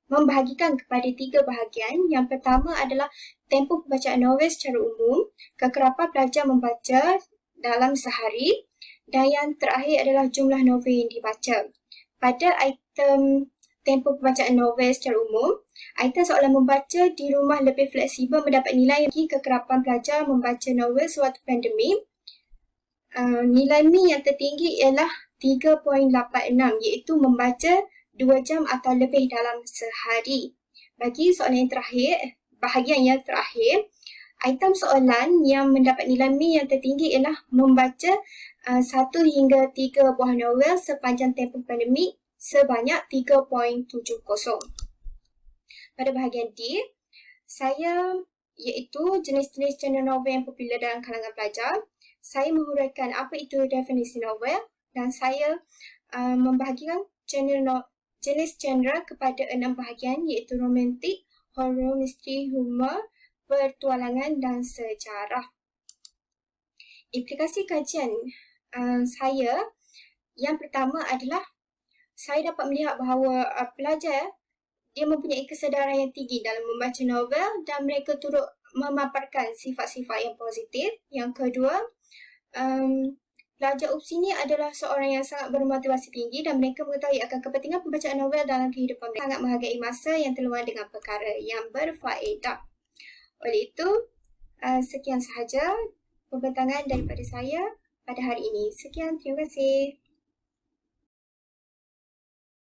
membahagikan kepada 3 bahagian. Yang pertama adalah tempoh pembacaan novel secara umum, kekerapan pelajar membaca dalam sehari, dan yang terakhir adalah jumlah novel yang dibaca. Pada item tempoh pembacaan novel secara umum, item soalan membaca di rumah lebih fleksibel mendapat nilai bagi kekerapan pelajar membaca novel sewaktu pandemik. Nilai Mi yang tertinggi ialah 3.86 iaitu membaca 2 jam atau lebih dalam sehari. Bagi soalan yang terakhir, bahagian yang terakhir, item soalan yang mendapat nilai Mi yang tertinggi ialah membaca 1 hingga 3 buah novel sepanjang tempoh pandemik sebanyak 3.70. Pada bahagian D, saya iaitu jenis-jenis genre novel yang popular dalam kalangan pelajar. Saya menghuraikan apa itu definisi novel dan saya membahagikan jenis genre kepada 6 bahagian iaitu romantik, horror, misteri, humor, petualangan dan sejarah. Implikasi kajian saya yang pertama adalah saya dapat melihat bahawa pelajar dia mempunyai kesedaran yang tinggi dalam membaca novel dan mereka turut memaparkan sifat-sifat yang positif. Yang kedua, pelajar UPS ini adalah seorang yang sangat bermotivasi tinggi dan mereka mengetahui akan kepentingan pembacaan novel dalam kehidupan mereka. Sangat menghargai masa yang terluang dengan perkara yang berfaedah. Oleh itu, sekian sahaja pembentangan daripada saya pada hari ini. Sekian, terima kasih.